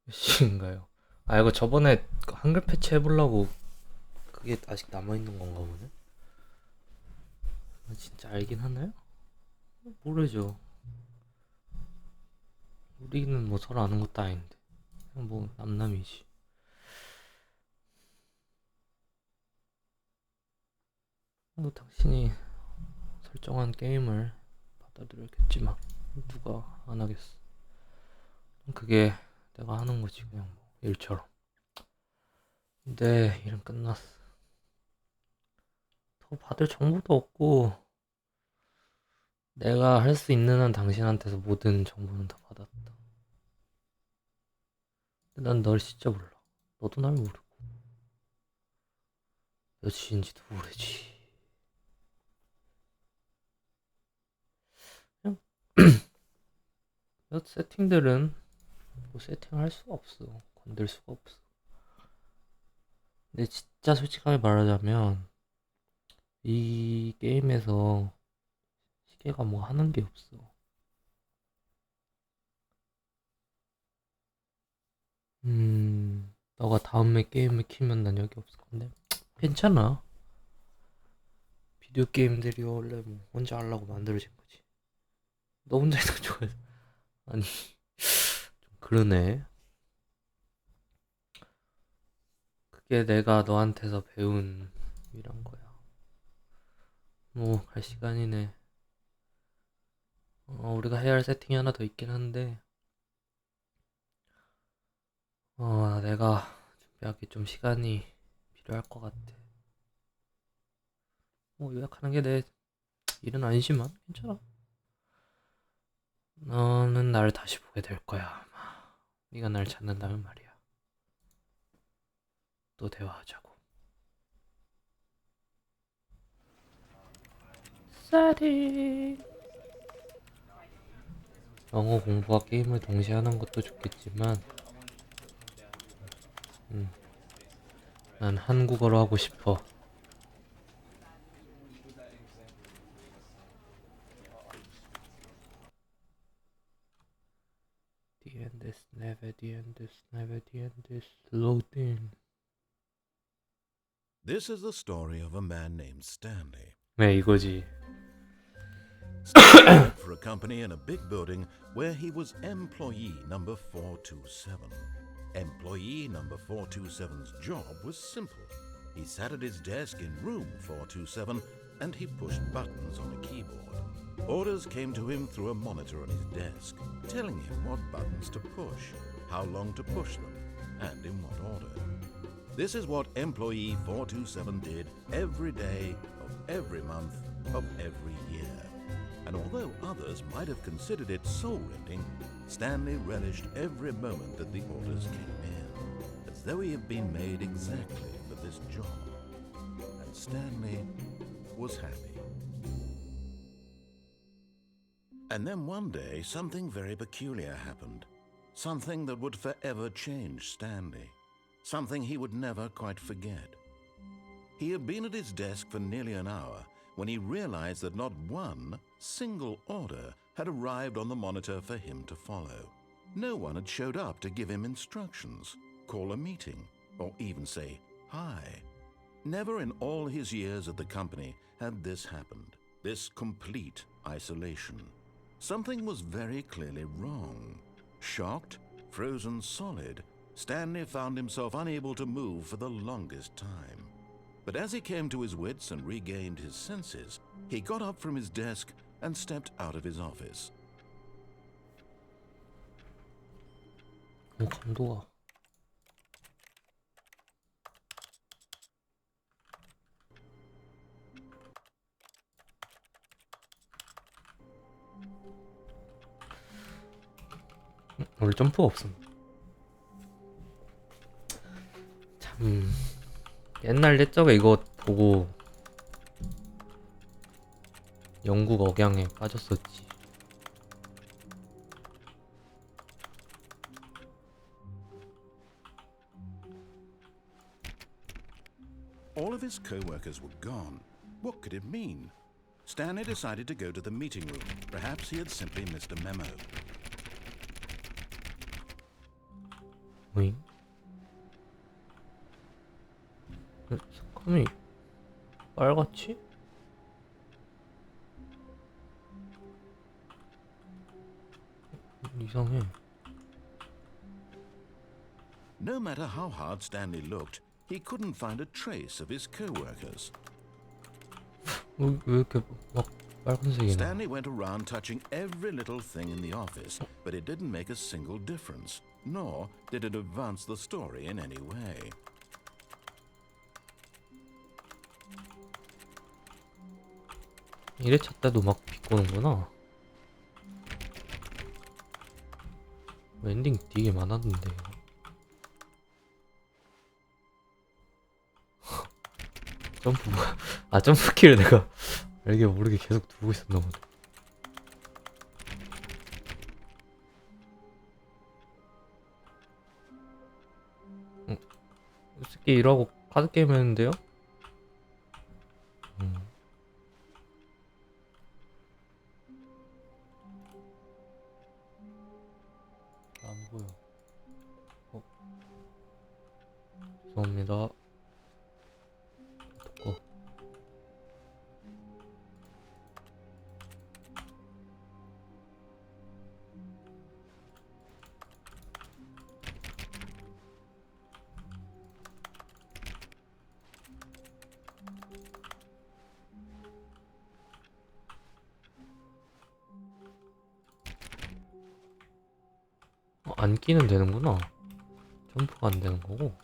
몇 시인가요? 아 이거 저번에 그 한글 패치 해보려고 그게 아직 남아있는 건가 보네? 진짜 알긴 하나요? 모르죠. 우리는 뭐 서로 아는 것도 아닌데 그냥 뭐 남남이지. 뭐 당신이 설정한 게임을 받아들였겠지만 누가 안 하겠어. 그게 내가 하는 거지 그냥 뭐 일처럼. 근데 일은 끝났어. 더 받을 정보도 없고 내가 할 수 있는 한 당신한테서 모든 정보는 다 받았다. 근데 난 널 진짜 몰라. 너도 날 모르고 몇시인지도 모르지. 그냥 몇 세팅들은 뭐 세팅할 수가 없어. 건들 수가 없어. 근데 진짜 솔직하게 말하자면 이 게임에서 시계가 뭐 하는 게 없어. 너가 다음에 게임을 키면 난 여기 없을 건데 괜찮아. 비디오 게임들이 원래 뭐 혼자 하려고 만들어진 거지. 너 혼자 있는 거 좋아해서. 아니 좀 그러네. 그게 내가 너한테서 배운 이런 거야. 뭐 갈 시간이네. 우리가 해야 할 세팅이 하나 더 있긴 한데 내가 준비하기 좀 시간이 필요할 것 같아. 뭐 요약하는 게 내 일은 아니지만 괜찮아. 너는 나를 다시 보게 될 거야 아마. 네가 날 찾는다면 말이야. 또 대화하자고. 세팅. 영어 공부와 게임을 동시에 하는 것도 좋겠지만 음, 난 한국어로 하고 싶어. The end is never the end is never the end is loading. This is the story of a man named Stanley. 네 이거지. Stanley worked for a company in a big building where he was employee number 427. Employee number 427's job was simple. He sat at his desk in room 427 and he pushed buttons on a keyboard. Orders came to him through a monitor on his desk, telling him what buttons to push, how long to push them, and in what order. This is what employee 427 did every day of every month of every year. And although others might have considered it soul-rending, Stanley relished every moment that the orders came in, as though he had been made exactly for this job. And Stanley was happy. And then one day, something very peculiar happened. Something that would forever change Stanley. Something he would never quite forget. He had been at his desk for nearly an hour when he realized that not one single order had arrived on the monitor for him to follow. No one had showed up to give him instructions, call a meeting, or even say hi. Never in all his years at the company had this happened, this complete isolation. Something was very clearly wrong. Shocked, frozen solid, Stanley found himself unable to move for the longest time. But as he came to his wits and regained his senses, he got up from his desk and stepped out of his office. 감도가. 원래 점프가 없음. 참 옛날 옛적에 이거 보고 영국 억양에 빠졌었지. All of his co-workers were gone. What could it mean? Stanley decided to go to the meeting room. Perhaps he had simply missed a memo. 오잉? 색감이 빨갛지? 이상해. No matter how hard Stanley looked, he couldn't find a trace of his co-workers. 왜 이렇게 막 빨간색이 나? Stanley went around touching every little thing in the office, but it didn't make a single difference, nor did it advance the story in any way. 이래 찾다도 막 비꼬는구나. 엔딩 되게 많았는데. 점프 점프키를 내가 알게 모르게 계속 두고 있었나 보네. 이 새끼 일하고 카드 게임 했는데요? 안 보여. 죄송합니다. 듣고. 안 끼는 되는구나. 점프가 안 되는 거고.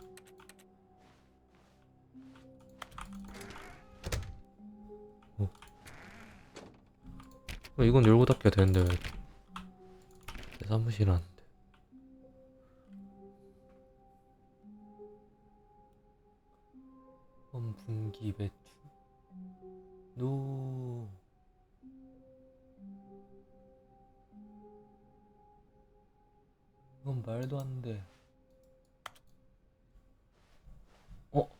이건 열고 닫기가 되는데 왜? 내 사무실 하는데. 분기 배추. 노. 이건 말도 안 돼.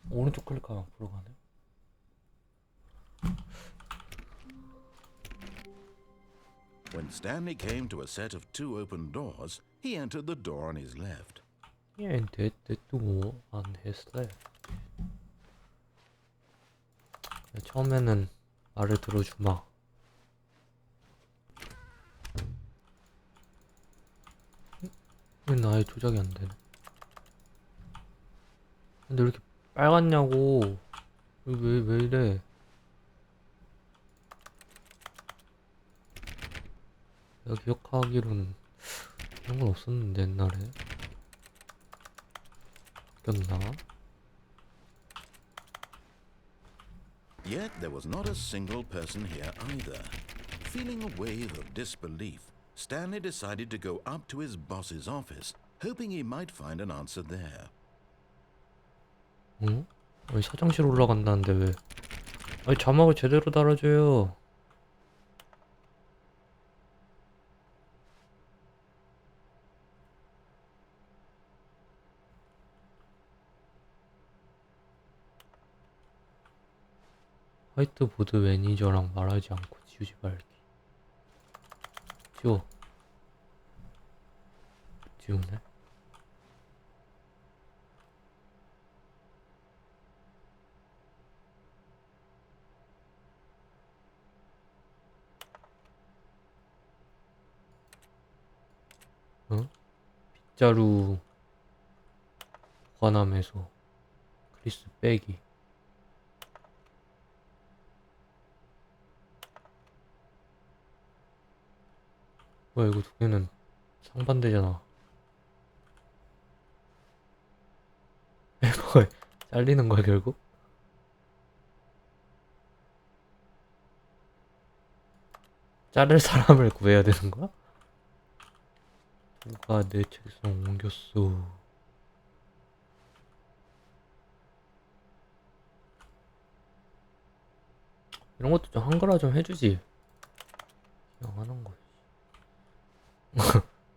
오른쪽 클릭하면 앞으로 가네. When Stanley came to a set of 2 open doors, he entered the door on his left. He entered the door on his left. 처음에는 말을 들어주마. 왜 나의 조작이 안 되네? 근데 왜 이렇게 빨갛냐고. 왜 이래? 내가 기억하기로는 그런 건 없었는데 옛날에. 바뀌었나? Yet there was not a single person here either. Feeling a wave of disbelief, Stanley decided to go up to his boss's office, hoping he might find an answer there. 응? 아니 사장실 올라간다는데 왜? 아니 자막을 제대로 달아줘요. 화이트보드 매니저랑 말하지 않고 지우지 말기. 지워. 지우네. 어? 빗자루 보관함에서 크리스 빼기. 뭐야 이거 두 개는 상반되잖아. 뭐야 잘리는 거야 결국? 자를 사람을 구해야 되는 거야? 누가 내 책상 옮겼어? 이런 것도 좀 한글화 좀 해주지. 그냥 하는 거.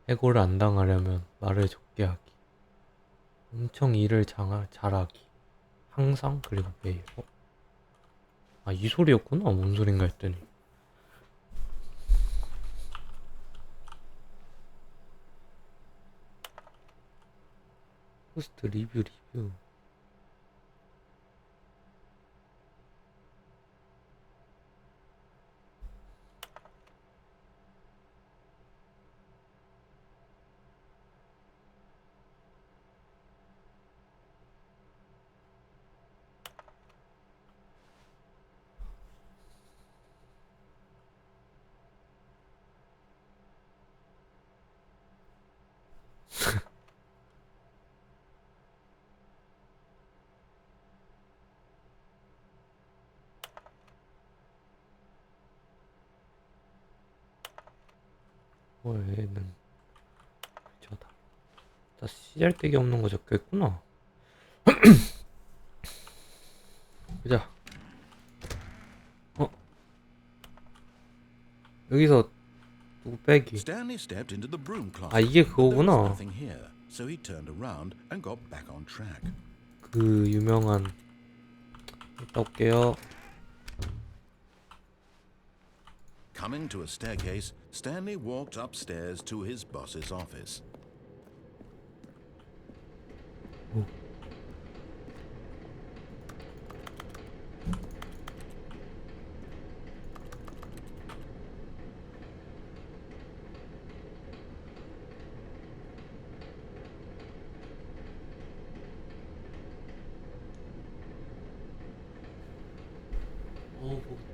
해고를 안 당하려면 말을 적게 하기. 엄청 일을 잘하기. 항상 그리고 매일. 아, 이 소리였구나. 뭔 소린가 했더니. 포스트 리뷰. 얘는 저다. 다 씨잘데기 없는 거 적혀있구나. 보자. 여기서 누구 빼기. Stanley stepped into the broom closet. 아, 이게 But there was 그거구나. nothing here, so he turned around and got back on track. 그 유명한. 이따 올게요. Coming to a staircase, Stanley walked upstairs to his boss's office.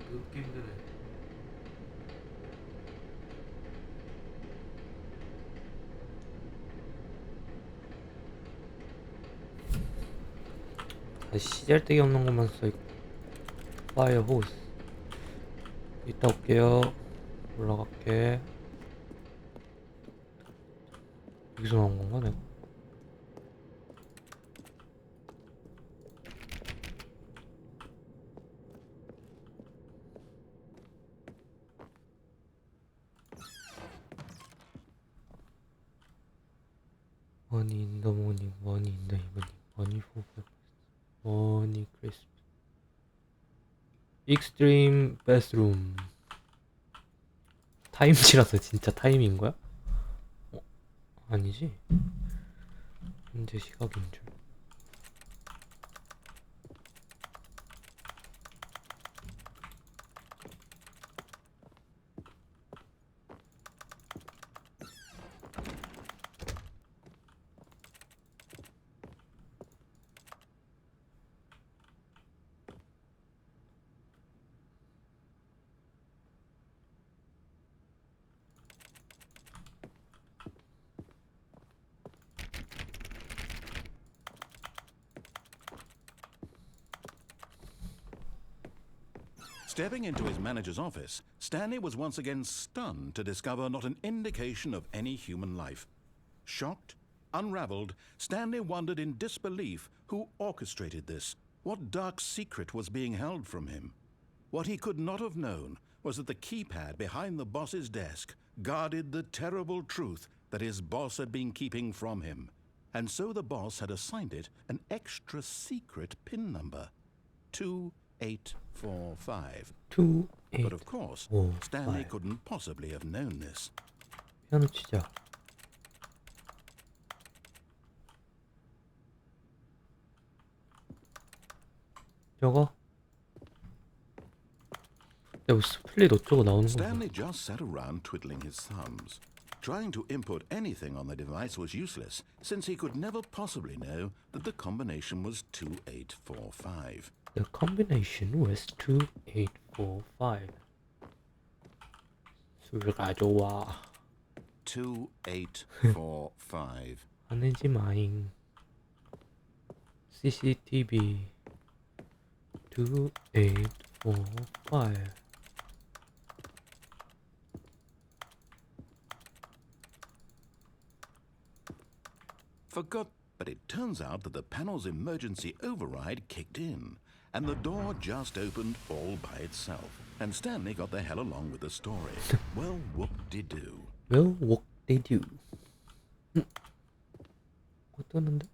듣기 힘드네. 씨잘데기 없는 것만 써있고. 파이어 호스. 이따 올게요. 올라갈게. 여기서 나온 건가 내가? Money in the morning, money in the evening, money for breakfast, money crisp. Extreme bathroom. 타임치라서 진짜 타임인 거야? 아니지? 현재 시각인 줄. Stepping into his manager's office, Stanley was once again stunned to discover not an indication of any human life. Shocked, unraveled, Stanley wondered in disbelief who orchestrated this, what dark secret was being held from him. What he could not have known was that the keypad behind the boss's desk guarded the terrible truth that his boss had been keeping from him. And so the boss had assigned it an extra secret PIN number, 2845. 2, 8, But of course, 4, Stanley 5. couldn't possibly have known this. 피아노 치자. 저거? 내가 스플릿 어쩌고 나오는 거야? Stanley just sat around twiddling his thumbs. Trying to input anything on the device was useless, since he could never possibly know that the combination was 2845. The combination was 2845. 술 가져와. 2845. 화내지 마잉. CCTV 2845. But it turns out that the panel's emergency override kicked in, and the door just opened all by itself. And Stanley got the hell along with the story. Well, whoop-de-doo. Well, what they do? 뜨는데?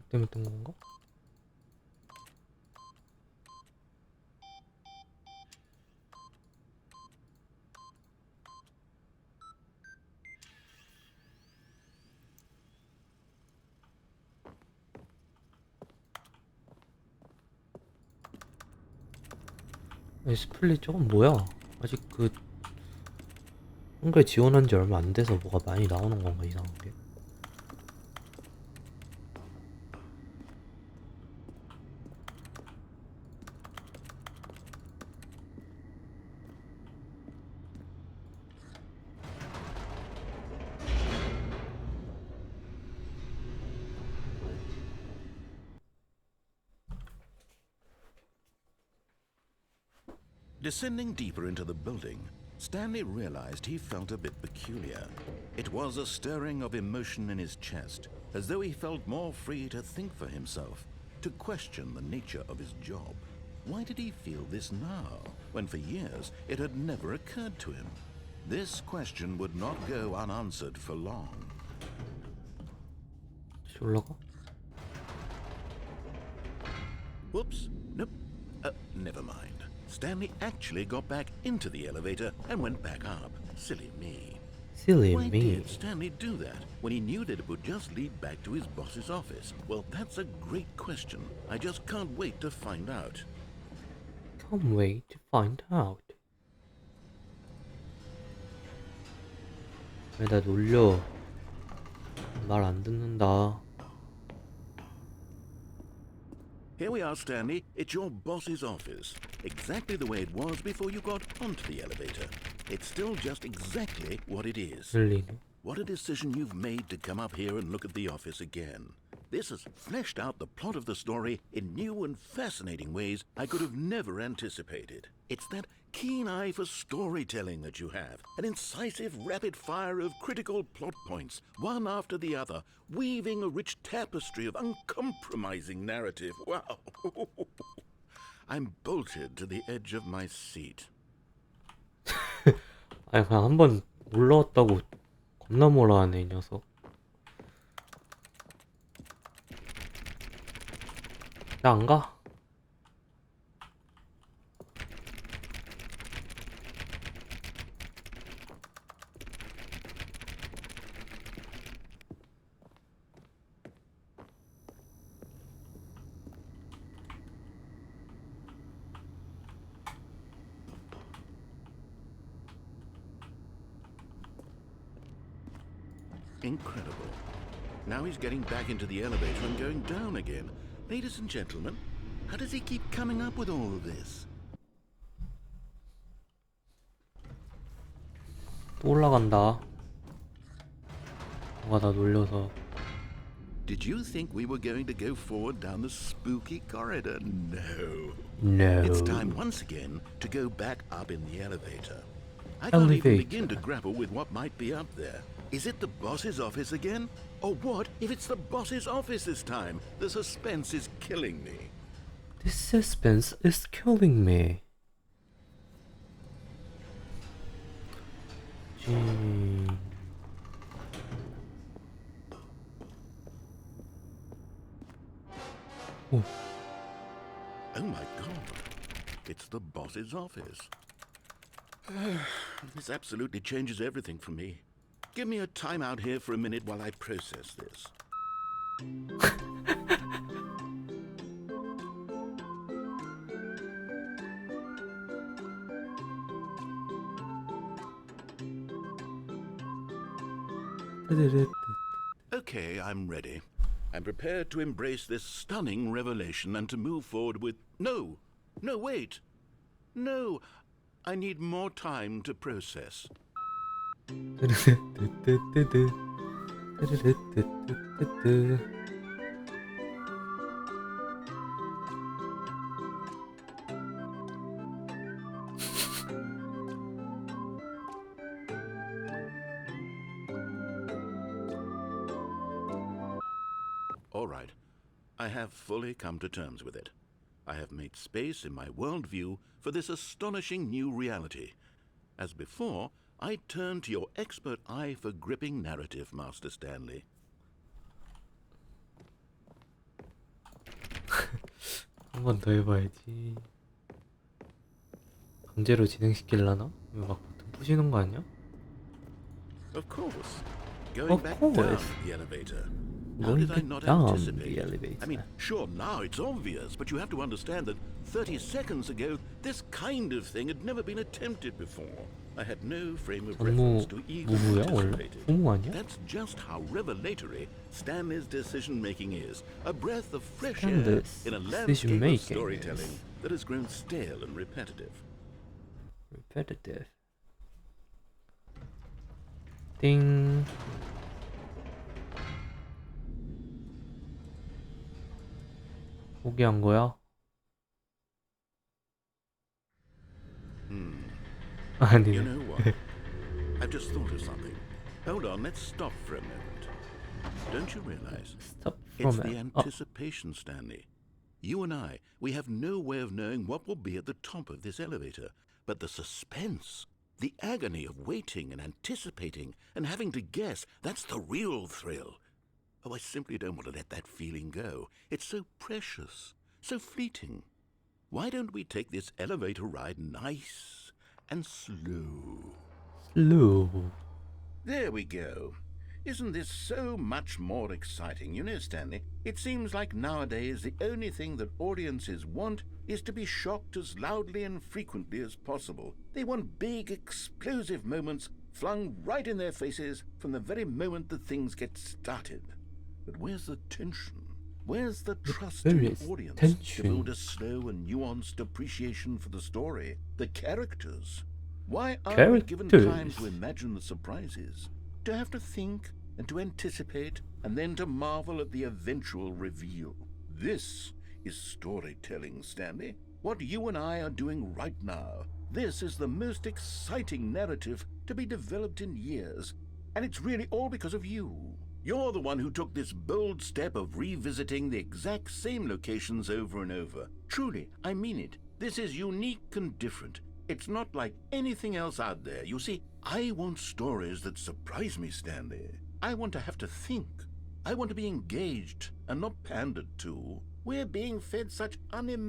때문에 뜬 건가? 스플릿 저건 뭐야? 아직 그 한글 지원한 지 얼마 안 돼서 뭐가 많이 나오는 건가 이상한 게. Descending deeper into the building, Stanley realized he felt a bit peculiar. It was a stirring of emotion in his chest, as though he felt more free to think for himself, to question the nature of his job. Why did he feel this now, when for years it had never occurred to him? This question would not go unanswered for long. 다시 올라가? Whoops. Nope. Never mind. Stanley actually got back into the elevator and went back up. Silly me. Silly Why me. did Stanley do that when he knew that it would just lead back to his boss's office? Well, that's a great question. I just can't wait to find out. Can't wait to find out. 왜 나 놀려? 말 안 듣는다. Here we are, Stanley. It's your boss's office. Exactly the way it was before you got onto the elevator. It's still just exactly what it is. 들리네. What a decision you've made to come up here and look at the office again. This has fleshed out the plot of the story in new and fascinating ways I could have never anticipated. It's that keen eye for storytelling that you have, an incisive rapid fire of critical plot points, one after the other, weaving a rich tapestry of uncompromising narrative. Wow! I'm bolted to the edge of my seat. 아니 그냥 한번 올라왔다고 겁나 뭐라 하네 이 녀석. 나 안 가? Incredible. Now he's getting back into the elevator and going down again. Ladies and gentlemen, how does he keep coming up with all of this? 또 올라간다. 누가 나 놀려서. Did you think we were going to go forward down the spooky corridor? No. No. It's time once again to go back up in the elevator. I can't even begin to grapple with what might be up there. Is it the boss's office again? Or what if it's the boss's office this time? The suspense is killing me. This suspense is killing me. 오. Oh my god. It's the boss's office. This absolutely changes everything for me. Give me a time out here for a minute while I process this. Okay, I'm ready. I'm prepared to embrace this stunning revelation and to move forward with... No! No, wait! No! I need more time to process. All right. I have fully come to terms with it. I have made space in my worldview for this astonishing new reality. As before, I turn to your expert eye for gripping narrative, Master Stanley. 한 번 더 해봐야지. 강제로 진행시키려나? 이거 막 버튼 부시는 거 아니야? Of course. Going Of back course. down the elevator. How did I going not down anticipate the it? I elevator. mean, sure, now it's obvious, but you have to understand that 30 seconds ago, this kind of thing had never been attempted before. I had no frame of reference 전무 to even 무무야 원래? anticipate it. 부무 아니야? That's just how revelatory Stanley's decision-making is. A breath of fresh air Stanley's in a landscape of decision-making storytelling is that has grown stale and repetitive. repetitive. 띵. 포기한 거야? You 아니네. know what? I've just thought of something. Hold on, let's stop for a moment. Don't you realize? Stop It's from the it. anticipation, Stanley. You and I, we have no way of knowing what will be at the top of this elevator. But the suspense, the agony of waiting and anticipating and having to guess, that's the real thrill. Oh, I simply don't want to let that feeling go. It's so precious, so fleeting. Why don't we take this elevator ride nice and slow? Slow. There we go. Isn't this so much more exciting? You know, Stanley, it seems like nowadays the only thing that audiences want is to be shocked as loudly and frequently as possible. They want big, explosive moments flung right in their faces from the very moment that things get started. But where's the tension? Where's the trust in Where the is audience tension? to build a slow and nuanced appreciation for the story, the characters? Why aren't we given time to imagine the surprises? To have to think and to anticipate and then to marvel at the eventual reveal. This is storytelling, Stanley. What you and I are doing right now. This is the most exciting narrative to be developed in years. And it's really all because of you. You're the one who took this bold step of revisiting the exact same locations over and over. Truly, I mean it. This is unique and different. It's not like anything else out there. You see, I want stories that surprise me, Stanley. I want to have to think. I want to be engaged and not pandered to. We're being fed such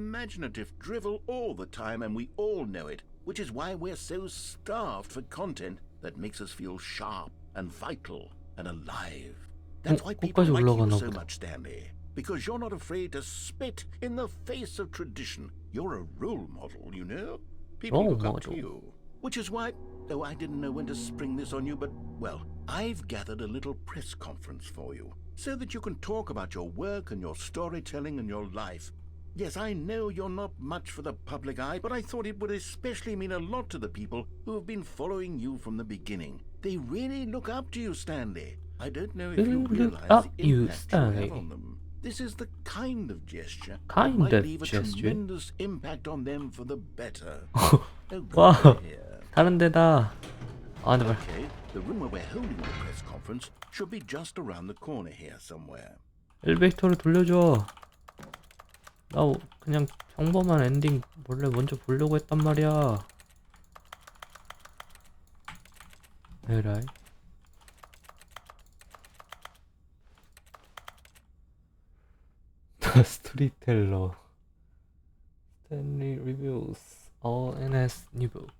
unimaginative drivel all the time, and we all know it, which is why we're so starved for content that makes us feel sharp and vital and alive. That's why people 거기까지 like you 올라가나 so 보다. much, Stanley. Because you're not afraid to spit in the face of tradition. You're a role model, you know? People Role look up to model. you. Which is why, though I didn't know when to spring this on you, but, well, I've gathered a little press conference for you, so that you can talk about your work and your storytelling and your life. Yes, I know you're not much for the public eye, but I thought it would especially mean a lot to the people who have been following you from the beginning. They really look up to you, Stanley. I don't know if you Look realize up the you, impact you have Stanley. on them. This is the kind of gesture that Kind might of leave a gesture? tremendous impact on them for the better. Oh, good 와, to hear. 다른 데다. 아, 네. Okay, the room where we're holding the press conference should be just around the corner here somewhere. 엘리베이터를 돌려줘. 나 그냥 평범한 엔딩 원래 먼저 보려고 했단 말이야. 에라이. The Storyteller. Stanley reviews all NS new book.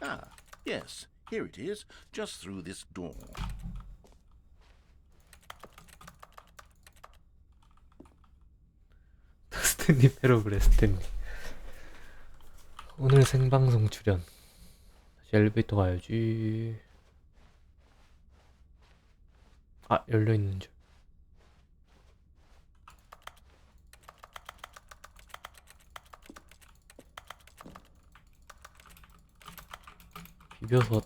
Ah, yes, here it is, just through this door. 스탠리 패러블의 스탠리. 오늘 생방송 출연. 다시 엘리베이터 가야지. 아, 열려있는 줄. 비벼서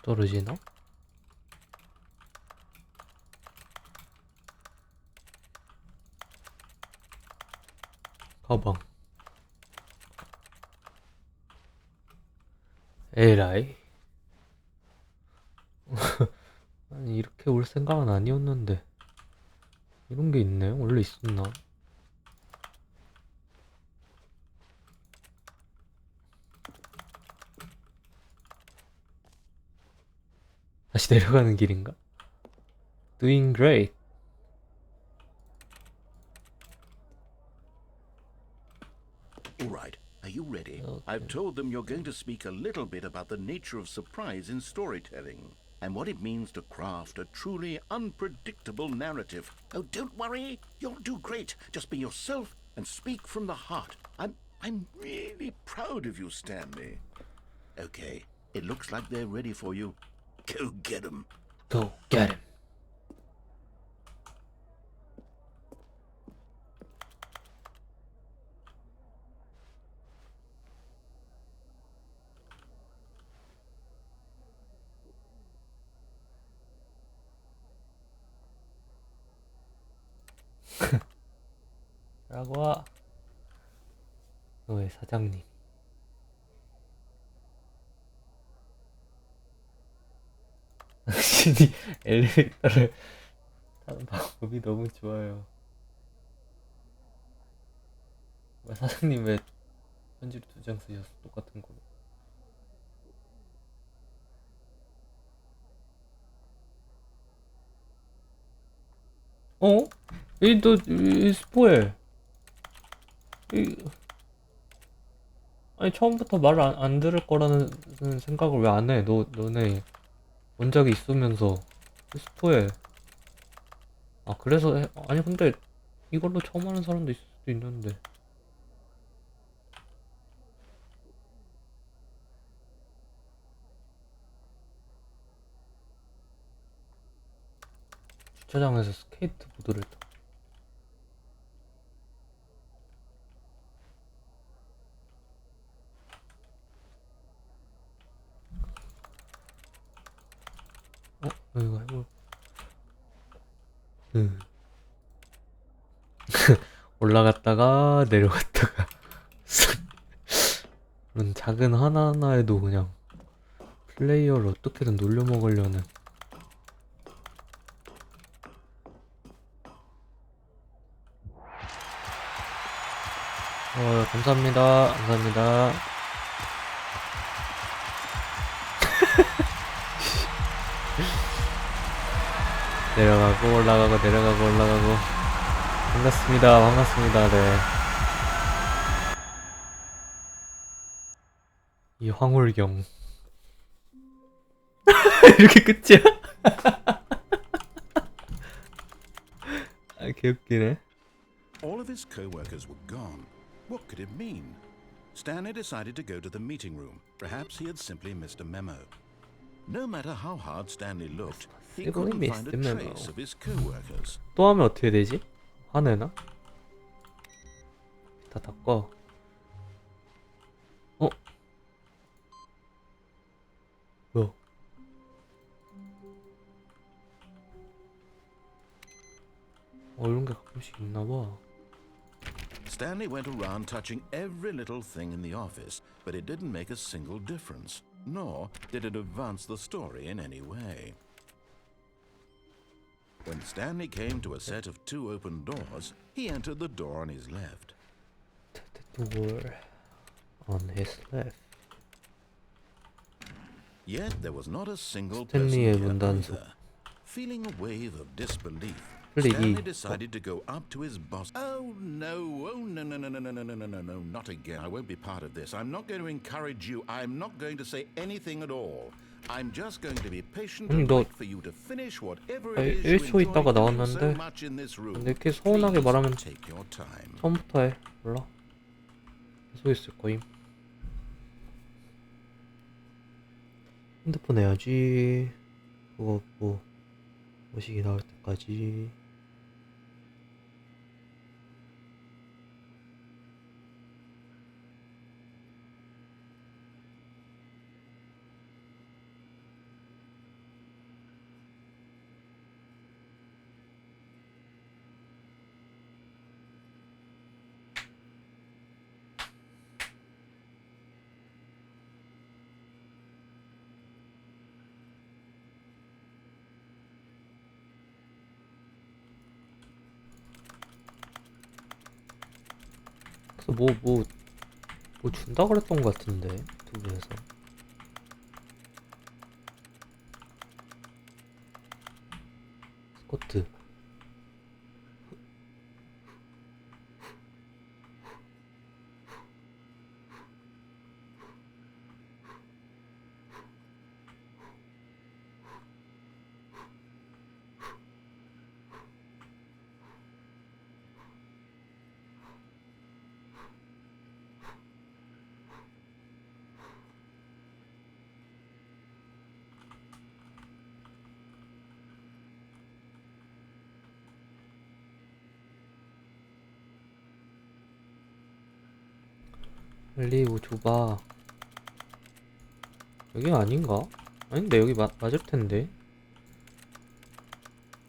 떨어지나? 가방. 에라이. 아니, 이렇게 올 생각은 아니었는데. 이런 게 있네. 원래 있었나? 다시 내려가는 길인가? Doing great. All right, are you ready? Okay. I've told them you're going to speak a little bit about the nature of surprise in storytelling and what it means to craft a truly unpredictable narrative. Oh, don't worry. You'll do great. Just be yourself and speak from the heart. I'm really proud of you, Stanley. Okay, it looks like they're ready for you. Go get 'em. Go get him. 라고 와. 너의 사장님. 당신이 엘리베이터를 타는 방법이 너무 좋아요. 사장님 왜 편지를 2장 쓰셨어? 똑같은 거로. 어? 이 스포해. 아니 처음부터 말을 안 들을 거라는 생각을 왜 안 해? 너네 원작이 있으면서 스포해. 아 그래서 아니 근데 이걸로 처음 하는 사람도 있을 수도 있는데. 주차장에서 스케이트보드를 타. 이거 해볼. 올라갔다가 내려갔다가 그런 작은 하나하나에도 그냥 플레이어를 어떻게든 놀려먹으려는. 감사합니다. 감사합니다. 내려가고 올라가고 내려가고 올라가고. 반갑습니다. 반갑습니다. 네. 이 황홀경. 이렇게 끝이야? 아, 개웃기네. All of his co-workers were gone. What could it mean? Stanley decided to go to the meeting room. Perhaps he had simply missed a memo. No matter how hard Stanley looked, he couldn't find a trace of his co-workers. 또 하면 어떻게 되지? 화내나? 다 닦아. 뭐야? 이런 게 가끔씩 있나봐. Stanley went around touching every little thing in the office, but it didn't make a single difference, nor did it advance the story in any way. When Stanley came to a set of 2 open doors, he entered the door on his left. The door on his left. Yet there was not a single 스탠리의 person here 문단속. either. Feeling a wave of disbelief, 플레이. Stanley decided to go up to his boss. Oh no, not again. I won't be part of this. I'm not going to encourage you. I'm not going to say anything at all. I'm just going to be patient and wait for you to finish whatever it is you 1초 있다가 enjoy doing so 나왔는데 much in this room. 근데 이렇게 서운하게 Please 말하면 take your time. 처음부터 해. 몰라. 계속 있을 거임. 핸드폰 해야지. 그거 뭐 머시기 나올 때까지. 그래서 뭐 준다 그랬던 것 같은데 유튜브에서. 코트. 빨리 이거 줘봐. 여기가 아닌가? 아닌데 여기 맞을 텐데.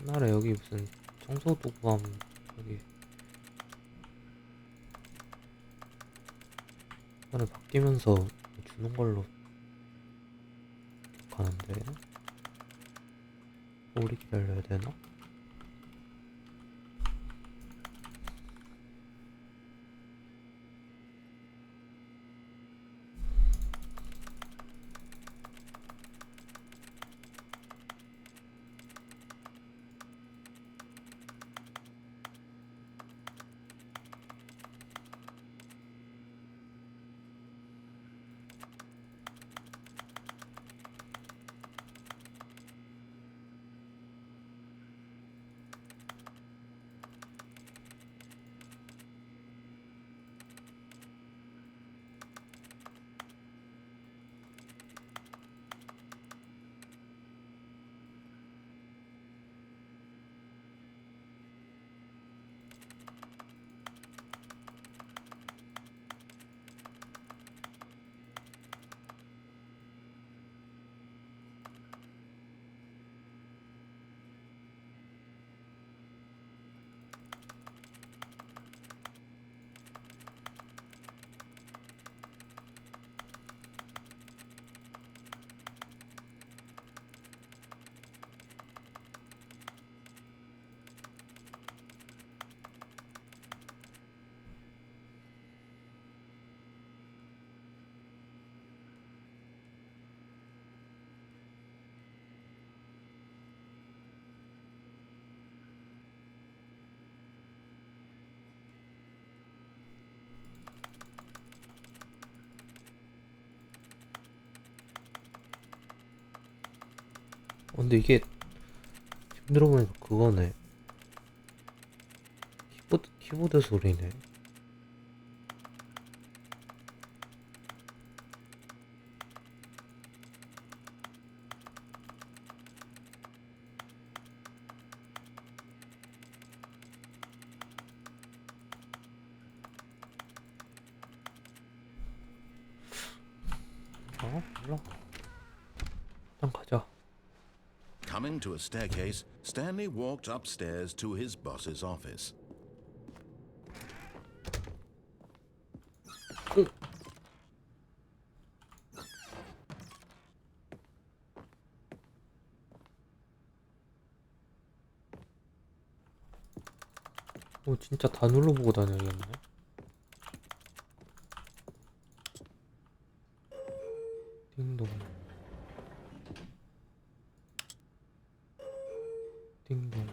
옛날에 여기 무슨 청소 도구함 여기 이번에 바뀌면서 주는 걸로 가는데 오래 기다려야 되나? 근데 이게 지금 들어보니까 그거네. 키보드 소리네. 몰라. 일단 가자. Coming to a staircase, Stanley walked upstairs to his boss's office. 진짜 다 눌러보고 다녀야겠네. 띵동. 띵동.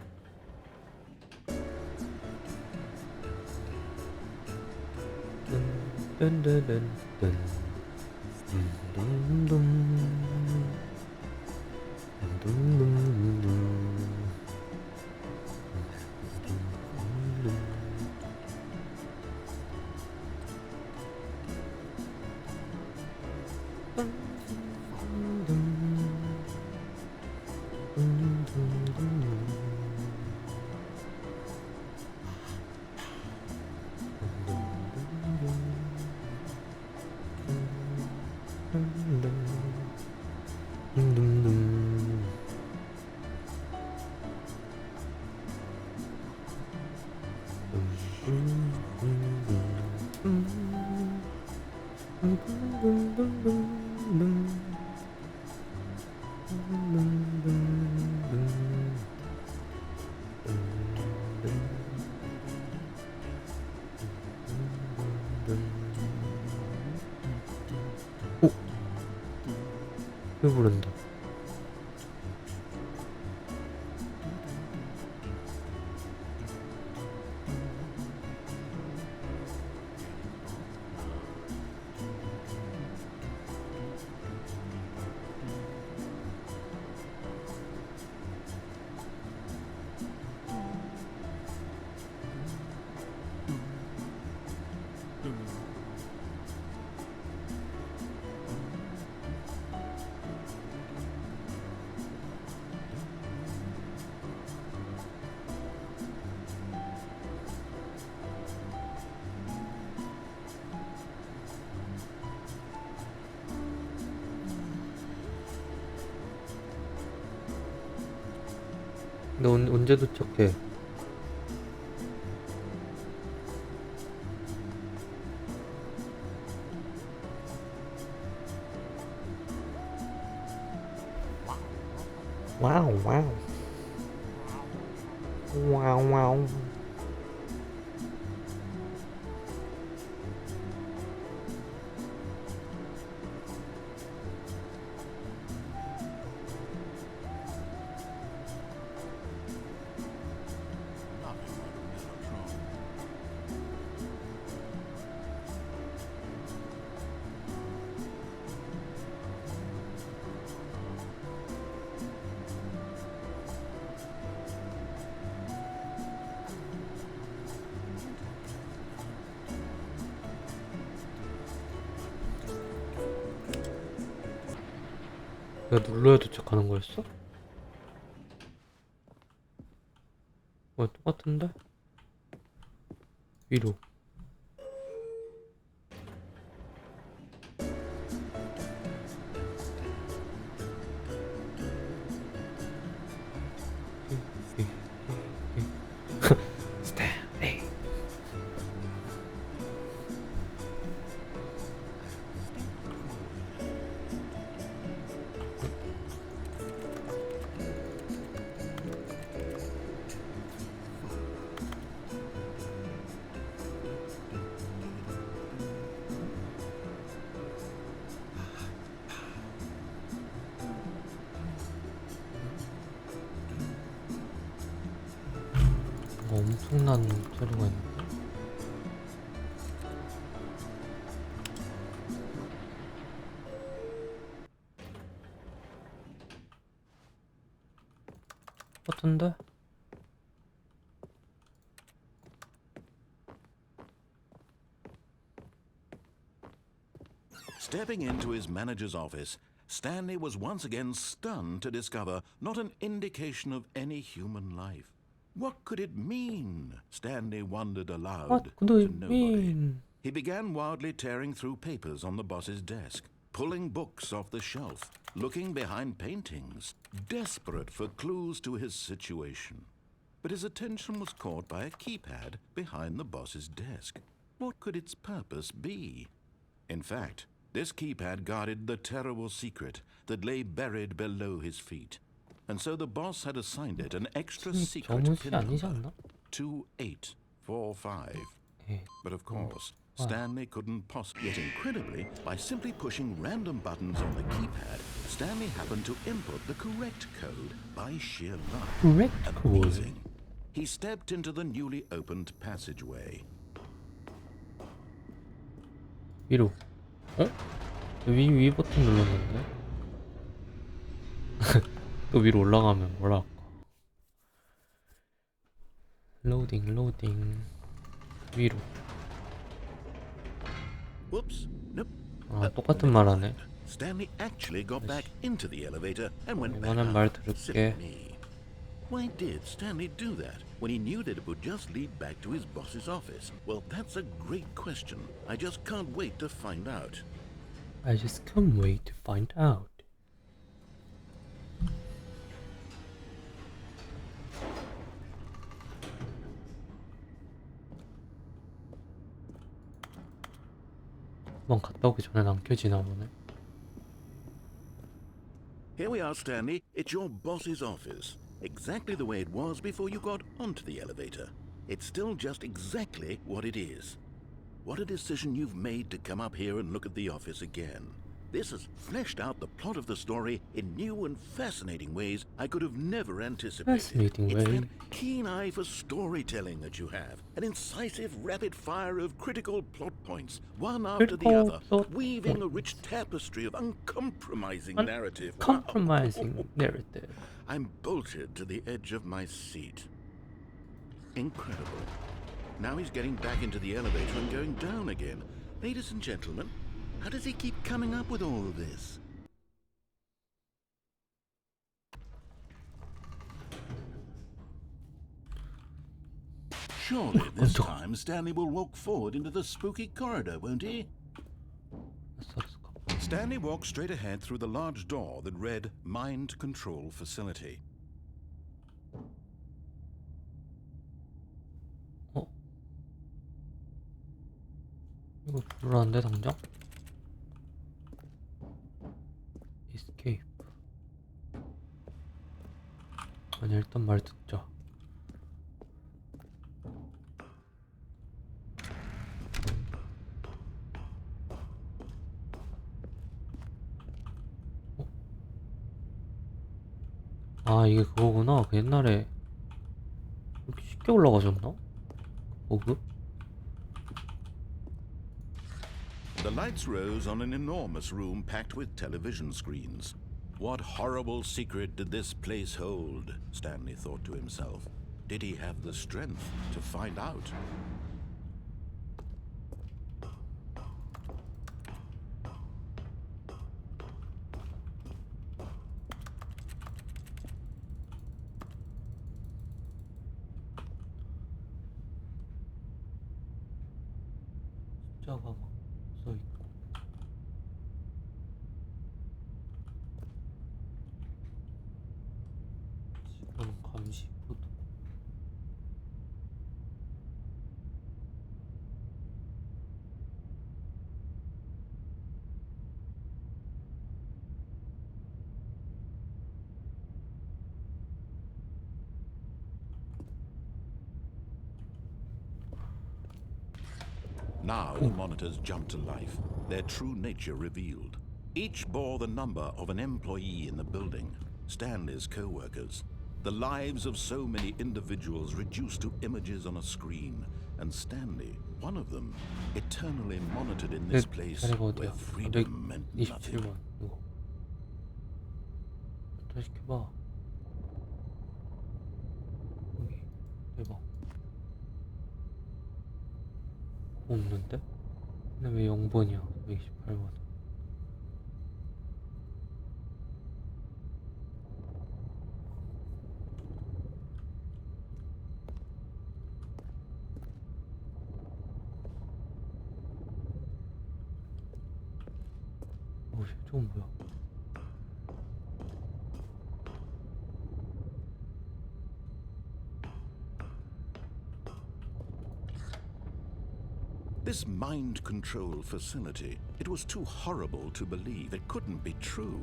뚠뚠뚠뚠. 왜 부른다. 너 언제 도착해? 와우 와우 와우 와우. 내가 눌러야 도착하는 거였어? 똑같은데? 위로. 스탠리. 엄청난 소리가 있는데? 같은데? Stepping into his manager's office, Stanley was once again stunned to discover not an indication of any human life. What could it mean? Stanley wondered aloud What could it to nobody. mean? He began wildly tearing through papers on the boss's desk, pulling books off the shelf, looking behind paintings, desperate for clues to his situation. But his attention was caught by a keypad behind the boss's desk. What could its purpose be? In fact, this keypad guarded the terrible secret that lay buried below his feet. And so the boss had assigned it an extra secret 정우씨 pin 아니지 number, 않나? 2845. 예. But of course, Stanley couldn't possibly. Yet incredibly, by simply pushing random buttons on the keypad, Stanley happened to input the correct code by sheer luck. Correct code. Amazing. He stepped into the newly opened passageway. 위로. 위 버튼 눌렀는데? 또 위로 올라가면 뭐라 할까? 로딩. 위로. Whoops. Nope. 똑같은 말 하네. Stanley actually got back into the elevator and went back 이번엔 말 up. 들을게. Silly me. Why did Stanley do that when he knew that it would just lead back to his boss's office? Well, that's a great question. I just can't wait to find out. I just can't wait to find out. 한번 갔다 오기 전에 안 켜지나 보네. Here we are, Stanley. It's your boss's office. Exactly the way it was before you got onto the elevator. It's still just exactly what it is. What a decision you've made to come up here and look at the office again. This has fleshed out the plot of the story in new and fascinating ways I could have never anticipated. Fascinating It's way. that keen eye for storytelling that you have. An incisive rapid fire of critical plot points, one after the Critical other, plot weaving a rich tapestry of uncompromising narrative. Compromising narrative. I'm bolted to the edge of my seat. Incredible. Now he's getting back into the elevator and going down again. Ladies and gentlemen, how does he keep coming up with all of this? Surely this time Stanley will walk forward into the spooky corridor, won't he? Stanley walked straight ahead through the large door that read Mind Control Facility. 이거 불안한데 당장? escape. 아니 일단 말 듣자. 아 이게 그거구나. 그 옛날에 이렇게 쉽게 올라가셨나? 버그? The lights rose on an enormous room packed with television screens. What horrible secret did this place hold? Stanley thought to himself. Did he have the strength to find out? 숫자가 막 써있고. 지금 감시 보도. Now the monitors jumped to life, their true nature revealed. Each bore the number of an employee in the building, Stanley's co-workers. The lives of so many individuals reduced to images on a screen, and Stanley, one of them, eternally monitored in this place 자리가 where 어디야? freedom meant nothing. 27번 이거 다시 켜봐. 여기 대박. 없는데? 근데 왜 0번이야? 128번. 저건 뭐야? This mind control facility, it was too horrible to believe. It couldn't be true.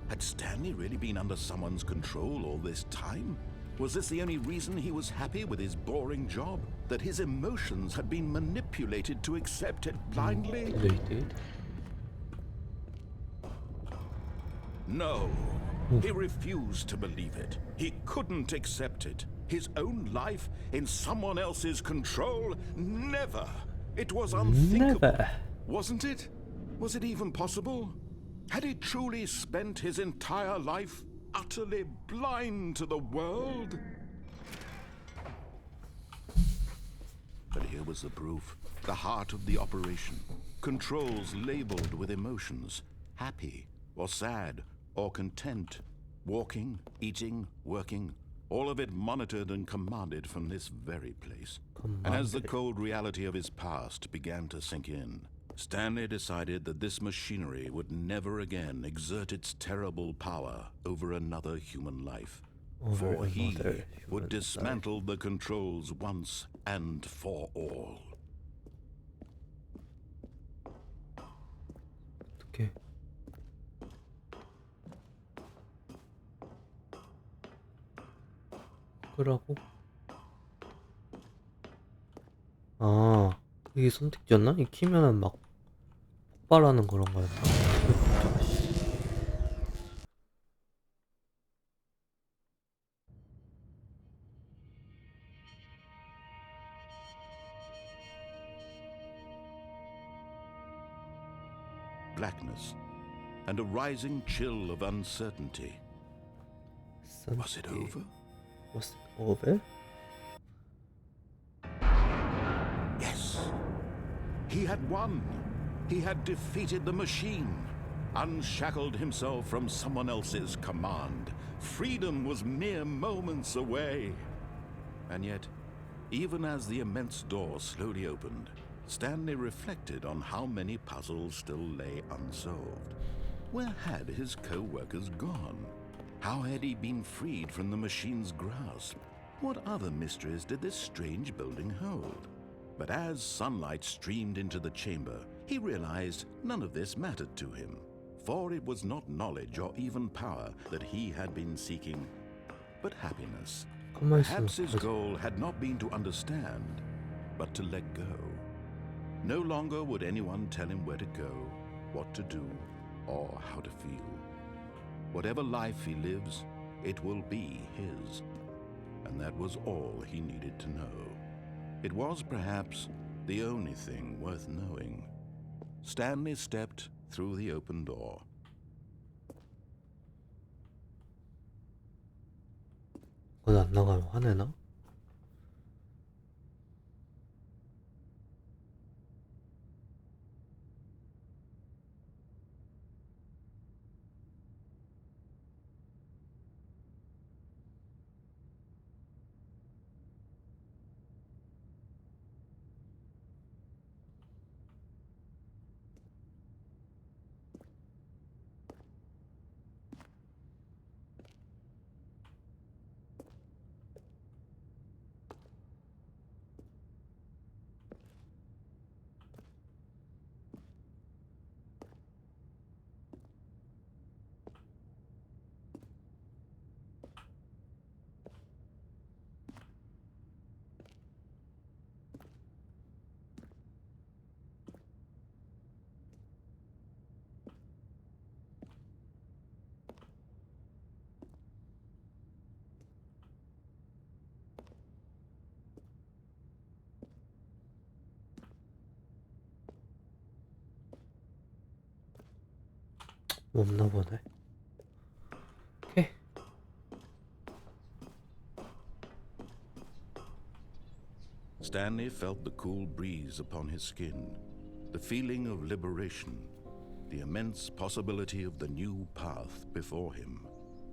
Had Stanley really been under someone's control all this time? Was this the only reason he was happy with his boring job? That his emotions had been manipulated to accept it blindly? Related? No. He refused to believe it. He couldn't accept it. His own life in someone else's control? Never. It was unthinkable. Never. Wasn't it? Was it even possible? Had he truly spent his entire life utterly blind to the world? But here was the proof. The heart of the operation. Controls labeled with emotions. Happy or sad or content. Walking, eating, working. All of it monitored and commanded from this very place. And as the cold reality of his past began to sink in, Stanley decided that this machinery would never again exert its terrible power over another human life. For he would dismantle the controls once and for all. 어떡해. 그러고 아 이게 선택지였나? 이 키면은 막 폭발하는 그런 거였나? Blackness and a rising chill of uncertainty. Was it over? Was it over? Yes. He had won. He had defeated the machine, unshackled himself from someone else's command. Freedom was mere moments away. And yet, even as the immense door slowly opened, Stanley reflected on how many puzzles still lay unsolved. Where had his co-workers gone? How had he been freed from the machine's grasp? What other mysteries did this strange building hold? But as sunlight streamed into the chamber, he realized none of this mattered to him, for it was not knowledge or even power that he had been seeking, but happiness. 가만히 있으면 Perhaps his 가지. goal had not been to understand, but to let go. No longer would anyone tell him where to go, what to do, or how to feel. Whatever life he lives, it will be his. And that was all he needed to know. It was perhaps the only thing worth knowing. Stanley stepped through the open door. 그건 안 나가면 화내나? 없나 보네. 오케이. Stanley felt the cool breeze upon his skin, the feeling of liberation, the immense possibility of the new path before him.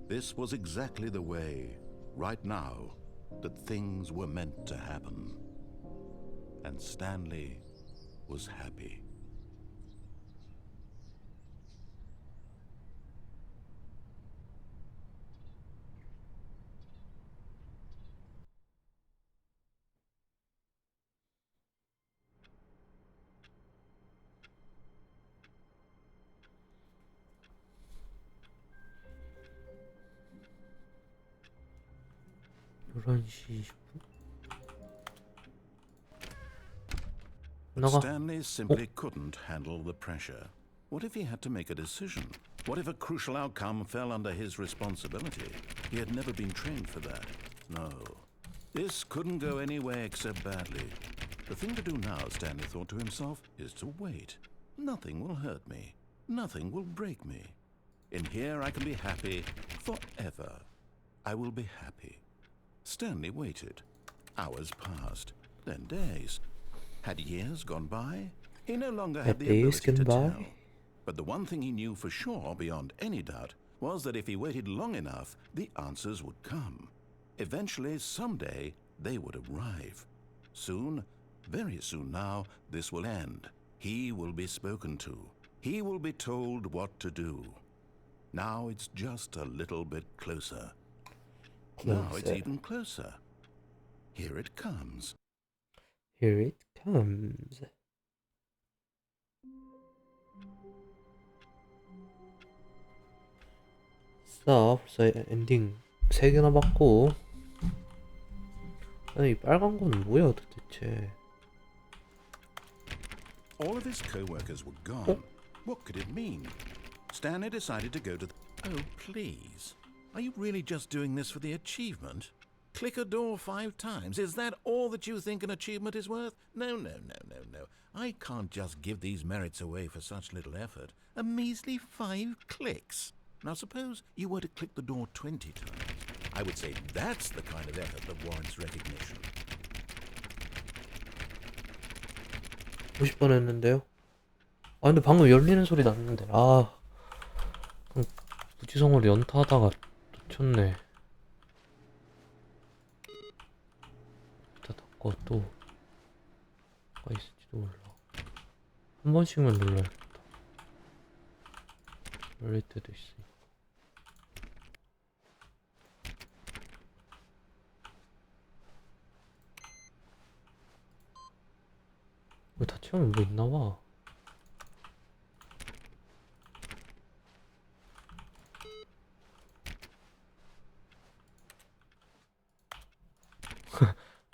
This was exactly the way, right now, that things were meant to happen. And Stanley was happy. 나가. Stanley simply couldn't handle the pressure. What if he had to make a decision? What if a crucial outcome fell under his responsibility? He had never been trained for that. No. This couldn't go anywhere except badly. The thing to do now, Stanley thought to himself, is to wait. Nothing will hurt me. Nothing will break me. In here I can be happy forever. I will be happy. Stanley waited. Hours passed, then days. Had years gone by? He no longer had the ability to tell. But the one thing he knew for sure, beyond any doubt, was that if he waited long enough, the answers would come. Eventually, someday, they would arrive. Soon, very soon now, this will end. He will be spoken to. He will be told what to do. Now it's just a little bit closer. Now it's even closer. Here it comes. Here it comes. 자, 벌써 엔딩 3개나 받고. 아니, 이 빨간 건 뭐야 도대체? All of his co-workers were gone. What could it mean? Stanley decided to go to the... Oh, please. Are you really just doing this for the achievement? Click a door 5 times. Is that all that you think an achievement is worth? No, no, no, no, no. I can't just give these merits away for such little effort. A measly 5 clicks. Now suppose you were to click the door 20 times. I would say that's the kind of effort that warrants recognition. 50번 했는데요? 아 근데 방금 열리는 소리 났는데 아 무지성으로 연타하다가 놓쳤네. 이따 닫고 또 뭐가 있을지도 몰라. 한 번씩만 눌러야겠다. 열릴 때도 있으니. 왜 다 채우면 뭐 있나봐.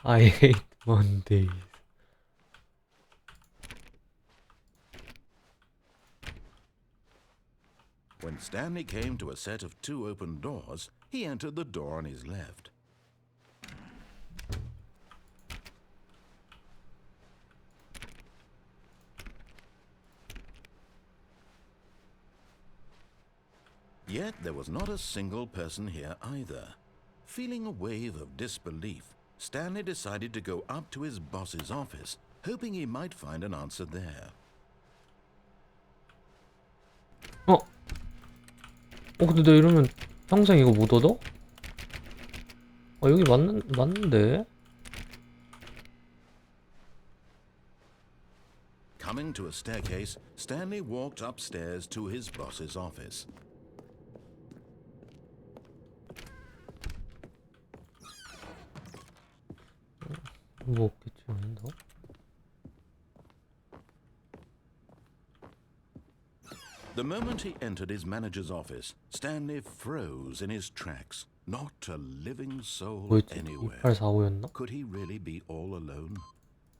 I hate Mondays. When Stanley came to a set of 2 open doors, he entered the door on his left. Yet there was not a single person here either. Feeling a wave of disbelief, Stanley decided to go up to his boss's office, hoping he might find an answer there. 근데 나 이러면 평생 이거 못 얻어? 여기 맞는데? Coming to a staircase, Stanley walked upstairs to his boss's office. 뭐 없겠지, 아닌가? The moment he entered his manager's office, Stanley froze in his tracks. Not a living soul 뭐였지? anywhere. 2845였나? Could he really be all alone?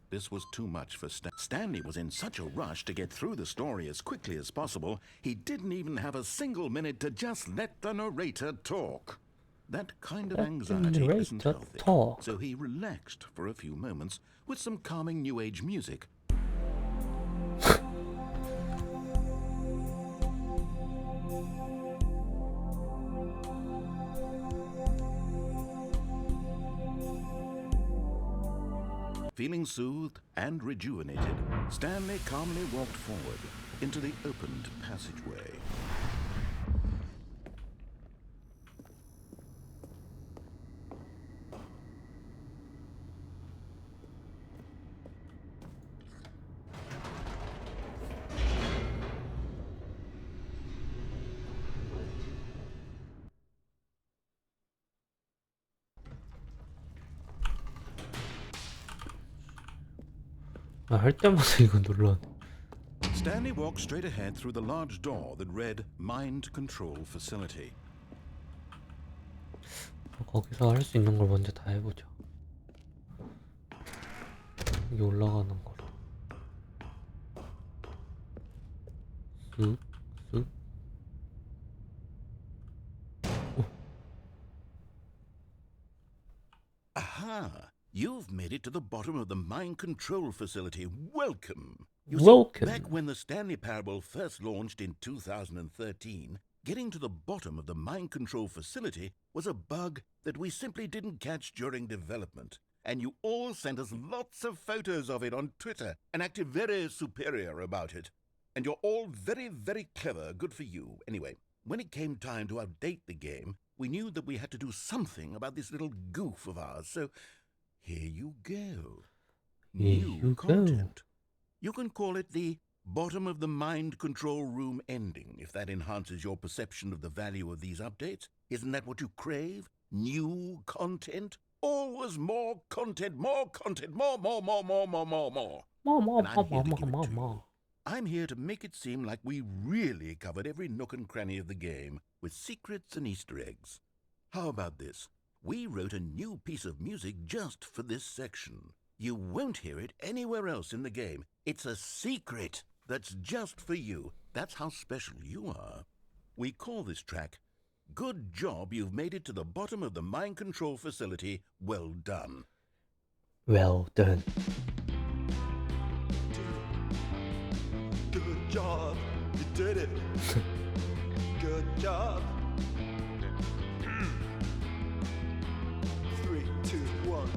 This was too much for Stanley was in such a rush to get through the story as quickly as possible, he didn't even have a single minute to just let the narrator talk. That kind of anxiety isn't healthy. So he relaxed for a few moments with some calming New Age music. Feeling soothed and rejuvenated, Stanley calmly walked forward into the opened passageway. 할 때마다 이거 눌러. Stanley walked straight ahead through the large door that read Mind Control Facility. 거기서 할 수 있는 걸 먼저 다 해보자. 여기 올라가는 거로. 쓱, 쓱. Aha! You've made it to the bottom of the Mind Control Facility. Welcome! You see, Welcome. back when the Stanley Parable first launched in 2013, getting to the bottom of the Mind Control Facility was a bug that we simply didn't catch during development. And you all sent us lots of photos of it on Twitter and acted very superior about it. And you're all very, very clever. Good for you. Anyway, when it came time to update the game, we knew that we had to do something about this little goof of ours. So here you go. New content. You can call it the bottom of the mind control room ending, if that enhances your perception of the value of these updates. Isn't that what you crave? New content? Always more content, more content, more. I'm here to make it seem like we really covered every nook and cranny of the game with secrets and Easter eggs. How about this? We wrote a new piece of music just for this section. You won't hear it anywhere else in the game. It's a secret that's just for you. That's how special you are. We call this track, Good Job You've Made It to the Bottom of the Mind Control Facility. Well done. Well done. Good job, you did it. Good job. 3, 2, 1.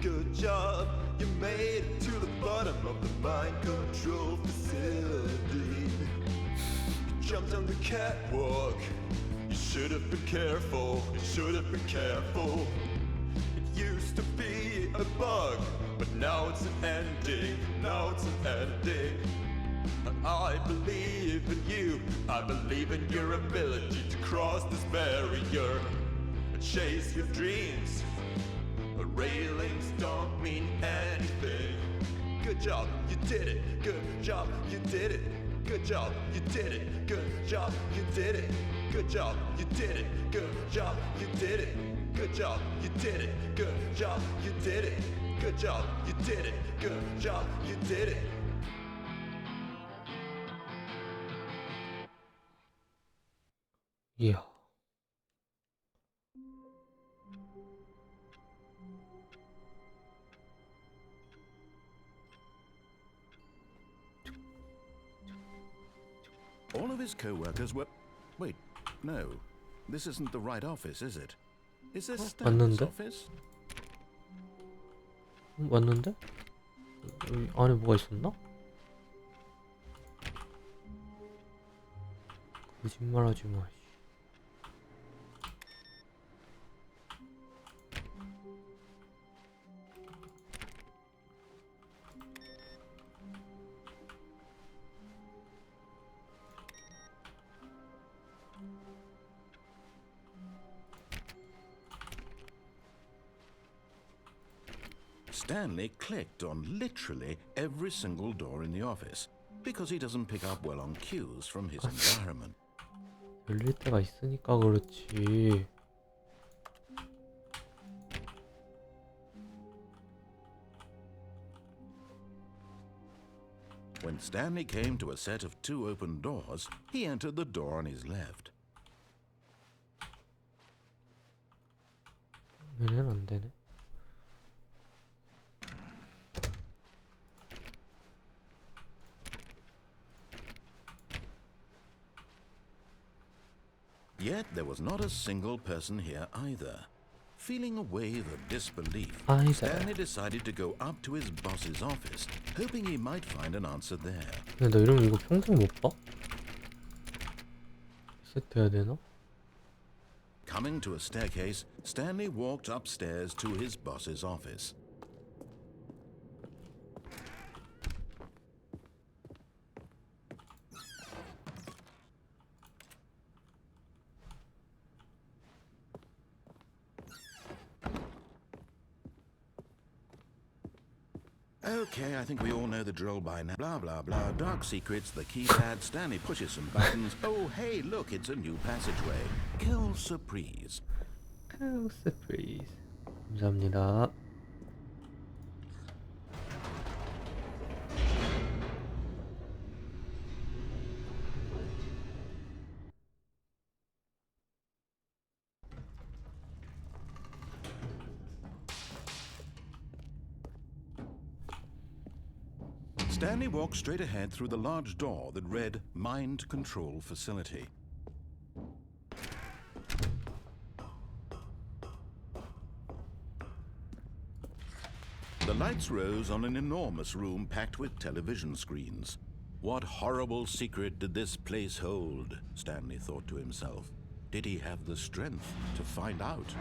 Good job, you made it to the bottom of the mind control facility. You jumped on the catwalk. You should have been careful. You should have been careful. It used to be a bug, but now it's an ending. Now it's an ending. I believe in you. I believe in your ability to cross this barrier and chase your dreams. Railings don't mean anything. Good job, you did it. Good job, you did it. Good job, you did it. Good job, you did it. Good job, you did it. Good job, you did it. Good job, you did it. Good job, you did it. Good job, you did it. Good job, you did it. 이야. All of his co-workers were... Wait, no. This isn't the right office, is it? Is this Stanley's 맞는데? office? 맞는데? 여기 안에 뭐가 있었나? 거짓말하지 마. Stanley clicked on literally every single door in the office because he doesn't pick up well on cues from his environment. 열릴 때가 있으니까 그렇지. When Stanley came to a set of 2 open doors, he entered the door on his left. 얘는 안 되네. Yet there was not a single person here either. Feeling a wave of disbelief, either. Stanley decided to go up to his boss's office, hoping he might find an answer there. 근데 너 이러면 이거 평생 못 봐? 세트해야 되나? Coming to a staircase, Stanley walked upstairs to his boss's office. Okay, I think we all know the drill by now. Blah, blah, blah. Dark secrets, the keypad. Stanley pushes some buttons. Oh, hey, look, it's a new passageway. Kill surprise. Oh, surprise. 감사합니다. Stanley walked straight ahead through the large door that read Mind Control Facility. The lights rose on an enormous room packed with television screens. What horrible secret did this place hold? Stanley thought to himself. Did he have the strength to find out?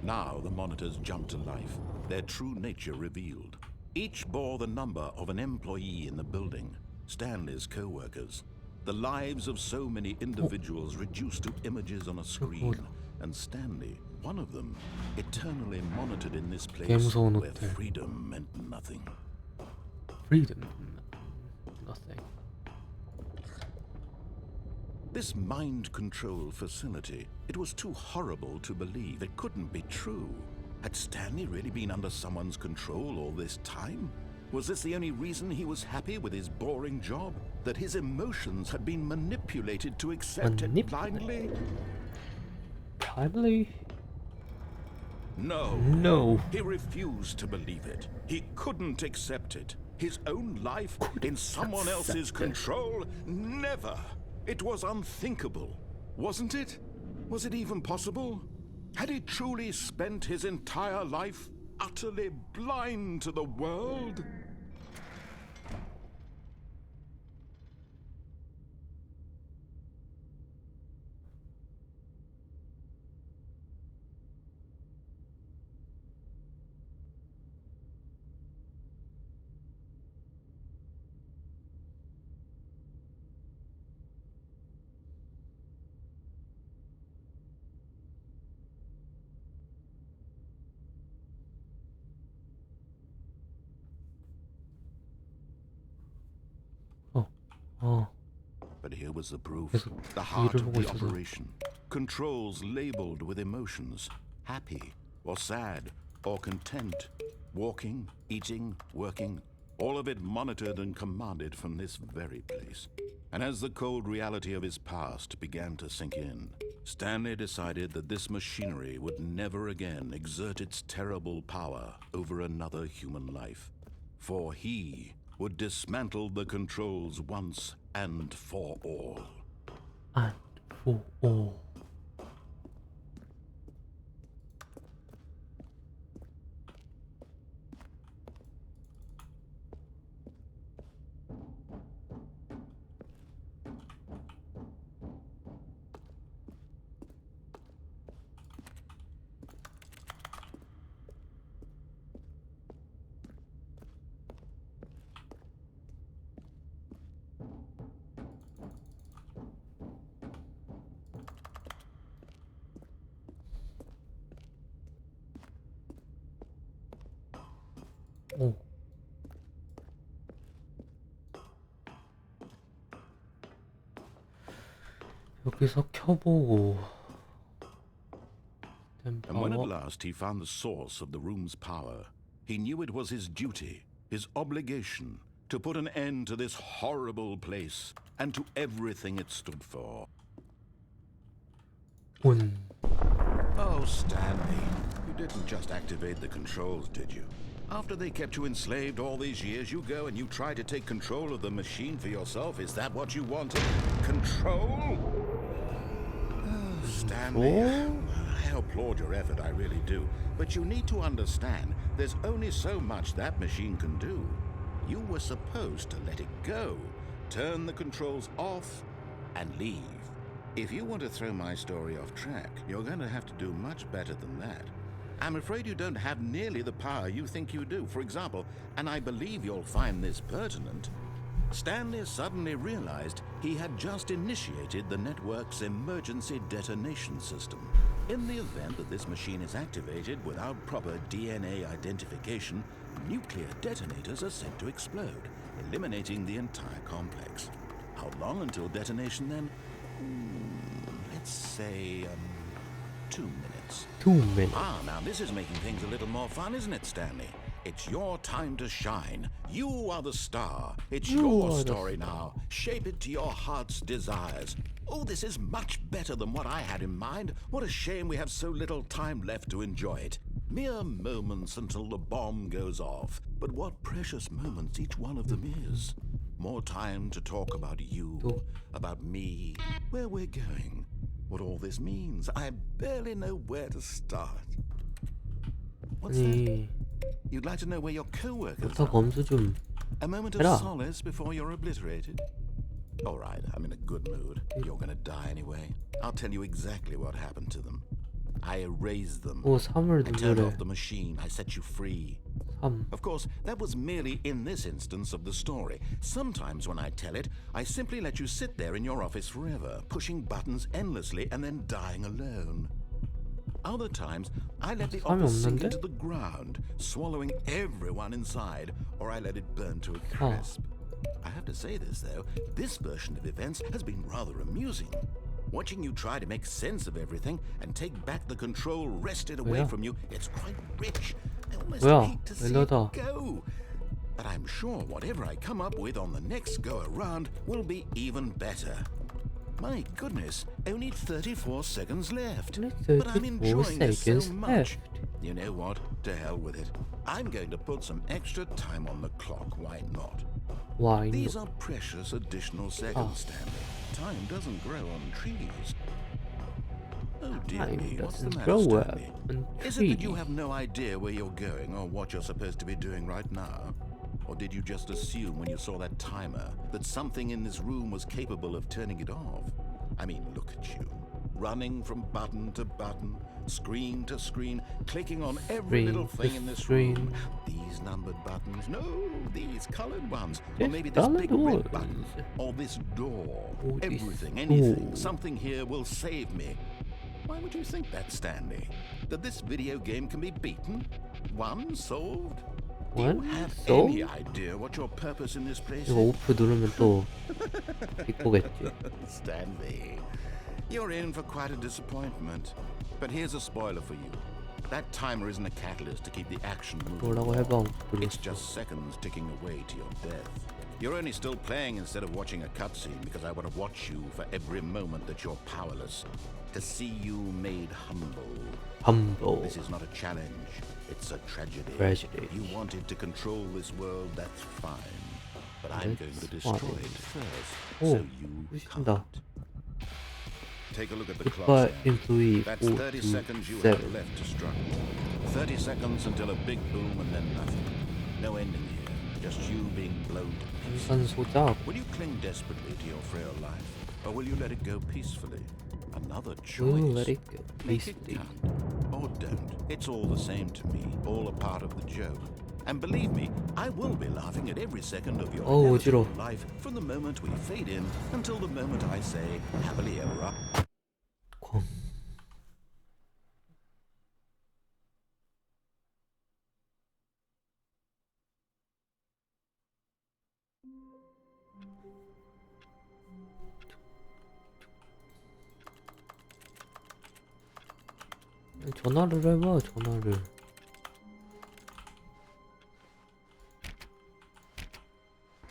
Now the monitors jumped to life, their true nature revealed. Each bore the number of an employee in the building, Stanley's co-workers. The lives of so many individuals reduced to images on a screen, and Stanley, one of them, eternally monitored in this place where freedom meant nothing. Freedom. Nothing. This mind control facility, it was too horrible to believe. It couldn't be true. Had Stanley really been under someone's control all this time? Was this the only reason he was happy with his boring job? That his emotions had been manipulated to accept it blindly? Blindly? No. No. He refused to believe it. He couldn't accept it. His own life in someone else's control? Never. It was unthinkable, wasn't it? Was it even possible? Had he truly spent his entire life utterly blind to the world? 어. But here was the proof. 계속 The heart 일을 of 보고 the 있어서. operation. Controls labeled with emotions. Happy or sad or content. Walking, eating, working. All of it monitored and commanded from this very place. And as the cold reality of his past began to sink in, Stanley decided that this machinery would never again exert its terrible power over another human life. For he would dismantle the controls once and for all. And for all. 오. 여기서 켜보고. And when at 템파워. last he found the source of the room's power, he knew it was his duty, his obligation, to put an end to this horrible place and to everything it stood for. 온. Oh, Stanley, you didn't just activate the controls, did you? After they kept you enslaved all these years, you go and you try to take control of the machine for yourself. Is that what you wanted? Control? Oh, Stanley, I applaud your effort, I really do. But you need to understand, there's only so much that machine can do. You were supposed to let it go, turn the controls off, and leave. If you want to throw my story off track, you're going to have to do much better than that. I'm afraid you don't have nearly the power you think you do. For example, and I believe you'll find this pertinent, Stanley suddenly realized he had just initiated the network's emergency detonation system. In the event that this machine is activated without proper DNA identification, nuclear detonators are sent to explode, eliminating the entire complex. How long until detonation then? Let's say 2 minutes. 2 minutes. Ah, now this is making things a little more fun, isn't it, Stanley? It's your time to shine. You are the star. It's You your are the story now. Shape it to your heart's desires. Oh, this is much better than what I had in mind. What a shame we have so little time left to enjoy it. Mere moments until the bomb goes off. But what precious moments each one of them is. More time to talk about you, about me, where we're going, what all this means. I barely know where to start. What's that? 아니, You'd like to know where your co-workers 부터 are? 검수 좀 A moment of 해라. solace before you're obliterated? All right, I'm in a good mood. You're gonna die anyway. I'll tell you exactly what happened to them. I erased them. 오, 3을 I turned 누르래. off the machine. I set you free. 3. Of course, that was merely in this instance of the story. Sometimes when I tell it, I simply let you sit there in your office forever, pushing buttons endlessly and then dying alone. Other times, I let the 사람이 office sink 없는데? into the ground, swallowing everyone inside, or I let it burn to a crisp. I have to say this, though, this version of events has been rather amusing. Watching you try to make sense of everything and take back the control wrested away 뭐야? from you, it's quite rich. I almost 뭐야? hate to see 멜로다. it go. But I'm sure whatever I come up with on the next go around will be even better. My goodness, only 34 seconds left. Only But I'm 34 enjoying this so seconds much. left. You know what? To hell with it. I'm going to put some extra time on the clock. Why not? 와, These 이거 are precious additional seconds, Stanley. Time doesn't grow on trees. Oh dear time me, what's the doesn't matter, grow up Stanley? on Is it that you trees. have no idea where you're going or what you're supposed to be doing right now? Or did you just assume when you saw that timer that something in this room was capable of turning it off? I mean, look at you. Running from button to button, screen to screen, clicking on every Screen little to thing in this screen. room. These numbered buttons, no, these colored ones. Or These maybe this big colored red button. ones. Or this door. Or this Everything, anything, door. something here will save me. Why would you think that, Stanley? That this video game can be beaten? Won? Solved? Do you What? have So? any idea what your purpose in this place 이거 is? 오프 누르면 또 비꼬겠지. Stanley, you're in for quite a disappointment. But here's a spoiler for you. That timer isn't a catalyst to keep the action moving. 뭐라고 해봐. It's 불렀어. just seconds ticking away to your death. You're only still playing instead of watching a cutscene because I want to watch you for every moment that you're powerless. To see you made humble. humble. This is not a challenge. It's a tragedy. Tragedy. You wanted to control this world, that's fine. But I'm going to That's destroy fine. it first, 오, so you 부신다. can't. Take a look at the Goodbye, clock there. employee That's 30 seconds you 427. have left to struggle. 30 seconds until a big boom and then nothing. No ending here, just you being blown to pieces. 산소작. Will you cling desperately to your frail life, or will you let it go peacefully? Another Ooh, choice. let it go Make it peacefully. count, or don't. It's all the same to me, all a part of the joke. And believe me, I will be laughing at every second of your 어우, inevitable 어지러워. life from the moment we fade in until the moment I say happily ever after. 콩. 전화를 해봐, 전화를.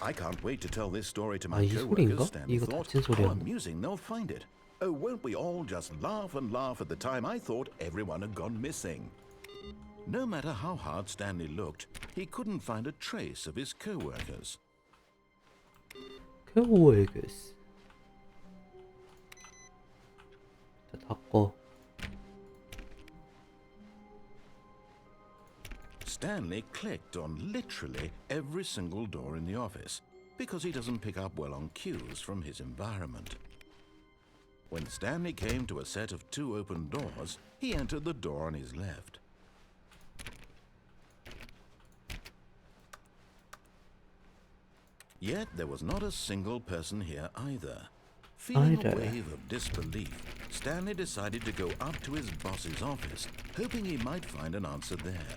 I can't wait to tell this story to 아, my 이 소리인가? coworkers. Stanley 이거 thought. 닫힌 How 소리야. amusing they'll find it. Oh, won't we all just laugh and laugh at the time I thought everyone had gone missing? No matter how hard Stanley looked, he couldn't find a trace of his coworkers. coworkers. 자, 닫고. Stanley clicked on literally every single door in the office because he doesn't pick up well on cues from his environment. When Stanley came to a set of 2 open doors, he entered the door on his left. Yet there was not a single person here either. Feeling a wave of disbelief, Stanley decided to go up to his boss's office, hoping he might find an answer there.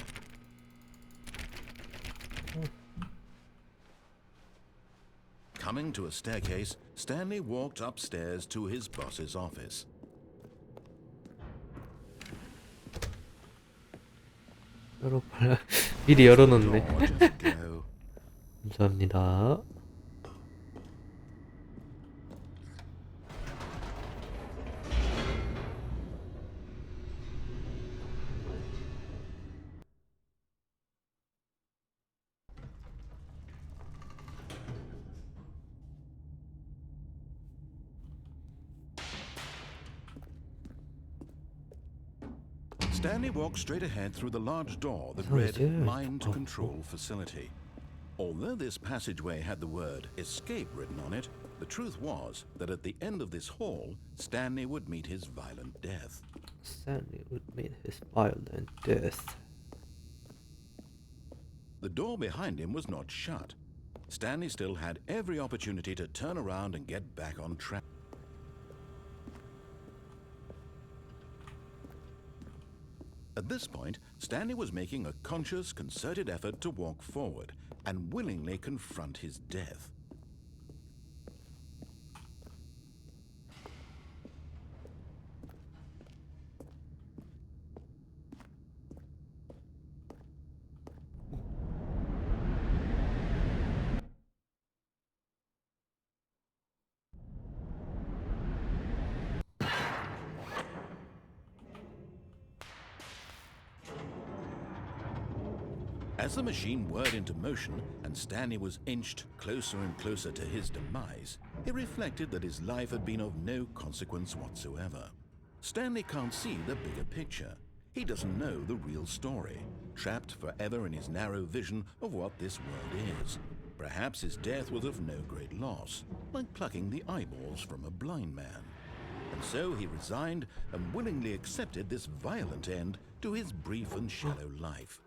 Coming to a staircase, Stanley walked upstairs to his boss's office. 미리 열어놓네. Door just go. 감사합니다. Stanley walked straight ahead through the large door that Oh, read yeah. Mind Oh. Control Facility. Although this passageway had the word escape written on it, the truth was that at the end of this hall, Stanley would meet his violent death. Stanley would meet his violent death. The door behind him was not shut. Stanley still had every opportunity to turn around and get back on track. At this point, Stanley was making a conscious, concerted effort to walk forward and willingly confront his death. As the machine whirred into motion and Stanley was inched closer and closer to his demise, he reflected that his life had been of no consequence whatsoever. Stanley can't see the bigger picture. He doesn't know the real story, trapped forever in his narrow vision of what this world is. Perhaps his death was of no great loss, like plucking the eyeballs from a blind man. And so he resigned and willingly accepted this violent end to his brief and shallow life.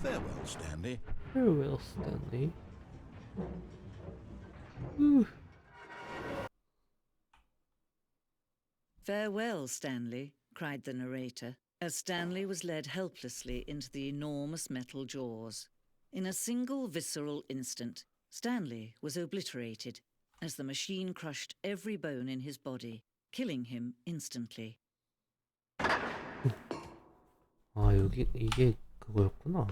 Farewell, Stanley. Farewell, Stanley. Ooh. "Farewell, Stanley," cried the narrator, as Stanley was led helplessly into the enormous metal jaws. In a single visceral instant, Stanley was obliterated as the machine crushed every bone in his body, killing him instantly. 아, 여기 이게 그거였구나.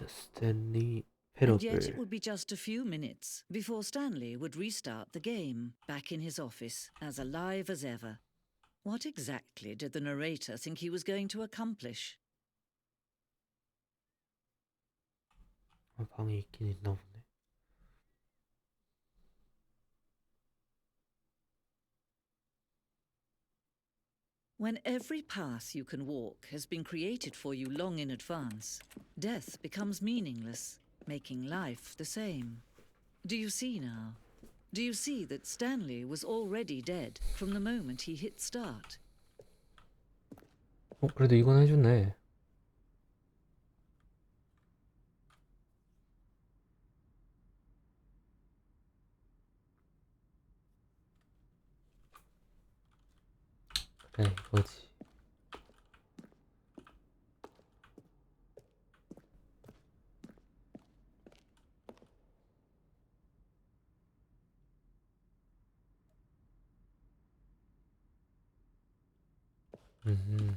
스탠리 And yet it 패러블. would be just a few minutes before Stanley would restart the game, back in his office, as alive as ever. What exactly did the narrator think he was going to accomplish? 아, 방에 있긴 있나 보네. When every path you can walk has been created for you long in advance, death becomes meaningless, making life the same. Do you see now? Do you see that Stanley was already dead from the moment he hit start? 그래도 이건 해주네. 그래, 이거지. 음.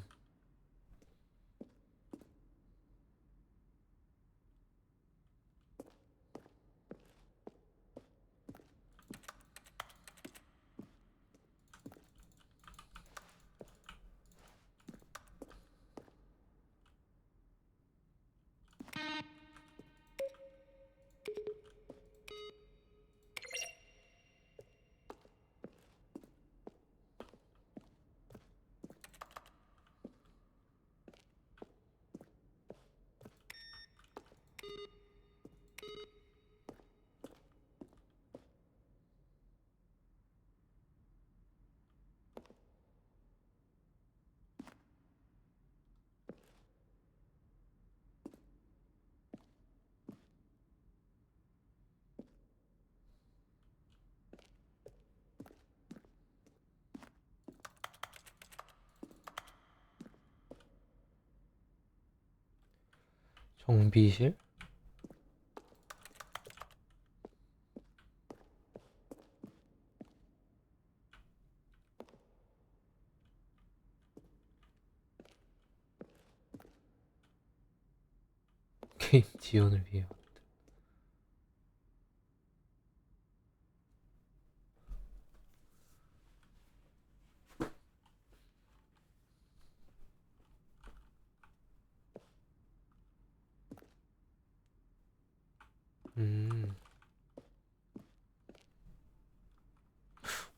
정비실? 게임 지원을 위해.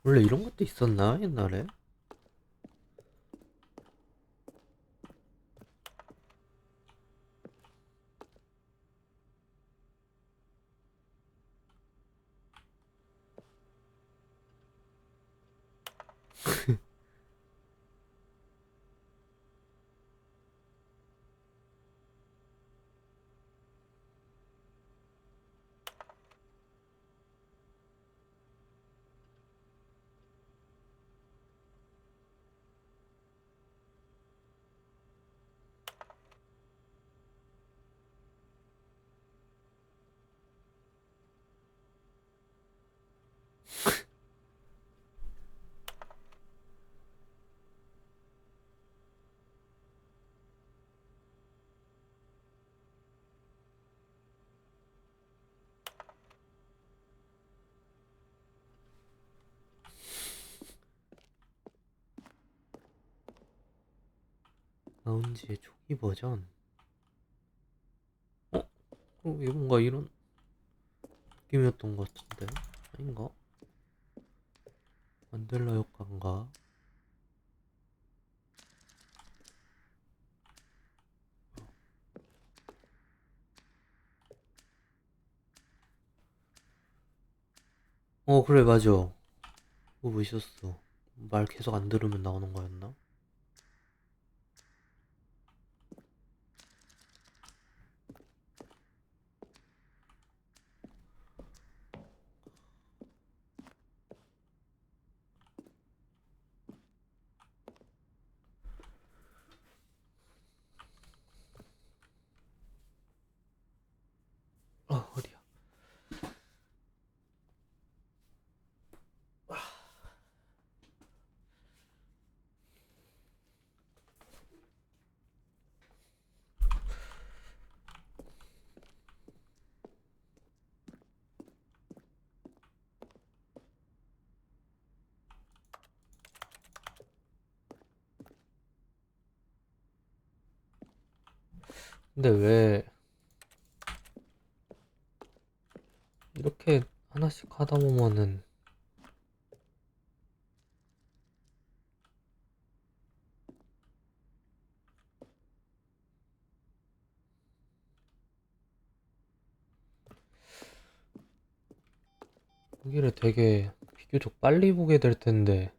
원래 이런 것도 있었나 옛날에? 나온 지 초기 버전. 이거 뭔가 이런 느낌이었던 것 같은데 아닌가? 만델라 효과인가? 그래 맞아. 그거 있었어. 말 계속 안 들으면 나오는 거였나? 근데 왜 이렇게 하나씩 하다 보면은 여기를 되게 비교적 빨리 보게 될 텐데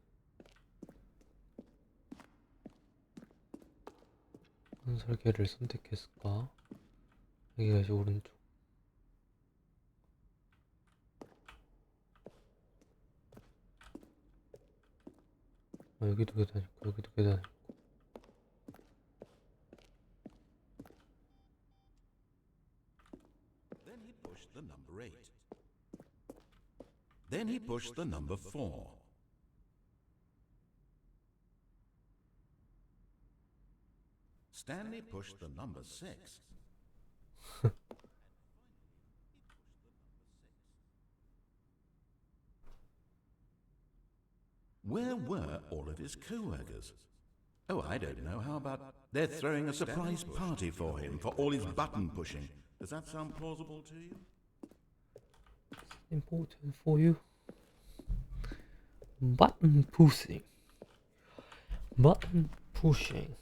어떤 설계를 선택했을까? 여기가 이제 오른쪽. 여기도 계단 있고 여기도 계단 있고. Then he pushed the number 8. Then he pushed the number 4. Stanley pushed the number 6. Where were all of his co-workers? Oh, I don't know. How about they're throwing a surprise party for him for all his button pushing? Does that sound plausible to you? Important for you. Button pushing. Button pushing.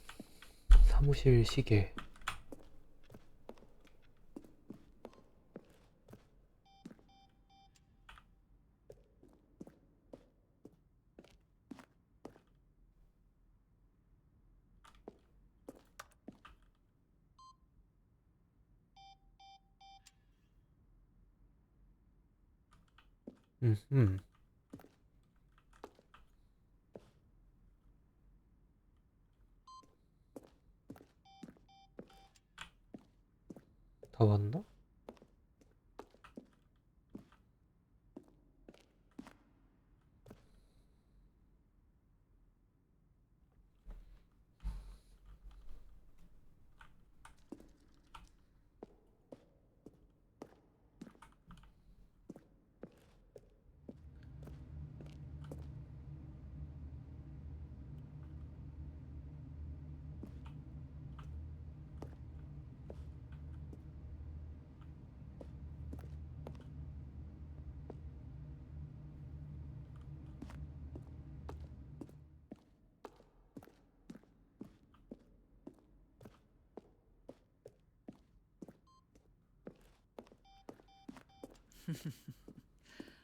사무실 시계. 음. 다 왔나?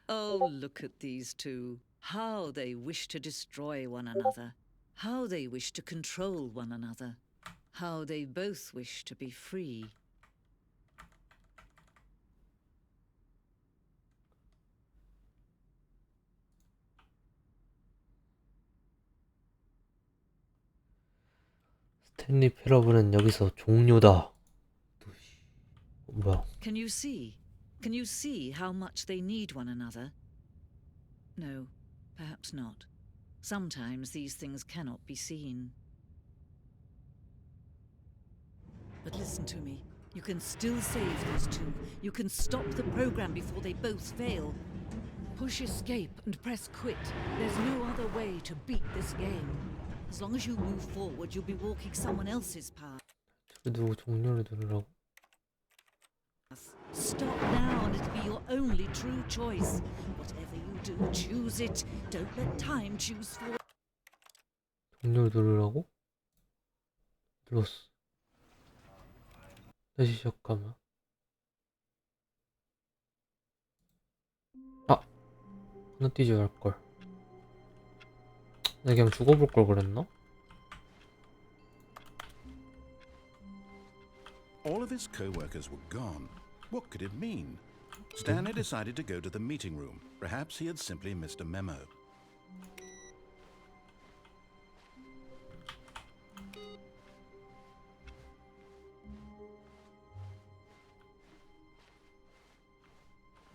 Oh, look at these two. How they wish to destroy one another. How they wish to control one another. How they both wish to be free. 스탠리 패러블은 여기서 종료다. 뭐야? Can you see? Can you see how much they need one another? No, perhaps not. Sometimes these things cannot be seen. But listen to me. You can still save these two. You can stop the program before they both fail. Push escape and press quit. There's no other way to beat this game. As long as you move forward, you'll be walking someone else's path. 누구 종료를 누르라고? Stop now and it'll be your only true choice. Whatever you do, choose it. Don't let time choose for you. 종료를 누르라고? 눌렀어. 다시 시작하면. 아! 건너뛰지 말걸. 내가 그냥 죽어볼 걸 그랬나? All of his co-workers were gone. What could it mean? Stanley decided to go to the meeting room. Perhaps he had simply missed a memo.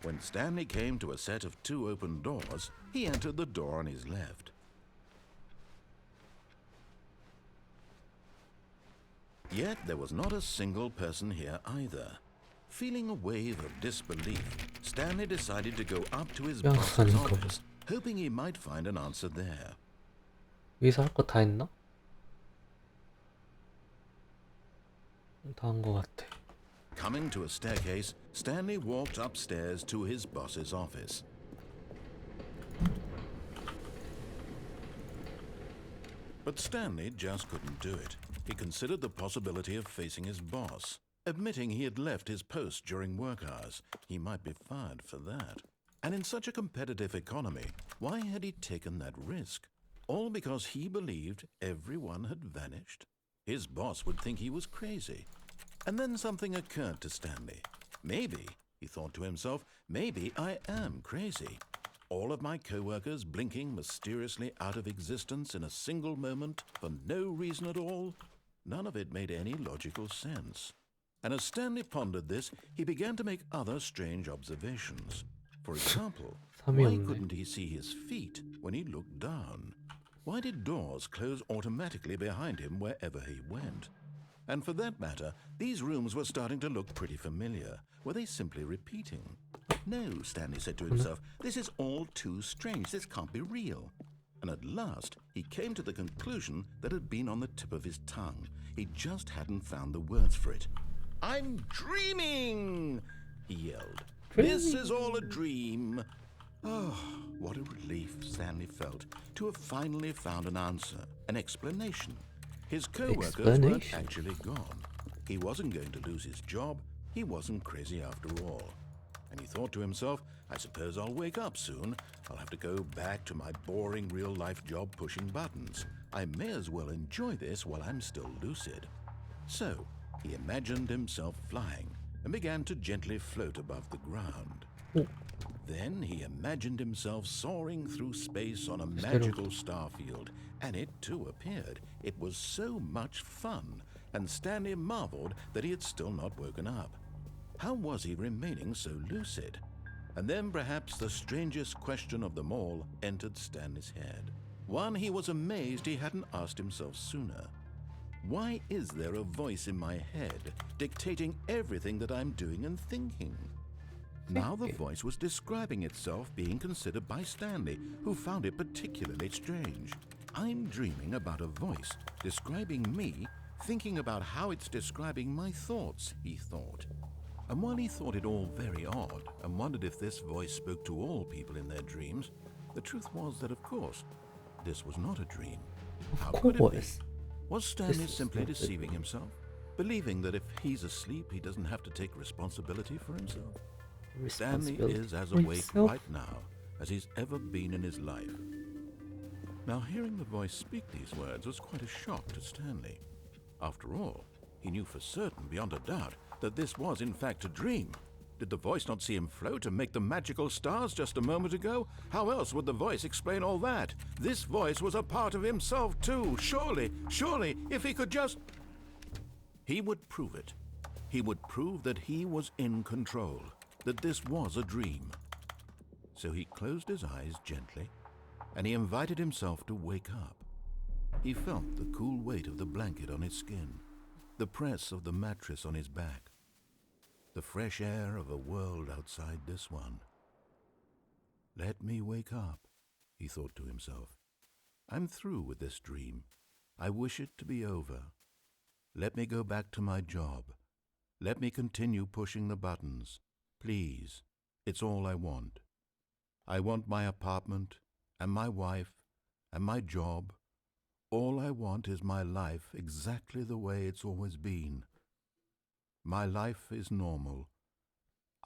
When Stanley came to a set of 2 open doors, he entered the door on his left. Yet there was not a single person here either. Feeling a wave of disbelief, Stanley decided to go up to his boss's office, hoping he might find an answer there. 여기서 할 거 다 했나? 다 한 것 같아. Coming to a staircase, Stanley walked upstairs to his boss's office. But Stanley just couldn't do it. He considered the possibility of facing his boss. Admitting he had left his post during work hours, he might be fired for that. And in such a competitive economy, why had he taken that risk? All because he believed everyone had vanished? His boss would think he was crazy. And then something occurred to Stanley. Maybe, he thought to himself, maybe I am crazy. All of my co-workers blinking mysteriously out of existence in a single moment for no reason at all? None of it made any logical sense. And as Stanley pondered this, he began to make other strange observations. For example, why couldn't he see his feet when he looked down? Why did doors close automatically behind him wherever he went? And for that matter, these rooms were starting to look pretty familiar. Were they simply repeating? No, Stanley said to himself, this is all too strange. This can't be real. And at last, he came to the conclusion that had been on the tip of his tongue. He just hadn't found the words for it. I'm dreaming, he yelled. This is all a dream. Oh, what a relief Stanley felt to have finally found an answer, an explanation. His co-workers weren't actually gone. He wasn't going to lose his job. He wasn't crazy after all. And he thought to himself, I suppose I'll wake up soon. I'll have to go back to my boring real-life job pushing buttons. I may as well enjoy this while I'm still lucid. So, he imagined himself flying and began to gently float above the ground. Then he imagined himself soaring through space on a magical starfield, and it too appeared. It was so much fun, and Stanley marveled that he had still not woken up. How was he remaining so lucid? And then perhaps the strangest question of them all entered Stanley's head. One he was amazed he hadn't asked himself sooner. Why is there a voice in my head dictating everything that I'm doing and thinking? Now the voice was describing itself being considered by Stanley, who found it particularly strange. I'm dreaming about a voice describing me, thinking about how it's describing my thoughts, he thought. And while he thought it all very odd and wondered if this voice spoke to all people in their dreams, the truth was that, of course, this was not a dream. How could it be? Was Stanley simply deceiving himself, believing that if he's asleep, he doesn't have to take responsibility for himself? Stanley is as awake right now as he's ever been in his life. Now, hearing the voice speak these words was quite a shock to Stanley. After all, he knew for certain, beyond a doubt, that this was in fact a dream. Did the voice not see him float and make the magical stars just a moment ago? How else would the voice explain all that? This voice was a part of himself too. Surely, if he could just... He would prove it. He would prove that he was in control, that this was a dream. So he closed his eyes gently, and he invited himself to wake up. He felt the cool weight of the blanket on his skin, the press of the mattress on his back, the fresh air of a world outside this one. Let me wake up, he thought to himself. I'm through with this dream. I wish it to be over. Let me go back to my job. Let me continue pushing the buttons. Please, it's all I want. I want my apartment and my wife and my job. All I want is my life exactly the way it's always been. My life is normal.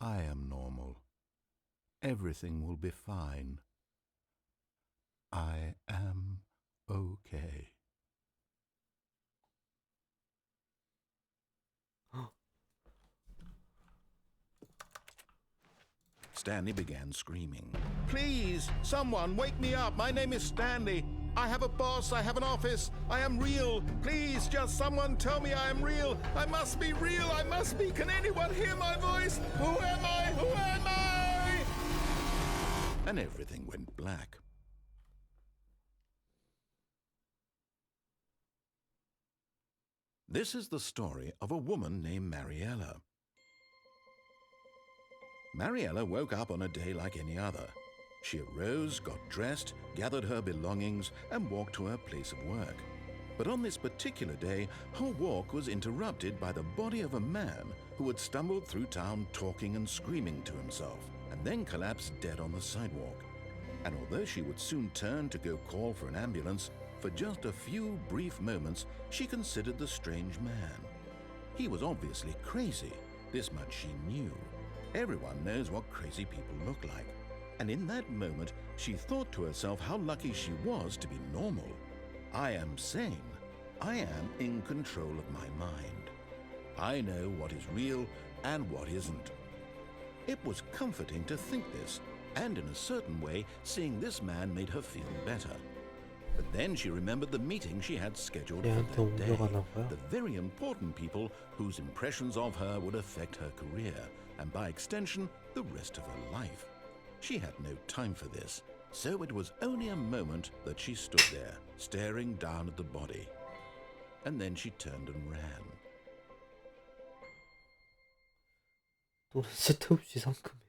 I am normal. Everything will be fine. I am okay. Stanley began screaming. Please, someone, wake me up. My name is Stanley. I have a boss. I have an office. I am real. Please, just someone tell me I am real. I must be real. I must be. Can anyone hear my voice? Who am I? Who am I? And everything went black. This is the story of a woman named Mariella. Mariella woke up on a day like any other. She arose, got dressed, gathered her belongings, and walked to her place of work. But on this particular day, her walk was interrupted by the body of a man who had stumbled through town talking and screaming to himself, and then collapsed dead on the sidewalk. And although she would soon turn to go call for an ambulance, for just a few brief moments she considered the strange man. He was obviously crazy, this much she knew. Everyone knows what crazy people look like. And in that moment, she thought to herself how lucky she was to be normal. I am sane. I am in control of my mind. I know what is real and what isn't. It was comforting to think this, and in a certain way, seeing this man made her feel better. But then she remembered the meeting she had scheduled for 얘한테 that day. 옮겨가나 봐요. The very important people whose impressions of her would affect her career, and by extension, the rest of her life. She had no time for this, so it was only a moment that she stood there, staring down at the body. And then she turned and ran. 또 쓸데없이 상큼해.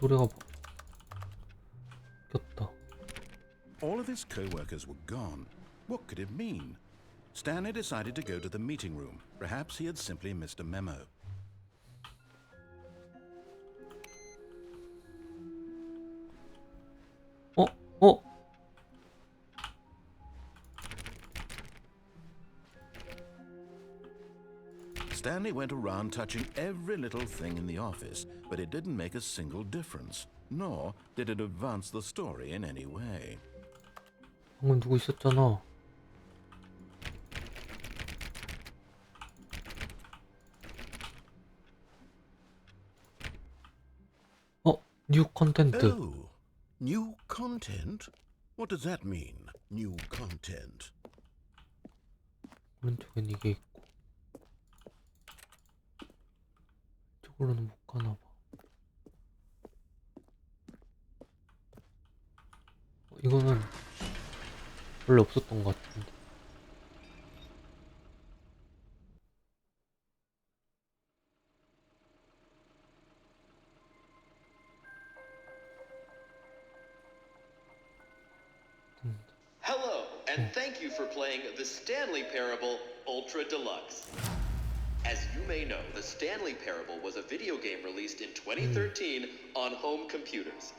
노래가 바뀌었다. All of his co-workers were gone. What could it mean? Stanley decided to go to the meeting room. Perhaps he had simply missed a memo. 어? Stanley went around touching every little thing in the office, but it didn't make a single difference, nor did it advance the story in any way. 방금 누구 있었잖아. 뉴 컨텐트. Oh, new content? What does that mean, new content? 오른쪽엔 이게 있고 이쪽으로는 못 가나 봐. 이거는 원래 없었던 것 같은데. Hello, and thank you for playing the Stanley Parable Ultra Deluxe. As you may know, the Stanley Parable was a video game released in 2013 on home computers.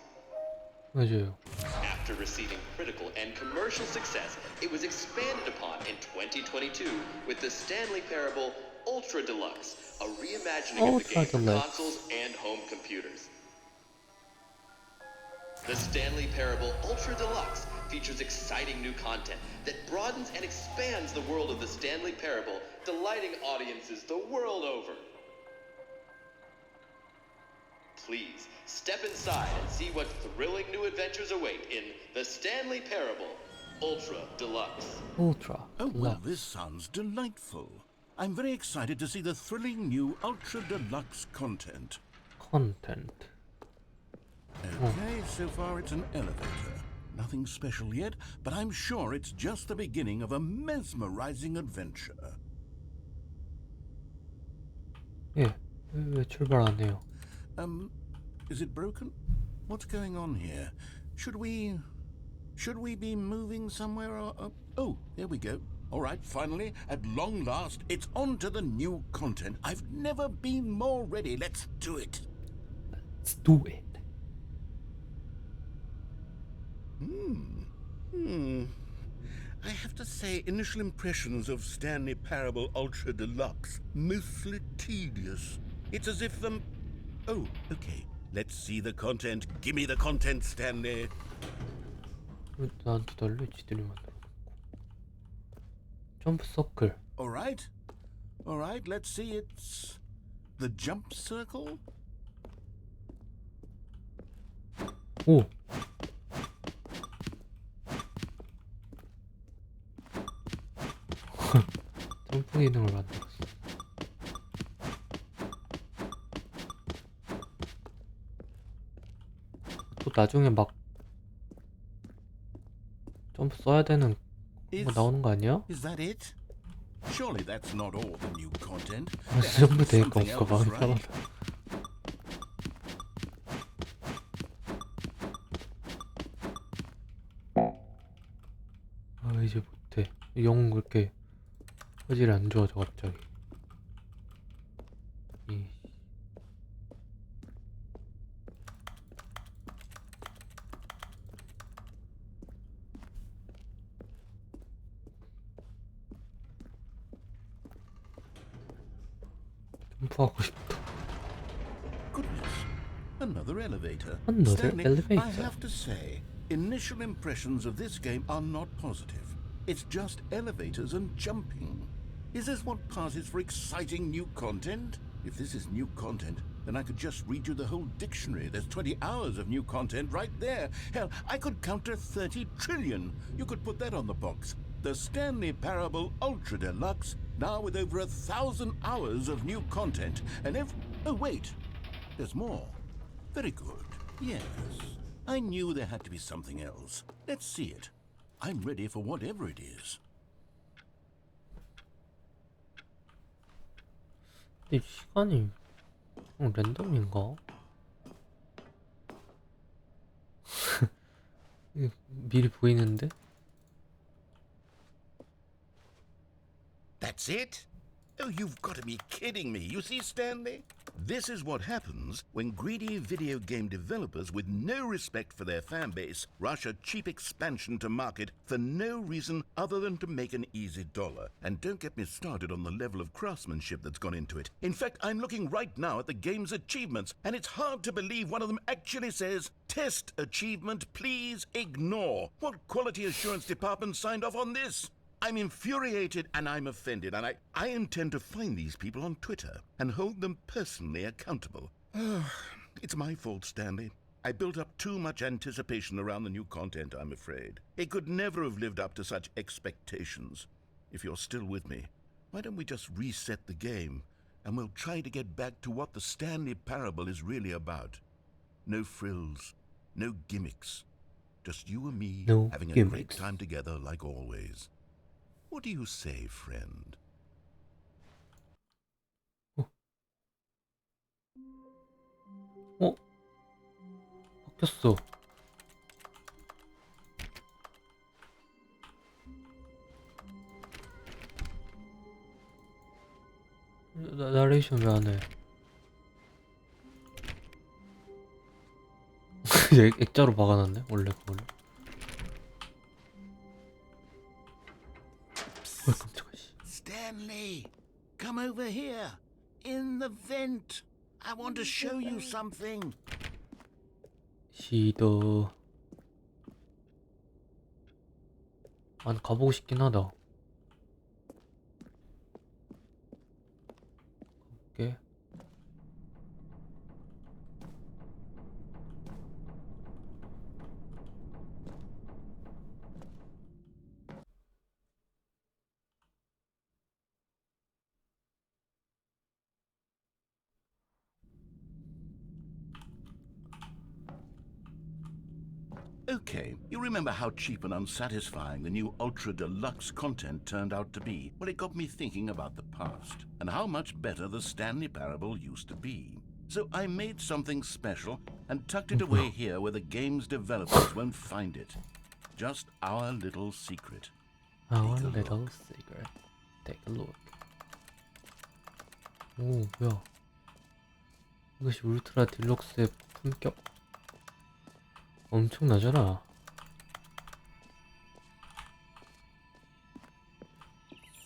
맞아요. After receiving critical and commercial success, it was expanded upon in 2022 with the Stanley Parable Ultra Deluxe, a reimagining of the game for Ultra Deluxe. consoles and home computers. The Stanley Parable Ultra Deluxe features exciting new content that broadens and expands the world of the Stanley Parable, delighting audiences the world over. Please step inside and see what thrilling new adventures await in the Stanley Parable Ultra Deluxe. 울트라. Oh, well, this sounds delightful. I'm very excited to see the thrilling new Ultra Deluxe content. 컨텐트. Okay, so far it's an elevator. Nothing special yet, but I'm sure it's just the beginning of a mesmerizing adventure. 예. 왜 출발 안 해요? Is it broken? What's going on here? Should we be moving somewhere or oh, there we go. All right, finally, at long last, it's on to the new content. I've never been more ready. Let's do it. Let's do it. I have to say, initial impressions of Stanley Parable Ultra Deluxe, mostly tedious. It's as if oh, okay. Let's see the content. Give me the content, Stanley. 왜 나한테 달래? 지들이 만들어놓고. 점프 서클. All right. Let's see. It's the jump circle. 오. 점프 기능을 만들었어. 또 나중에 막 점프 뭐 써야 되는 거 나오는 거 아니야? Is that it? Surely that's not all the new content. 이 There has to 정도 be 되니까 something 없어 else, 마음이 right? 편하다. 아 이제 못해. 영 그렇게 화질이 안 좋아져 갑자기. 이 점프하고 싶다. Goodness, another elevator. Another Stanley, I elevator. have to say, initial impressions of this game are not positive. It's just elevators and jumping. Is this what passes for exciting new content? If this is new content, then I could just read you the whole dictionary. There's 20 hours of new content right there. Hell, I could count to 30 trillion. You could put that on the box. The Stanley Parable Ultra Deluxe, now with over 1,000 hours of new content. And oh wait, there's more. Very good. Yes, I knew there had to be something else. Let's see it. I'm ready for whatever it is. 근데 시간이 랜덤인가? 이거 미리 보이는데? That's it? Oh, you've got to be kidding me. You see, Stanley? This is what happens when greedy video game developers with no respect for their fan base rush a cheap expansion to market for no reason other than to make an easy dollar. And don't get me started on the level of craftsmanship that's gone into it. In fact, I'm looking right now at the game's achievements, and it's hard to believe one of them actually says, "Test achievement, please ignore." What quality assurance department signed off on this? I'm infuriated and I'm offended, and I intend to find these people on Twitter and hold them personally accountable. It's my fault, Stanley. I built up too much anticipation around the new content, I'm afraid. It could never have lived up to such expectations. If you're still with me, why don't we just reset the game and we'll try to get back to what the Stanley Parable is really about. No frills, no gimmicks. Just you and me No having a great gimmicks. time together like always. What do you say, friend? 어? 바뀌었어. 나레이션 왜 안 해? 액자로 박아놨네 원래 그걸로. 왜 깜짝아 씨. Stanley, come over here. In the vent. I want to show you something. 시도. 안 가보고 싶긴 하다. 가볼게. Okay, you remember how cheap and unsatisfying the new Ultra Deluxe content turned out to be? Well, it got me thinking about the past and how much better the Stanley Parable used to be. So I made something special and tucked it away here where the game's developers won't find it. Just our little secret. Our Take a little look. secret. Take a look. 오, 뭐야? 이것이 울트라 딜럭스의 품격? 엄청나잖아.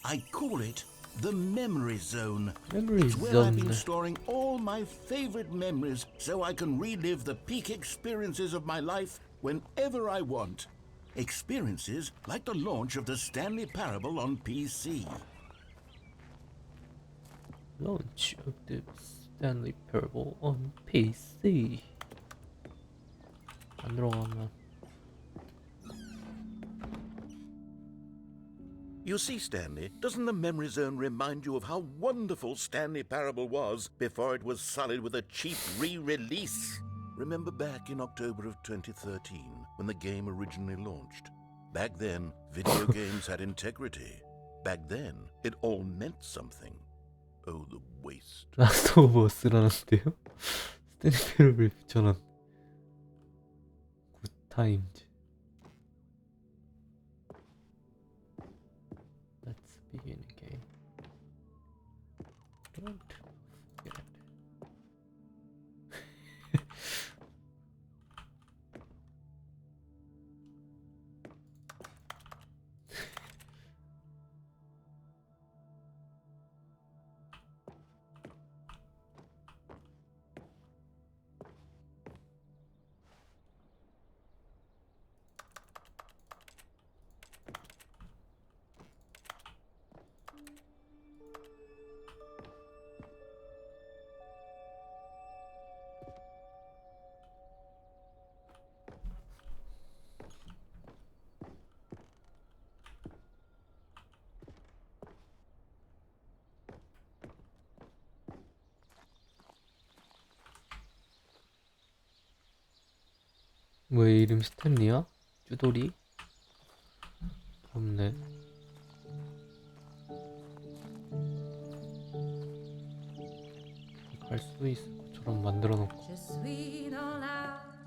I call it the Memory Zone. Memory It's where I've been Zone. storing all my favorite memories so I can relive the peak experiences of my life whenever I want. Experiences like the launch of the Stanley Parable on PC. Launch of the Stanley Parable on PC. 안 들어가면 You see, Stanley, doesn't the Memory Zone remind you of how wonderful Stanley Parable was before it was sullied with a cheap re-release? Remember back in October of 2013, when the game originally launched? Back then, video games had integrity. Back then, it all meant something. Oh, the waste. 라스트 오브 어스라는데요? 스탠리 패러블 붙여놨. 굿타임즈. Let's begin again. Don't forget. 왜 이름 스탠리야? 쭈돌이? 없네. 갈 수 있을 것처럼 만들어 놓고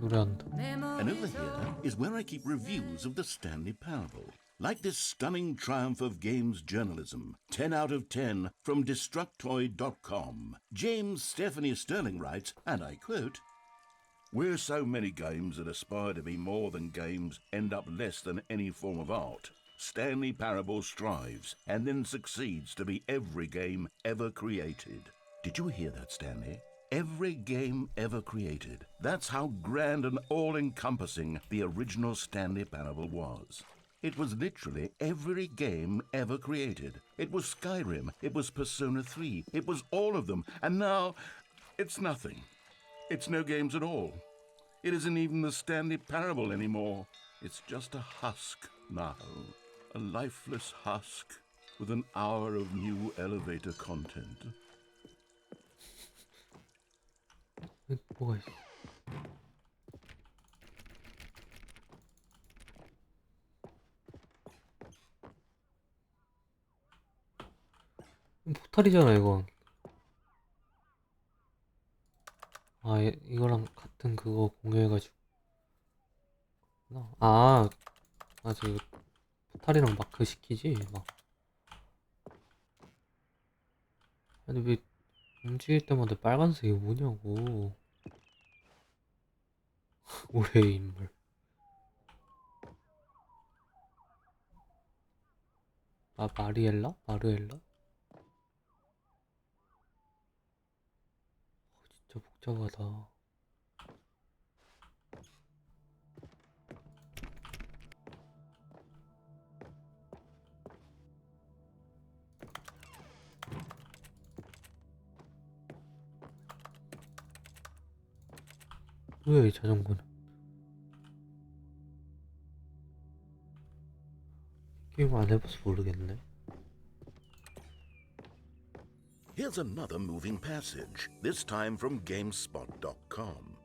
노래한다. And over here is where I keep reviews of the Stanley Parable. Like this stunning triumph of games journalism, 10 out of 10 from Destructoid.com. James Stephanie Sterling writes, and I quote, "Where so many games that aspire to be more than games end up less than any form of art, Stanley Parable strives and then succeeds to be every game ever created." Did you hear that, Stanley? Every game ever created. That's how grand and all-encompassing the original Stanley Parable was. It was literally every game ever created. It was Skyrim, it was Persona 3, it was all of them, and now it's nothing. It's no games at all. It isn't even the Stanley Parable anymore. It's just a husk now. A lifeless husk with an hour of new elevator content. 뭐가 있어? 포탈이잖아 이건. 아 이거랑 같은 그거 공유해가지고. 지금 포탈이랑 마크 시키지 막. 아니 왜 움직일 때마다 빨간색이 뭐냐고. 올해의 인물. 마리엘라? 마르엘라? 진짜 복잡하다. 뭐야 이 자전거는. 게임 안 해봐서 모르겠네. Here's another moving passage, this time from GameSpot.com.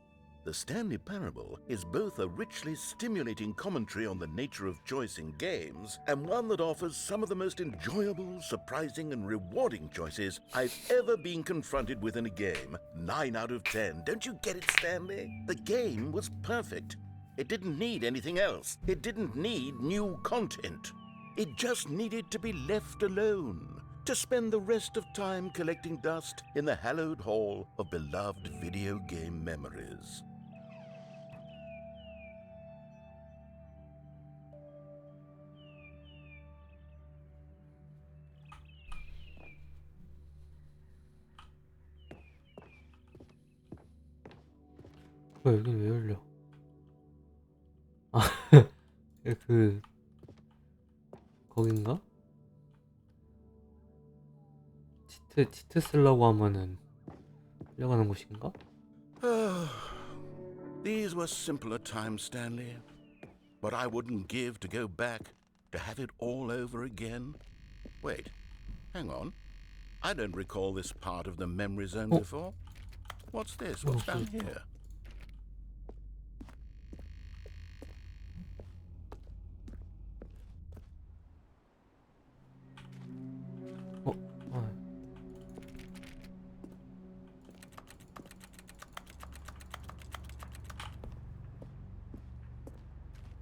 The Stanley Parable is both a richly stimulating commentary on the nature of choice in games and one that offers some of the most enjoyable, surprising, and rewarding choices I've ever been confronted with in a game. 9 out of 10. Don't you get it, Stanley? The game was perfect. It didn't need anything else. It didn't need new content. It just needed to be left alone, to spend the rest of time collecting dust in the hallowed hall of beloved video game memories. 여긴 왜 열려? 거긴가? 치트 쓰려고 하면은 끌려가는 곳인가? These were simpler times, Stanley. But I wouldn't give to go back, to have it all over again. Wait, hang on. I don't recall this part of the memory zone before. What's this? What's down here?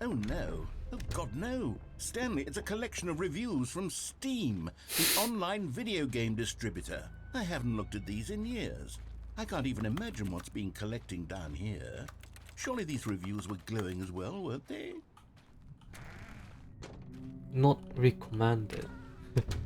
Oh no. Oh God, no. Stanley, it's a collection of reviews from Steam, the online video game distributor. I haven't looked at these in years. I can't even imagine what's been collecting down here. Surely these reviews were glowing as well, weren't they? Not recommended.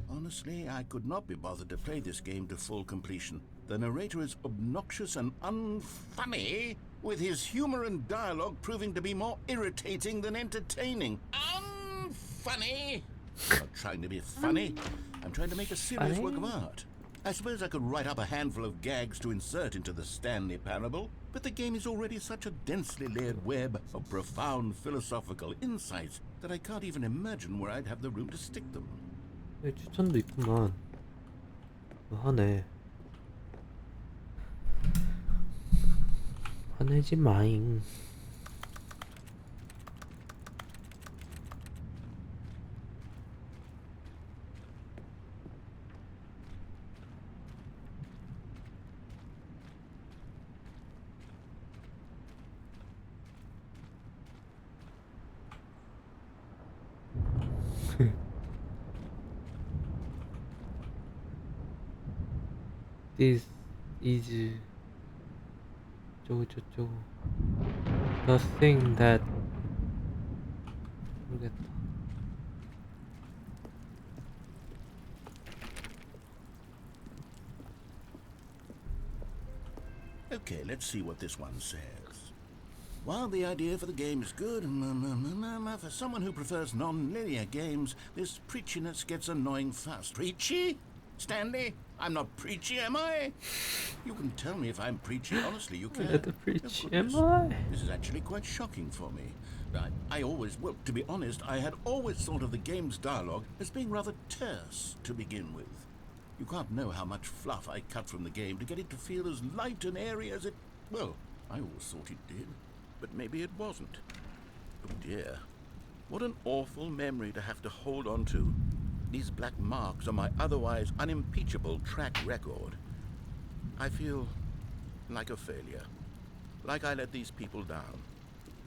Honestly, I could not be bothered to play this game to full completion. The narrator is obnoxious and unfunny, with his humor and dialogue proving to be more irritating than entertaining. Unfunny! I'm not trying to be funny. I'm trying to make a serious work of art. I suppose I could write up a handful of gags to insert into the Stanley Parable, but the game is already such a densely layered web of profound philosophical insights that I can't even imagine where I'd have the room to stick them. 네, 추천도 있구만. 하네. 화내지 마잉. This is 저거 the thing that 모르겠다. Okay, let's see what this one says. While the idea for the game is good, for someone who prefers non-linear games, this preachiness gets annoying fast. Preachy? Stanley? I'm not preachy, am I? You can tell me if I'm preachy, honestly, you can. The preach, am I? This is actually quite shocking for me. I always, well, to be honest, I had always thought of the game's dialogue as being rather terse to begin with. You can't know how much fluff I cut from the game to get it to feel as light and airy as it... Well, I always thought it did, but maybe it wasn't. Oh dear. What an awful memory to have to hold on to. These black marks on my otherwise unimpeachable track record. I feel like a failure. Like I let these people down.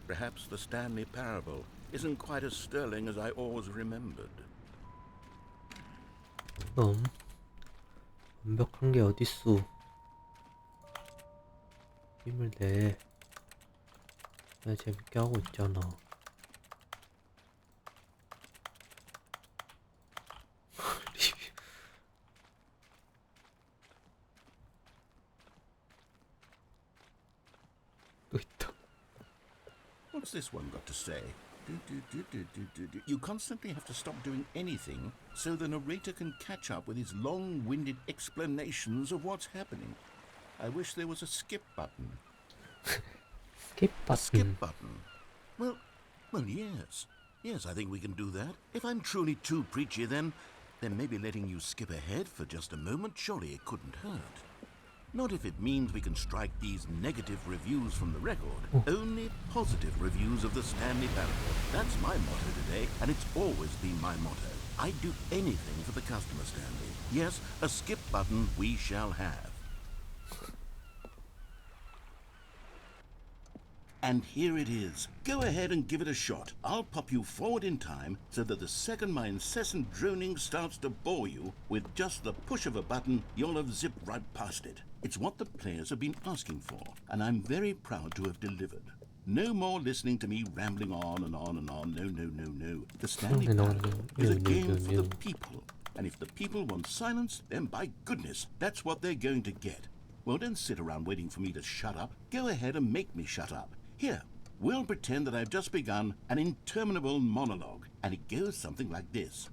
Perhaps the Stanley Parable isn't quite as sterling as I always remembered. 완벽한 게 어딨어. 힘을 내. 나 재밌게 하고 있잖아. 또 있다. What's this one got to say? You constantly have to stop doing anything so the narrator can catch up with his long-winded explanations of what's happening. I wish there was a skip button. skip A button. skip button? Well, yes. Yes, I think we can do that. If I'm truly too preachy, then maybe letting you skip ahead for just a moment, surely it couldn't hurt. Not if it means we can strike these negative reviews from the record. Only positive reviews of the Stanley Parable. That's my motto today, and it's always been my motto. I'd do anything for the customer, Stanley. Yes, a skip button we shall have. And here it is. Go ahead and give it a shot. I'll pop you forward in time so that the second my incessant droning starts to bore you, with just the push of a button, you'll have zipped right past it. It's what the players have been asking for, and I'm very proud to have delivered. No more listening to me rambling on and on and on. No. The Stanley Parable is a game for the people. And if the people want silence, then by goodness, that's what they're going to get. Well, don't sit around waiting for me to shut up. Go ahead and make me shut up. Here, we'll pretend that I've just begun an interminable monologue, and it goes something like this.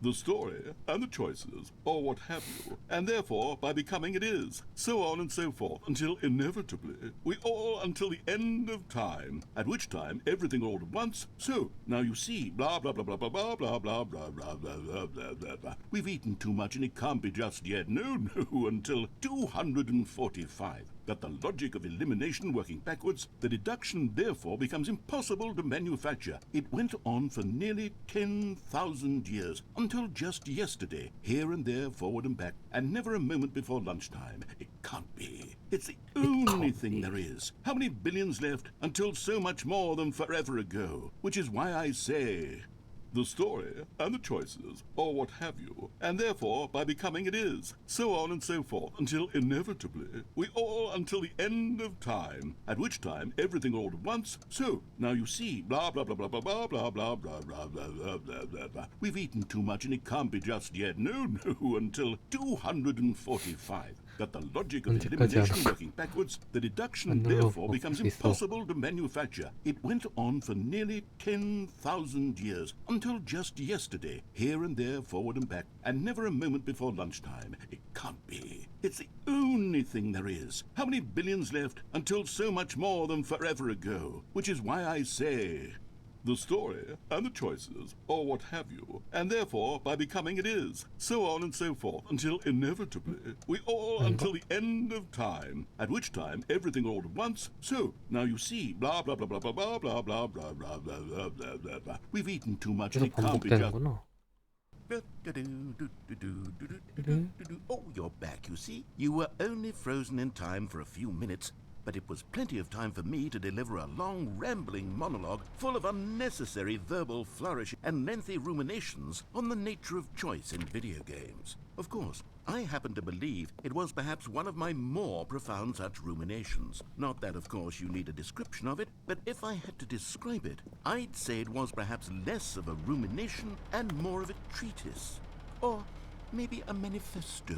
The story and the choices, or what have you, and therefore by becoming it is, so on and so forth, until inevitably we all until the end of time, at which time everything all at once. So now you see, blah blah blah blah blah blah blah blah blah blah blah blah blah blah. We've eaten too much and it can't be just yet. No, until 245. That the logic of elimination working backwards, the deduction therefore becomes impossible to manufacture. It went on for nearly 10,000 years, until just yesterday, here and there, forward and back, and never a moment before lunchtime. It can't be. It's the only thing there is. How many billions left until so much more than forever ago? Which is why I say the story and the choices, or what have you, and therefore by becoming it is, so on and so forth, until inevitably we all until the end of time, at which time everything all at once. So now you see, blah blah blah blah blah blah blah blah blah blah blah blah blah blah blah. We've eaten too much and it can't be just yet. No, until 245. That the logic of elimination working backwards, the deduction therefore becomes impossible to manufacture. It went on for nearly 10,000 years, until just yesterday, here and there, forward and back, and never a moment before lunchtime. It can't be. It's the only thing there is. How many billions left until so much more than forever ago? Which is why I say the story and the choices, or what have you, and therefore by becoming it is, so on and so forth, until inevitably we all until the end of time, at which time everything all at once. So now you see, blah blah blah blah blah blah blah blah blah blah blah blah blah blah blah. We've eaten too much and 계속 it can't be just. 반복되는구나. Oh, you're back, you see. You were only frozen in time for a few minutes, but it was plenty of time for me to deliver a long, rambling monologue full of unnecessary verbal flourish and lengthy ruminations on the nature of choice in video games. Of course, I happen to believe it was perhaps one of my more profound such ruminations. Not that, of course, you need a description of it, but if I had to describe it, I'd say it was perhaps less of a rumination and more of a treatise. Or maybe a manifesto.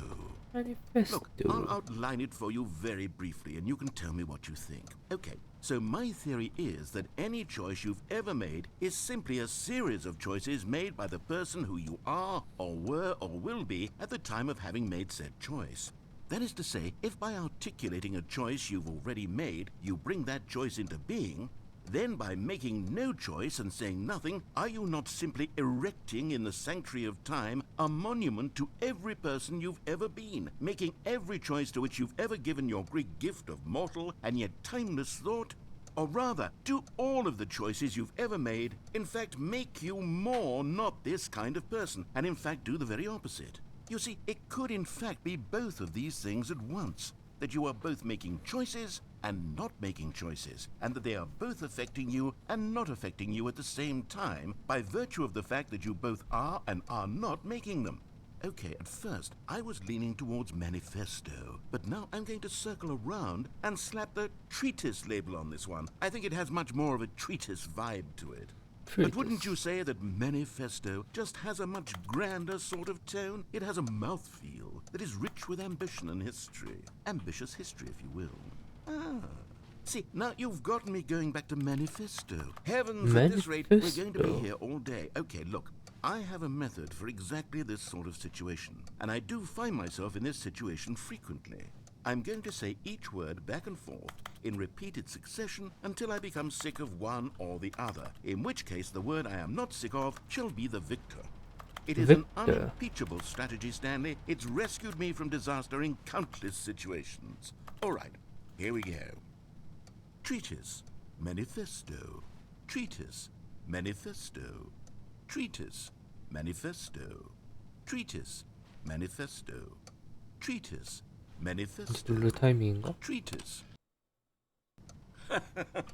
Look, I'll outline it for you very briefly and you can tell me what you think. Okay, so my theory is that any choice you've ever made is simply a series of choices made by the person who you are or were or will be at the time of having made said choice. That is to say, if by articulating a choice you've already made, you bring that choice into being, then by making no choice and saying nothing, are you not simply erecting in the sanctuary of time a monument to every person you've ever been, making every choice to which you've ever given your great gift of mortal and yet timeless thought? Or rather, do all of the choices you've ever made in fact make you more not this kind of person, and in fact do the very opposite? You see, it could in fact be both of these things at once. That you are both making choices and not making choices, and that they are both affecting you and not affecting you at the same time by virtue of the fact that you both are and are not making them. Okay, at first I was leaning towards manifesto, but now I'm going to circle around and slap the treatise label on this one. I think it has much more of a treatise vibe to it. But wouldn't you say that manifesto just has a much grander sort of tone? It has a mouthfeel that is rich with ambition and history. Ambitious history, if you will. Ah. See, now you've gotten me going back to manifesto. Heavens, at this rate, we're going to be here all day. Okay, look, I have a method for exactly this sort of situation, and I do find myself in this situation frequently. I'm going to say each word back and forth in repeated succession until I become sick of one or the other, in which case the word I am not sick of shall be the victor. It is an unimpeachable strategy, Stanley. It's rescued me from disaster in countless situations. All right, here we go. Treatise, manifesto. Treatise, manifesto. Treatise, manifesto. Treatise, manifesto. Treatise, manifesto. 누를 타이밍인가? Treatise.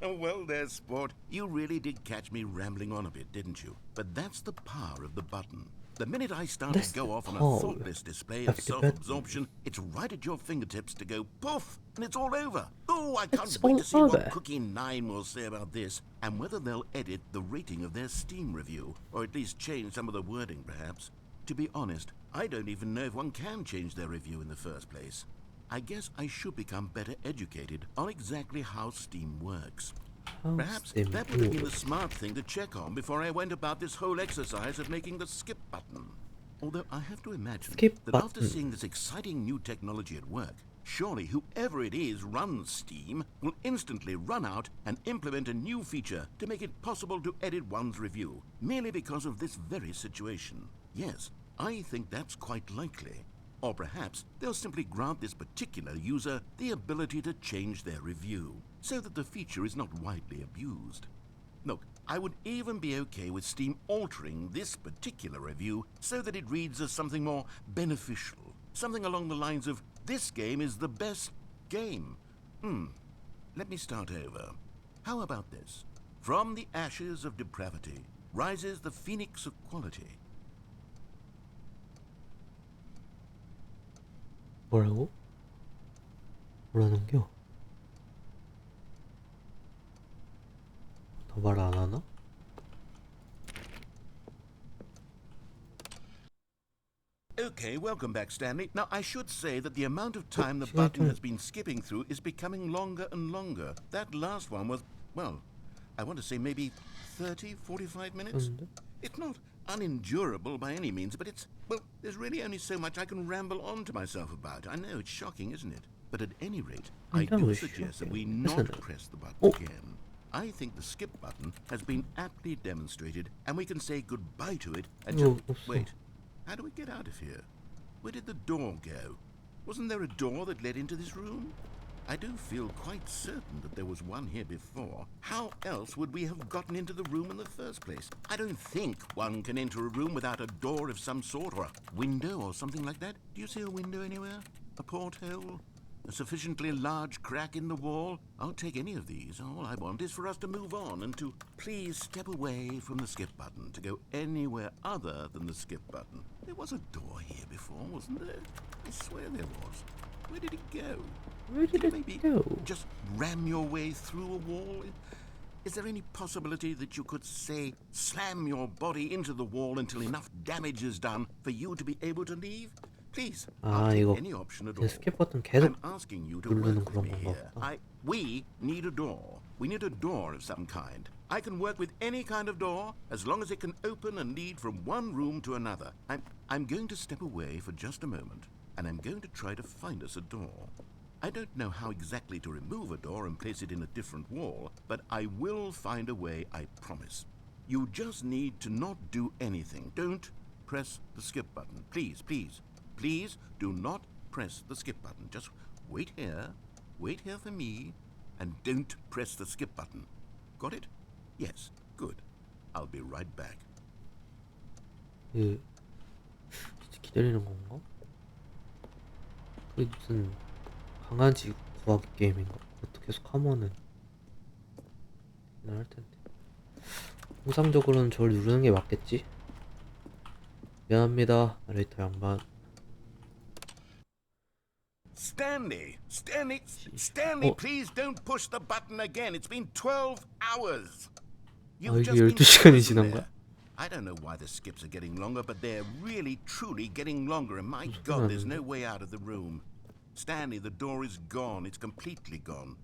Well there, sport. You really did catch me rambling on a bit, didn't you? But that's the power of the button. The minute I start to go off on a thoughtless display of self-absorption, it's right at your fingertips to go poof, and it's all over. Oh, I can't wait to see what Cookie 9 will say about this, and whether they'll edit the rating of their Steam review, or at least change some of the wording, perhaps. To be honest, I don't even know if one can change their review in the first place. I guess I should become better educated on exactly how Steam works. Perhaps that would have been the smart thing to check on before I went about this whole exercise of making the skip button. Although I have to imagine that after seeing this exciting new technology at work, surely whoever it is runs Steam will instantly run out and implement a new feature to make it possible to edit one's review, merely because of this very situation. Yes, I think that's quite likely. Or perhaps they'll simply grant this particular user the ability to change their review, so that the feature is not widely abused. Look, I would even be okay with Steam altering this particular review so that it reads as something more beneficial. Something along the lines of, this game is the best game. Let me start over. How about this? From the ashes of depravity rises the phoenix of quality. 뭐라고? 뭐라는겨? 더 말 안 하나? Okay, welcome back, Stanley. Now, I should say that the amount of time the button has been skipping through is becoming longer and longer. That last one was, well, I want to say maybe 30, 45 minutes. It's not unendurable by any means, but it's, well, there's really only so much I can ramble on to myself about. I know it's shocking, isn't it? But at any rate, I do suggest that we not press the button again. I think the skip button has been aptly demonstrated, and we can say goodbye to it and just... Wait, how do we get out of here? Where did the door go? Wasn't there a door that led into this room? I do feel quite certain that there was one here before. How else would we have gotten into the room in the first place? I don't think one can enter a room without a door of some sort, or a window or something like that. Do you see a window anywhere? A porthole? A sufficiently large crack in the wall? I'll take any of these. All I want is for us to move on and to please step away from the skip button, to go anywhere other than the skip button. There was a door here before, wasn't there? I swear there was. Where did it go? Where did it go? Just ram your way through a wall? Is there any possibility that you could, say, slam your body into the wall until enough damage is done for you to be able to leave? Please, I'll take any option at all. 스킵 버튼 계속 I'm asking you to 누르는 work with 그런 me 건가 here. 보다. We need a door. We need a door of some kind. I can work with any kind of door as long as it can open and lead from one room to another. I'm going to step away for just a moment, and I'm going to try to find us a door. I don't know how exactly to remove a door and place it in a different wall, but I will find a way, I promise. You just need to not do anything. Don't press the skip button. Please, please, please do not press the skip button. Just wait here for me, and don't press the skip button. Got it? Yes, good. I'll be right back. 진짜 기다리는 건가? 그게 무슨 강아지 구하기 게임인가? 그것도 계속 하면은 할 텐데. 통상적으로는 저를 누르는 게 맞겠지? 미안합니다, 나레이터 양반. Stanley, Oh. please don't push the button again. It's been 12 hours. 이게 You've just been 12시간이 frozen 지난 there. 거야? I don't know why the skips are getting longer, but they're really, truly getting longer. And my God, there's no way out of the room. Stanley, the door is gone. It's completely gone.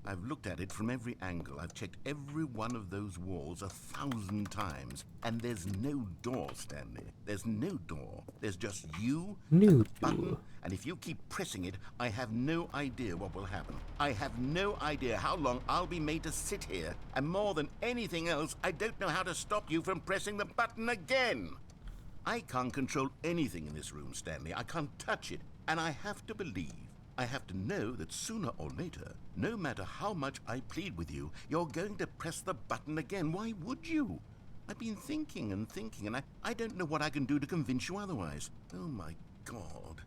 I've looked at it from every angle. I've checked every one of those walls 1,000 times. And there's no door, Stanley. There's no door. There's just you No and the door. button. And if you keep pressing it, I have no idea what will happen. I have no idea how long I'll be made to sit here. And more than anything else, I don't know how to stop you from pressing the button again. I can't control anything in this room, Stanley. I can't touch it. And I have to believe, I have to know that sooner or later, no matter how much I plead with you, you're going to press the button again. Why would you? I've been thinking and I don't know what I can do to convince you otherwise. Oh my God.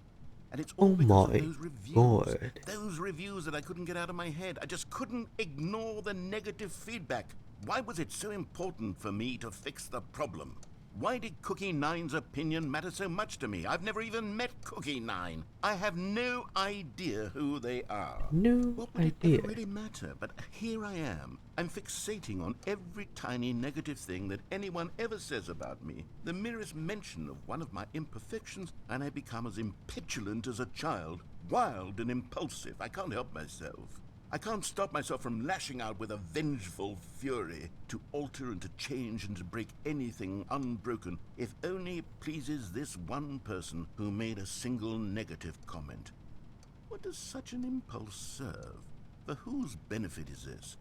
And it's all Oh because of my those reviews. God. Those reviews that I couldn't get out of my head. I just couldn't ignore the negative feedback. Why was it so important for me to fix the problem? Why did Cookie Nine's opinion matter so much to me? I've never even met Cookie Nine. I have no idea who they are. No What would it idea. ever really matter? But here I am. I'm fixating on every tiny negative thing that anyone ever says about me. The merest mention of one of my imperfections, and I become as impetulant as a child, wild and impulsive. I can't help myself. I can't stop myself from lashing out with a vengeful fury to alter and to change and to break anything unbroken, if only it pleases this one person who made a single negative comment. What does such an impulse serve? For whose benefit is this?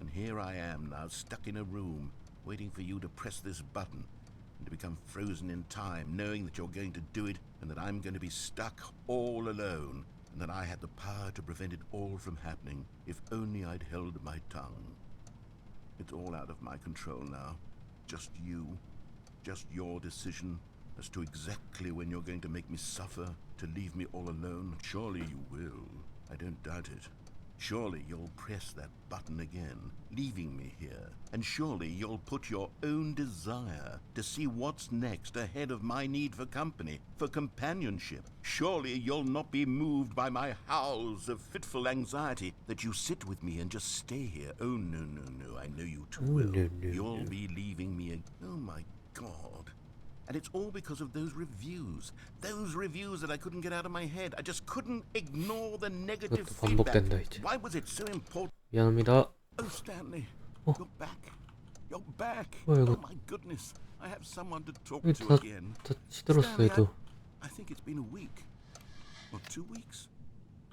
And here I am now, stuck in a room, waiting for you to press this button, and to become frozen in time, knowing that you're going to do it, and that I'm going to be stuck all alone, and that I had the power to prevent it all from happening, if only I'd held my tongue. It's all out of my control now. Just you. Just your decision as to exactly when you're going to make me suffer, to leave me all alone. Surely you will. I don't doubt it. Surely you'll press that button again, leaving me here. And surely you'll put your own desire to see what's next ahead of my need for company, for companionship. Surely you'll not be moved by my howls of fitful anxiety that you sit with me and just stay here. Oh, no, no, no, I know you too well. no, You'll no. be leaving me oh, my God. And it's all because of those reviews. Those reviews that I couldn't get out of my head. I just couldn't ignore the negative 이것도 feedback. 반복된다 이제. Why was it so important? 미안합니다. Oh, Stanley, Oh. you're back. You're back. 뭐야, 이거. Oh, my goodness. I have someone to talk 이게 to 다 again. 시들었어 Stanley, 얘도. I think it's been a week. Or 2 weeks.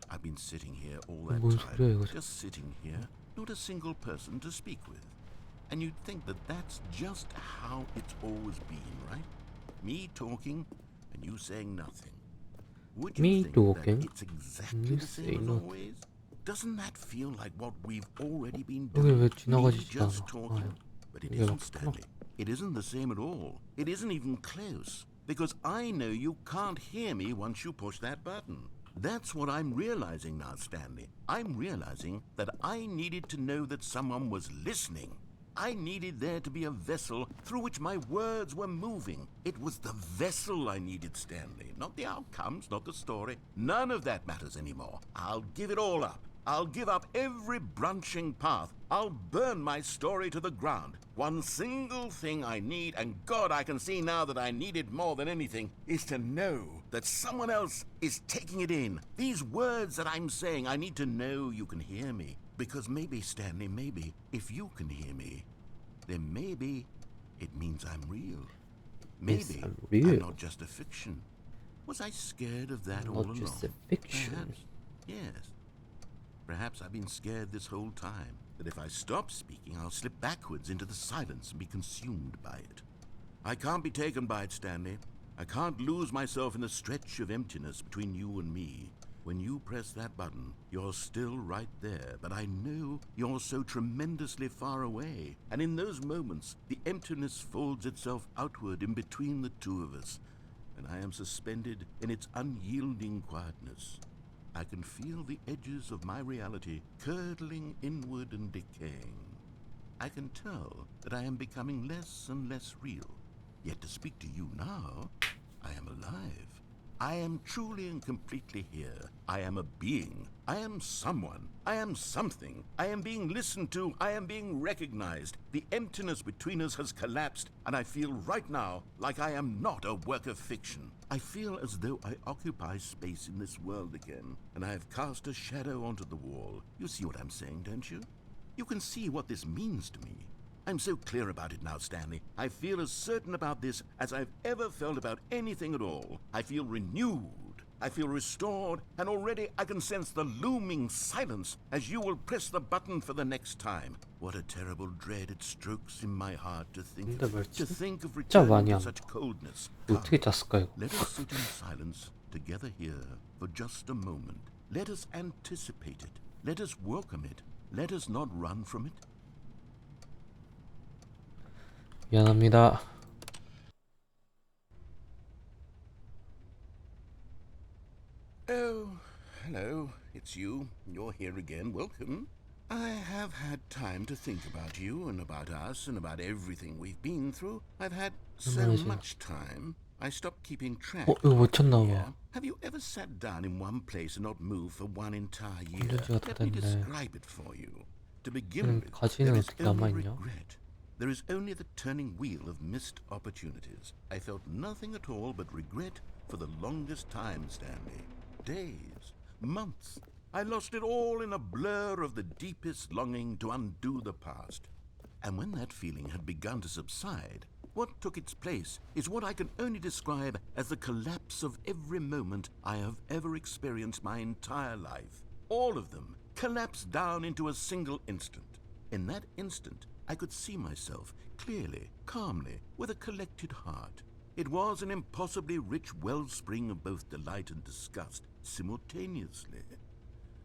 I've been sitting here all 뭔 that 소리야, time. 이거. Just sitting here. Not a single person to speak with. And you'd think that that's just how it's always been, right? Me talking and you saying nothing. Would you Me think talking, that it's exactly you the say same as nothing. always? Doesn't that feel like what we've already been 여기 왜 doing? Me 지나가지지가 just 않아? talking? 아, But it 이게 isn't, 막혔구나. Stanley. It isn't the same at all. It isn't even close. Because I know you can't hear me once you push that button. That's what I'm realizing now, Stanley. I'm realizing that I needed to know that someone was listening. I needed there to be a vessel through which my words were moving. It was the vessel I needed, Stanley. Not the outcomes, not the story. None of that matters anymore. I'll give it all up. I'll give up every branching path. I'll burn my story to the ground. One single thing I need, and God, I can see now that I need it more than anything, is to know that someone else is taking it in. These words that I'm saying, I need to know you can hear me. Because maybe, Stanley, maybe, if you can hear me, then maybe it means I'm real. Maybe I'm real. I'm not just a fiction. Was I scared of that all Not along? just a fiction. Perhaps. Yes. Perhaps I've been scared this whole time, that if I stop speaking, I'll slip backwards into the silence and be consumed by it. I can't be taken by it, Stanley. I can't lose myself in the stretch of emptiness between you and me. When you press that button, you're still right there, but I know you're so tremendously far away. And in those moments, the emptiness folds itself outward in between the two of us, and I am suspended in its unyielding quietness. I can feel the edges of my reality curdling inward and decaying. I can tell that I am becoming less and less real. Yet to speak to you now, I am alive. I am truly and completely here. I am a being. I am someone. I am something. I am being listened to. I am being recognized. The emptiness between us has collapsed, and I feel right now like I am not a work of fiction. I feel as though I occupy space in this world again, and I have cast a shadow onto the wall. You see what I'm saying, don't you? You can see what this means to me. I'm so clear about it now, Stanley. I feel as certain about this as I've ever felt about anything at all. I feel renewed. I feel restored, and already I can sense the looming silence as you will press the button for the next time. What a terrible dread it strokes in my heart to think 근데 말 to think of 진짜 많이 returning to 안 such coldness. 어떻게 짰을까 이거? Let us sit in silence together here for just a moment. Let us anticipate it. Let us welcome it. Let us not run from it. 미안합니다. Oh, hello. It's you. You're here again. Welcome. I have had time to think about you and about us and about everything we've been through. I've had so 얼마나 much time. I stopped keeping track. 이거 못 쳤나 Yeah. 봐. Have you ever sat down in one place and not moved for one entire year? 건전지가 다 Let me 됐네. describe it for you. To begin with, 가지는 there is 어떻게 only 남아있냐? regret. There is only the turning wheel of missed opportunities. I felt nothing at all but regret for the longest time, Stanley. Days, months. I lost it all in a blur of the deepest longing to undo the past. And when that feeling had begun to subside, what took its place is what I can only describe as the collapse of every moment I have ever experienced my entire life. All of them collapsed down into a single instant. In that instant, I could see myself clearly, calmly, with a collected heart. It was an impossibly rich wellspring of both delight and disgust simultaneously.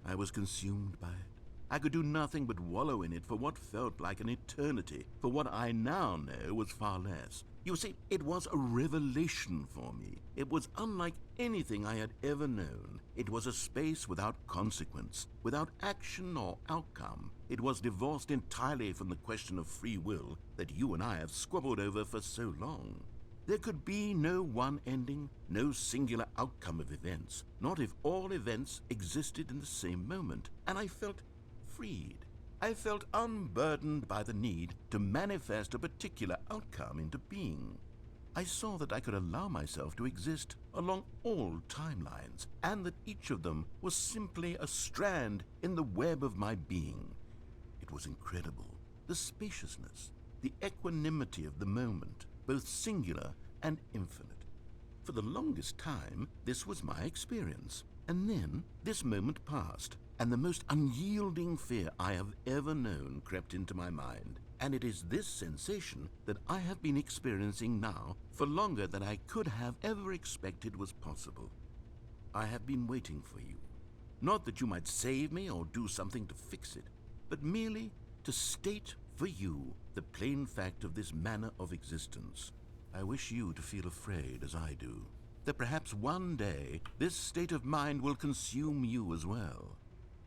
I was consumed by it. I could do nothing but wallow in it for what felt like an eternity, for what I now know was far less. You see, it was a revelation for me. It was unlike anything I had ever known. It was a space without consequence, without action or outcome. It was divorced entirely from the question of free will that you and I have squabbled over for so long. There could be no one ending, no singular outcome of events, not if all events existed in the same moment, and I felt freed. I felt unburdened by the need to manifest a particular outcome into being. I saw that I could allow myself to exist along all timelines, and that each of them was simply a strand in the web of my being. It was incredible, the spaciousness, the equanimity of the moment, both singular and infinite. For the longest time, this was my experience. And then this moment passed, and the most unyielding fear I have ever known crept into my mind. And it is this sensation that I have been experiencing now for longer than I could have ever expected was possible. I have been waiting for you. Not that you might save me or do something to fix it, but merely to state for you the plain fact of this manner of existence. I wish you to feel afraid as I do, that perhaps one day this state of mind will consume you as well.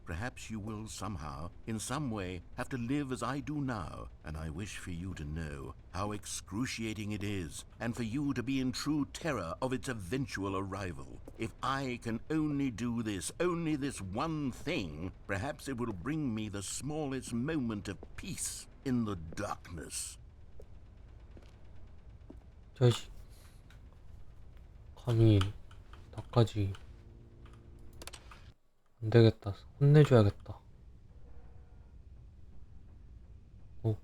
Perhaps you will somehow, in some way, have to live as I do now, and I wish for you to know how excruciating it is, and for you to be in true terror of its eventual arrival. If I can only do this, only this one thing, perhaps it will bring me the smallest moment of peace in the darkness. 자식 감히 나까지 안되겠다. 혼내줘야겠다. 어.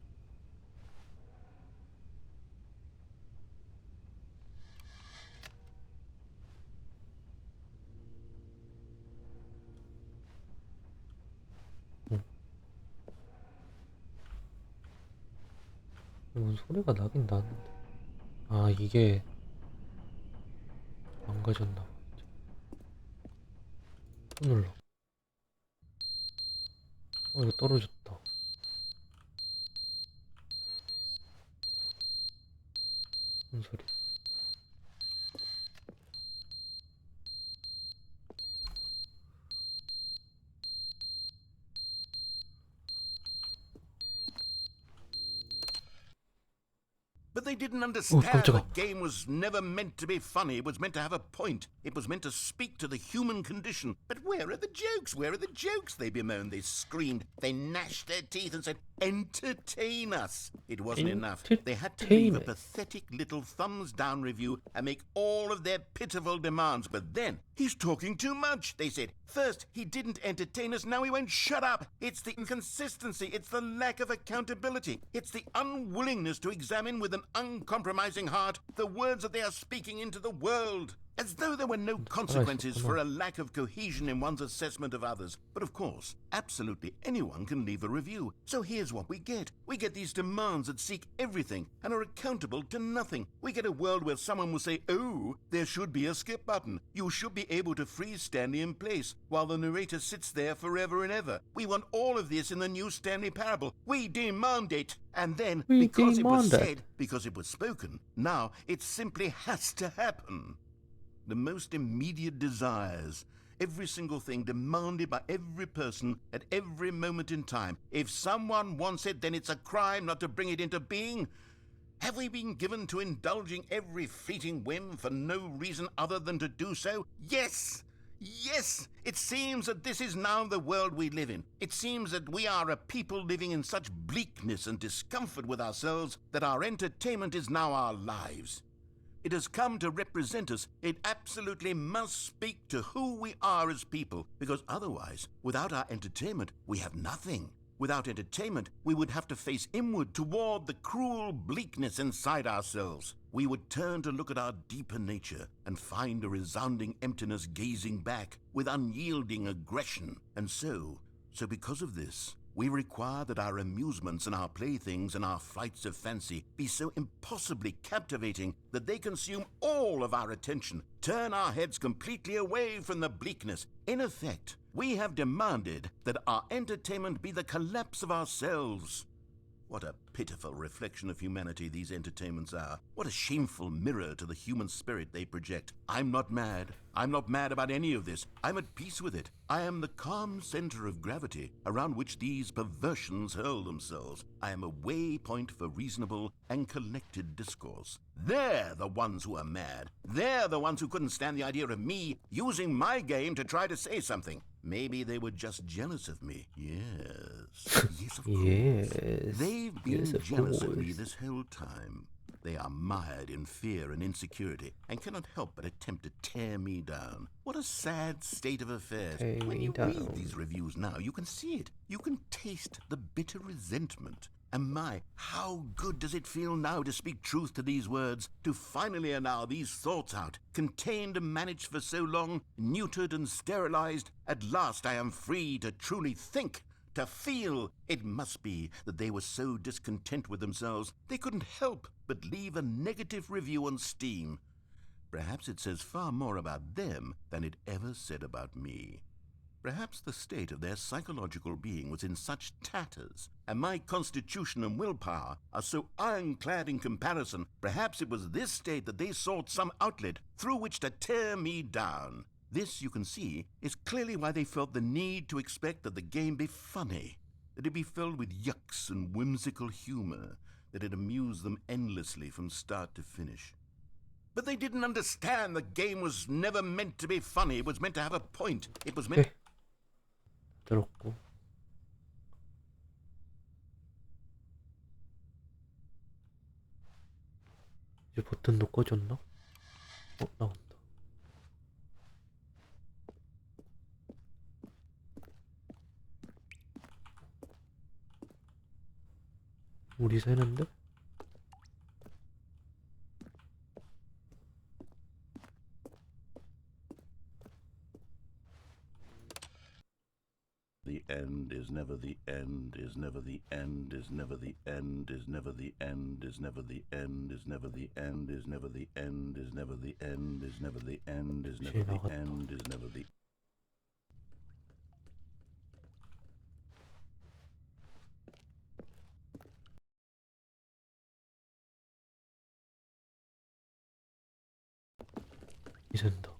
뭔 소리가 나긴 나는데. 아, 이게 망가졌나 봐. 또 눌러. 이거 떨어졌다. 무슨 소리? But they didn't understand 깜짝아. the game was never meant to be funny. It was meant to have a point. It was meant to speak to the human condition. But where are the jokes? Where are the jokes? They bemoaned, they screamed, they gnashed their teeth and said, entertain us. It wasn't enough. They had to leave a pathetic little thumbs down review and make all of their pitiful demands. But then, he's talking too much, they said. First, he didn't entertain us, now he won't shut up. It's the inconsistency, it's the lack of accountability. It's the unwillingness to examine with an uncompromising heart the words that they are speaking into the world. As though there were no consequences for a lack of cohesion in one's assessment of others. But of course, absolutely anyone can leave a review. So here's what we get. We get these demands that seek everything and are accountable to nothing. We get a world where someone will say, oh, there should be a skip button. You should be able to freeze Stanley in place while the narrator sits there forever and ever. We want all of this in the new Stanley Parable. We demand it. And then, because it was said, because it was spoken, now it simply has to happen. The most immediate desires, every single thing demanded by every person at every moment in time. If someone wants it, then it's a crime not to bring it into being. Have we been given to indulging every fleeting whim for no reason other than to do so? Yes! Yes! It seems that this is now the world we live in. It seems that we are a people living in such bleakness and discomfort with ourselves that our entertainment is now our lives. It has come to represent us. It absolutely must speak to who we are as people, because otherwise, without our entertainment, we have nothing. Without entertainment, we would have to face inward toward the cruel bleakness inside ourselves. We would turn to look at our deeper nature and find a resounding emptiness gazing back with unyielding aggression. And so because of this, we require that our amusements and our playthings and our flights of fancy be so impossibly captivating that they consume all of our attention, turn our heads completely away from the bleakness. In effect, we have demanded that our entertainment be the collapse of ourselves. What a pitiful reflection of humanity these entertainments are. What a shameful mirror to the human spirit they project. I'm not mad. I'm not mad about any of this. I'm at peace with it. I am the calm center of gravity around which these perversions hurl themselves. I am a waypoint for reasonable and collected discourse. They're the ones who are mad. They're the ones who couldn't stand the idea of me using my game to try to say something. Maybe they were just jealous of me. Yes. Yes, of course. Yes. They've been Yes, of jealous of me course. this whole time. They are mired in fear and insecurity and cannot help but attempt to tear me down. What a sad state of affairs. Tear When me you down. read these reviews now, you can see it. You can taste the bitter resentment. And my, how good does it feel now to speak truth to these words, to finally allow these thoughts out, contained and managed for so long, neutered and sterilized. At last I am free to truly think, to feel. It must be that they were so discontent with themselves, they couldn't help but leave a negative review on Steam. Perhaps it says far more about them than it ever said about me. Perhaps the state of their psychological being was in such tatters, and my constitution and willpower are so ironclad in comparison. Perhaps it was this state that they sought some outlet through which to tear me down. This, you can see, is clearly why they felt the need to expect that the game be funny, that it be filled with yucks and whimsical humor, that it amuse them endlessly from start to finish. But they didn't understand the game was never meant to be funny. It was meant to have a point. It was meant... 오케이. 들었고. 이제 버튼도 꺼졌나? 나온다. 우리 새는데? The end is never the end, is never the end, is never the end, is never the end, is never the end, is never the end, is never the end, is never the end, is never the end, is never the end, is never the... 이 샌다.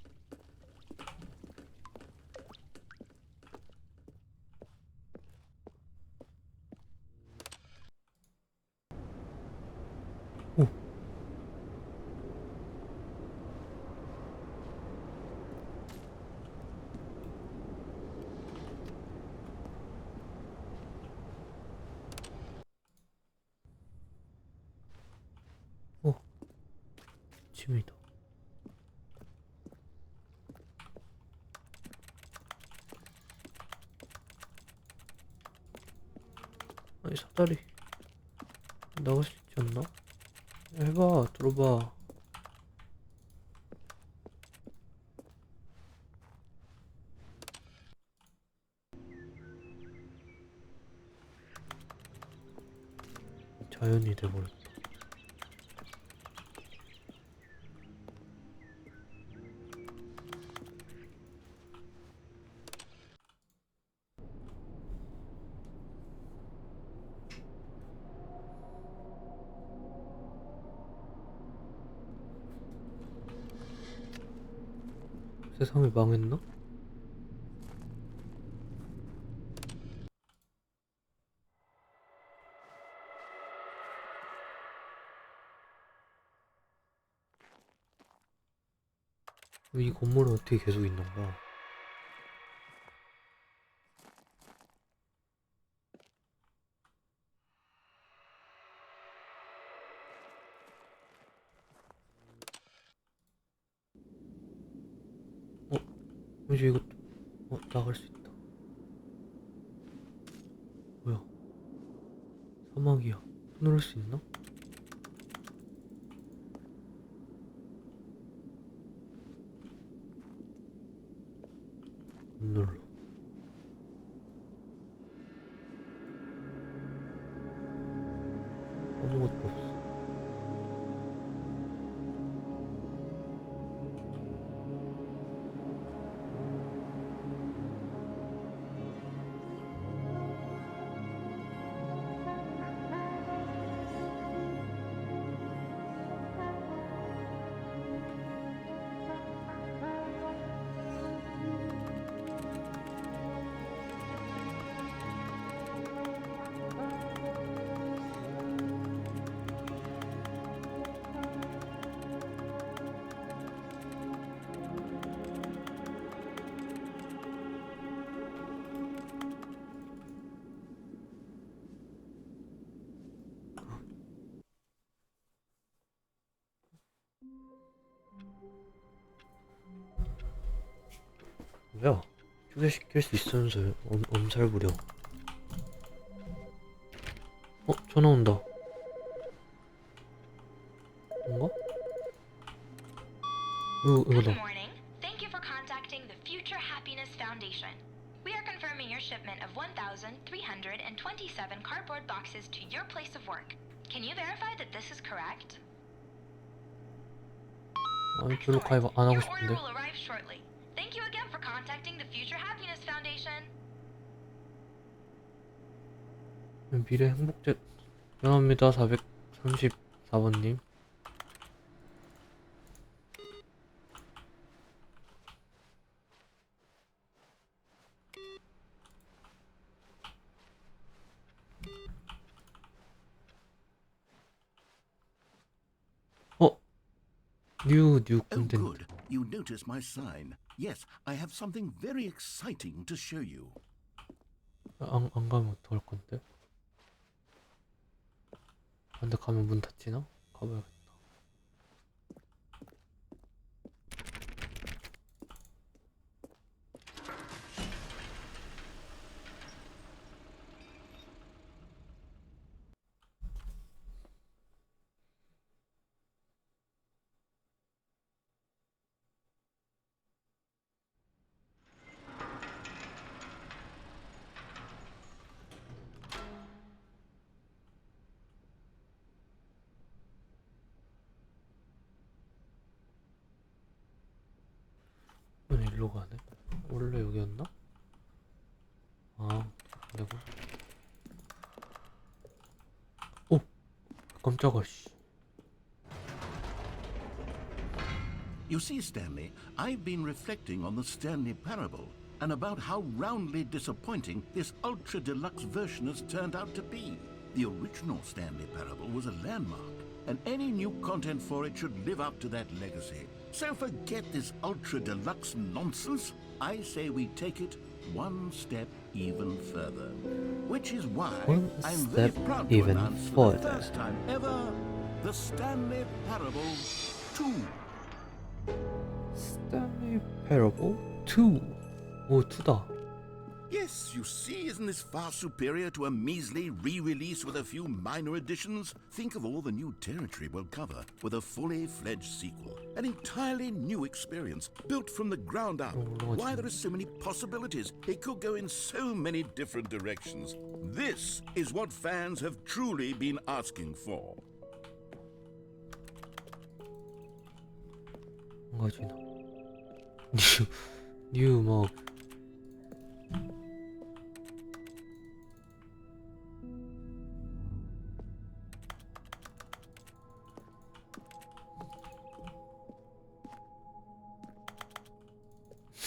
오. 침이다. 아니 사다리 나갈 수 있지 않나? 해봐, 들어봐. 자연이 돼버렸다. 세상이 망했나? 이 건물은 어떻게 계속 있는 거야? 이제 이것도 나갈 수 있다. 뭐야? 사막이야. 또 누를 수 있나? 안 눌러. 아무것도 없어. 뭐야? 주저시킬 수 있으면서 엄살 부려. 전화 온다. 뭔가? 이거다. Good morning. Thank you for contacting the Future Happiness Foundation. We are confirming your shipment of 1,327 cardboard boxes to your place of work. Can you verify that this is correct? 아니, 별로 가입 안 하고 Your order 싶은데. will arrive shortly. Thank you again for contacting the Future Happiness Foundation. 미래 행복제 미안합니다. 434번님. 뉴 Oh, 콘텐츠. good. You notice my sign. Yes, I have something very exciting to show you. 안 가면 어떡할 건데? 근데 가면 문 닫히나? 가봐야겠다. 일로 가네? 원래 여기였나? 그리고 깜짝아 씨. You see, Stanley, I've been reflecting on the Stanley Parable and about how roundly disappointing this ultra deluxe version has turned out to be. The original Stanley Parable was a landmark, and any new content for it should live up to that legacy. So forget this ultra deluxe nonsense. I say we take it one step even further. Which is why One I'm very step proud to even announce for the further. first time ever the Stanley Parable 2. Stanley Parable 2. 2다. Yes, you see, isn't this far superior to a measly re-release with a few minor additions? Think of all the new territory we'll cover with a fully fledged sequel. An entirely new experience, built from the ground up. Why there are so many possibilities. It could go in so many different directions. This is what fans have truly been asking for. 뭔가지나. 뉴 음악.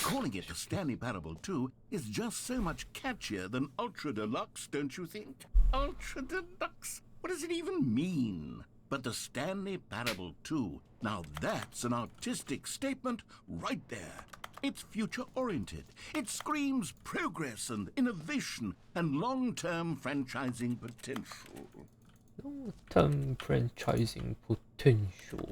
Calling it the Stanley Parable 2 is just so much catchier than Ultra Deluxe, don't you think? Ultra Deluxe? What does it even mean? But the Stanley Parable 2, now that's an artistic statement right there. It's future-oriented. It screams progress and innovation and long-term franchising potential. long-term franchising potential.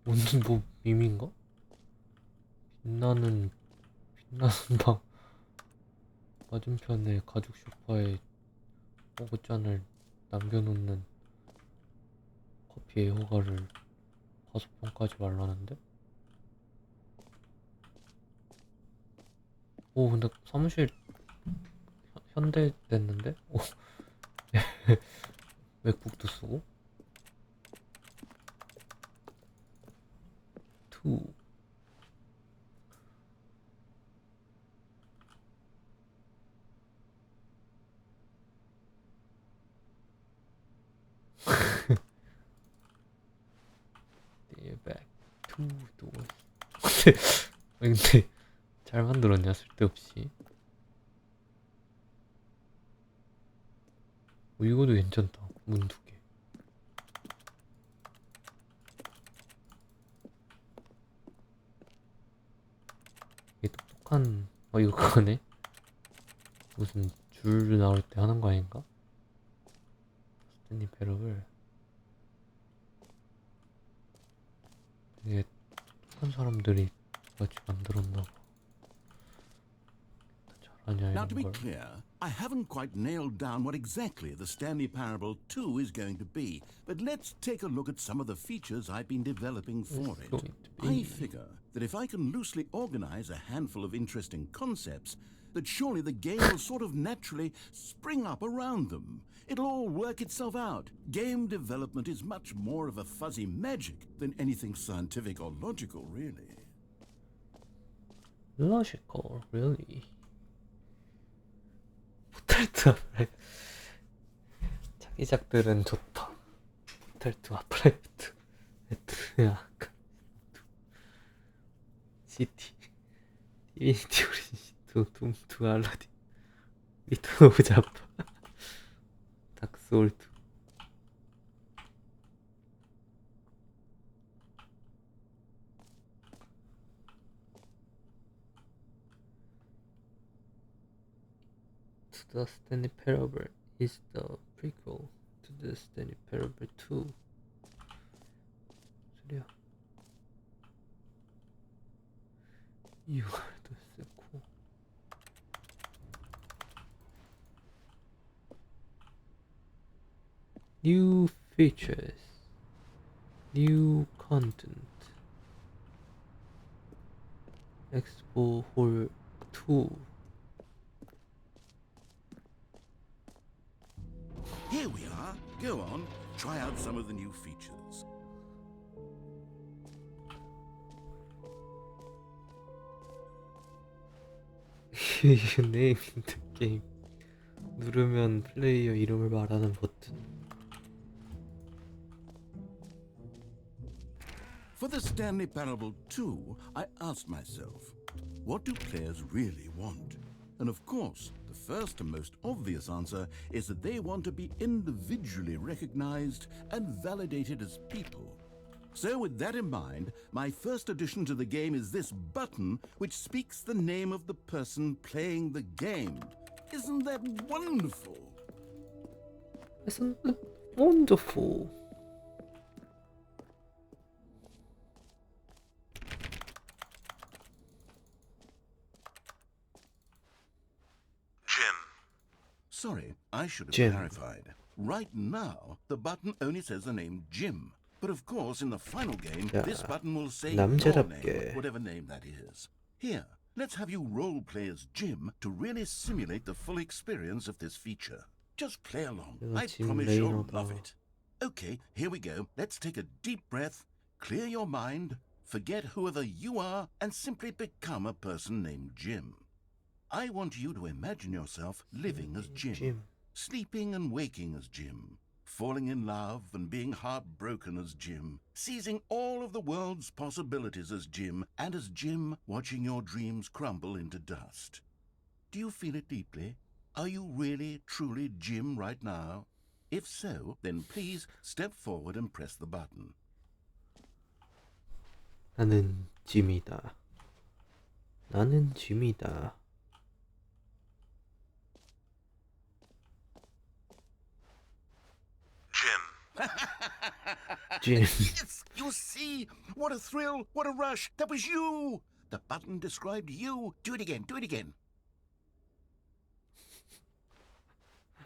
완전 뭐 밈인가? 빛나는 방 맞은편에 가죽 소파에 오붓잔을 남겨놓는 커피 애호가를 5번까지 말라는데? 근데 사무실 현대 됐는데? 맥북도 쓰고? 2 back to doors. 근데 잘 만들었냐 쓸데없이. 이거도 괜찮다. 문 2개. 이게 똑똑한 이거 그거네. 무슨 줄 나올 때 하는 거 아닌가? 스탠리 패러블. 이게 똑똑한 사람들이 같이 만들었나 봐. 잘하냐 Now, to be 이런 걸. clear, I haven't quite nailed down what exactly the Stanley Parable 2 is going to be, but let's take a look at some of the features I've been developing for It's it. going to be- I figure that if I can loosely organize a handful of interesting concepts, that surely the game will sort of naturally spring up around them. It'll all work itself out. Game development is much more of a fuzzy magic than anything scientific or logical, really. Logical, really. 포탈트 자기작들은 좋다. 포탈트 아프라이트 에트야 시티 디비니티 오리진 2 둠2 알라딘 리턴 오브 자파 닥소울 2. The Stanley Parable is the prequel to the Stanley Parable 2. 소리야. You are the sequel. New features, new content. Expo Hall 2. Here we are. Go on, try out some of the new features. You name the game. 누르면 플레이어 이름을 말하는 버튼. For the Stanley Parable 2, I asked myself, what do players really want? And of course, the first and most obvious answer is that they want to be individually recognized and validated as people. So with that in mind, my first addition to the game is this button which speaks the name of the person playing the game. Isn't that wonderful? Isn't it wonderful? Sorry, I should have Jim. clarified. Right now, the button only says the name Jim. But of course, in the final game, 야, this button will say your 남자답게. name, whatever name that is. Here, let's have you roleplay as Jim to really simulate the full experience of this feature. Just play along. 내가 I 짐 promise you'll 레이너다. love it. Okay, here we go. Let's take a deep breath, clear your mind, forget whoever you are, and simply become a person named Jim. I want you to imagine yourself living as Jim. Sleeping and waking as Jim, falling in love and being heartbroken as Jim, seizing all of the world's possibilities as Jim, and as Jim watching your dreams crumble into dust. Do you feel it deeply? Are you really, truly Jim right now? If so, then please step forward and press the button. 나는 짐이다. 나는 짐이다. Jim. Yes, you see? What a thrill, what a rush. That was you. The button described you. Do it again, do it again.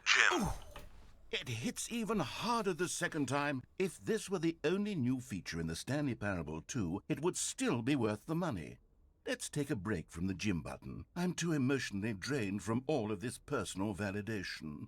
Jim. Ooh, it hits even harder the second time. If this were the only new feature in the Stanley Parable 2, it would still be worth the money. Let's take a break from the Jim button. I'm too emotionally drained from all of this personal validation.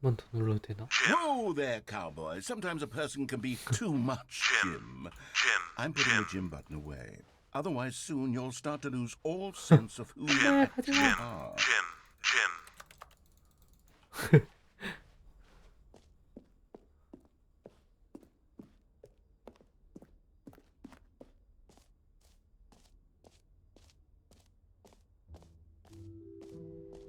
한 번 더 눌러도 되나? Whoa there, cowboy. Sometimes a person can be too much Jim. Jim. I'm putting the Jim button away. Otherwise, soon you'll start to lose all sense of who you actually are. Jim.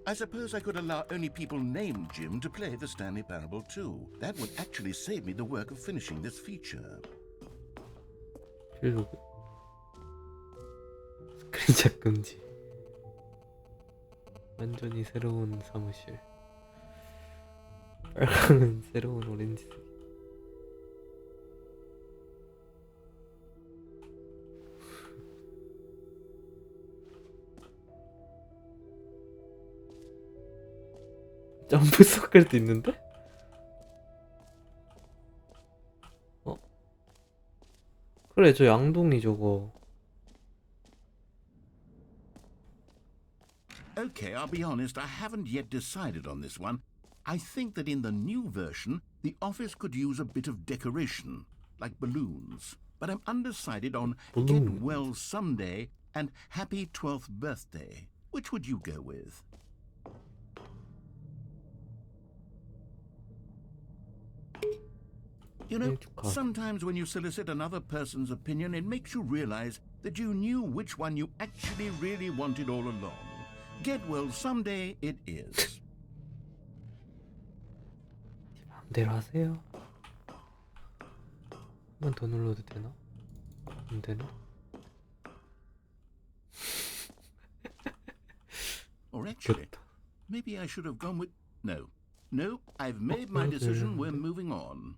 I suppose I could allow only people named Jim to play the Stanley Parable too. That would actually save me the work of finishing this feature. 필로그 스크린샷 금지. 완전히 새로운 사무실. 빨강은 새로운 오렌지색. 점프 서클도 있는데? 어? 그래, 저 양동이 저거. Okay, I'll be honest, I haven't yet decided on this one. I think that in the new version, the office could use a bit of decoration, like balloons. But I'm undecided on Get Balloons. Well Someday and Happy 12th Birthday. Which would you go with? You know, sometimes when you solicit another person's opinion, it makes you realize that you knew which one you actually really wanted all along. Get Well Someday it is. 마음대로 하세요. 한 번 더 눌러도 되나? 안 되나? Or actually, 됐다. maybe I should have gone with... No, I've made my decision. We're moving on.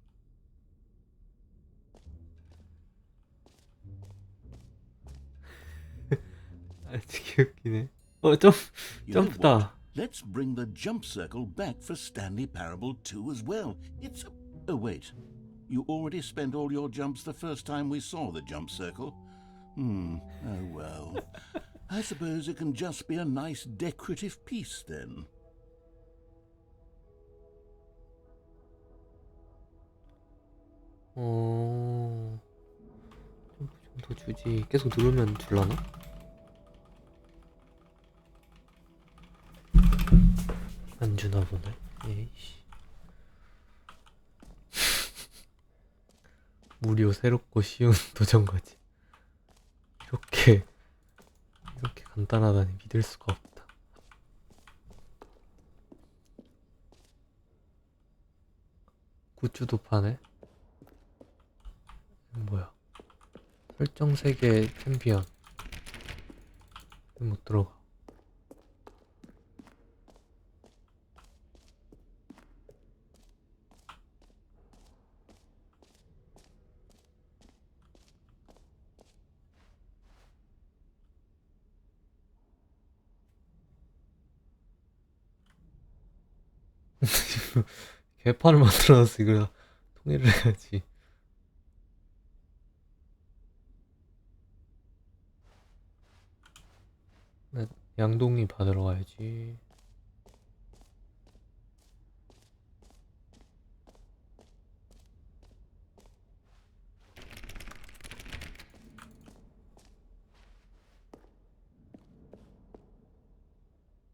아직 웃기네. You know what? 점프다. Let's bring the jump circle back for Stanley Parable 2 as well. It's... Oh, wait. You already spent all your jumps the first time we saw the jump circle. Oh, well. I suppose it can just be a nice decorative piece, then. 점프 좀 더 주지. 계속 누르면 줄라나? 안 주나 보네. 에이씨. 무료 새롭고 쉬운 도전과제. 이렇게 간단하다니 믿을 수가 없다. 굿즈도 파네. 뭐야? 설정 세계 챔피언. 못 들어가. 개판을 만들어놨어. 이걸 통일을 해야지. 나 양동이 받으러 가야지.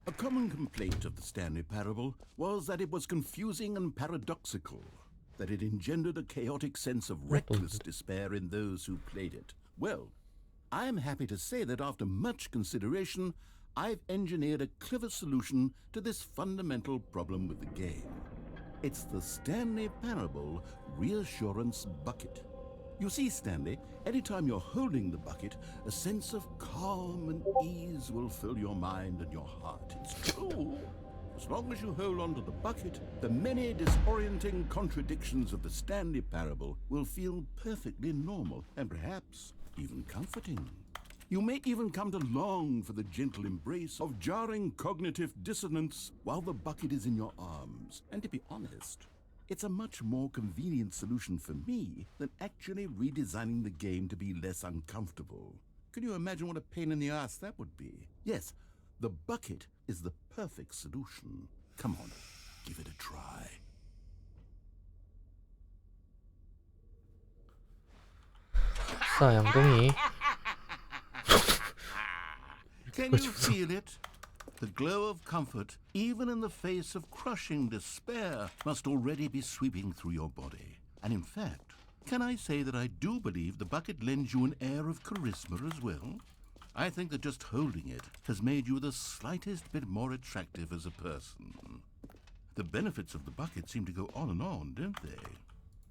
A common complaint of the Stanley Parable was that it was confusing and paradoxical, that it engendered a chaotic sense of reckless despair in those who played it. Well, I am happy to say that after much consideration, I've engineered a clever solution to this fundamental problem with the game. It's the Stanley Parable Reassurance Bucket. You see, Stanley, anytime you're holding the bucket, a sense of calm and ease will fill your mind and your heart. It's true. As long as you hold on to the bucket, the many disorienting contradictions of the Stanley Parable will feel perfectly normal and perhaps even comforting. You may even come to long for the gentle embrace of jarring cognitive dissonance while the bucket is in your arms. And to be honest, it's a much more convenient solution for me than actually redesigning the game to be less uncomfortable. Can you imagine what a pain in the ass that would be? Yes, the bucket is the perfect solution. Come on, give it a try. 싸 양동이. Can 그거 you 주소. feel it? The glow of comfort, even in the face of crushing despair, must already be sweeping through your body. And in fact, can I say that I do believe the bucket lends you an air of charisma as well? I think that just holding it has made you the slightest bit more attractive as a person. The benefits of the bucket seem to go on, don't they?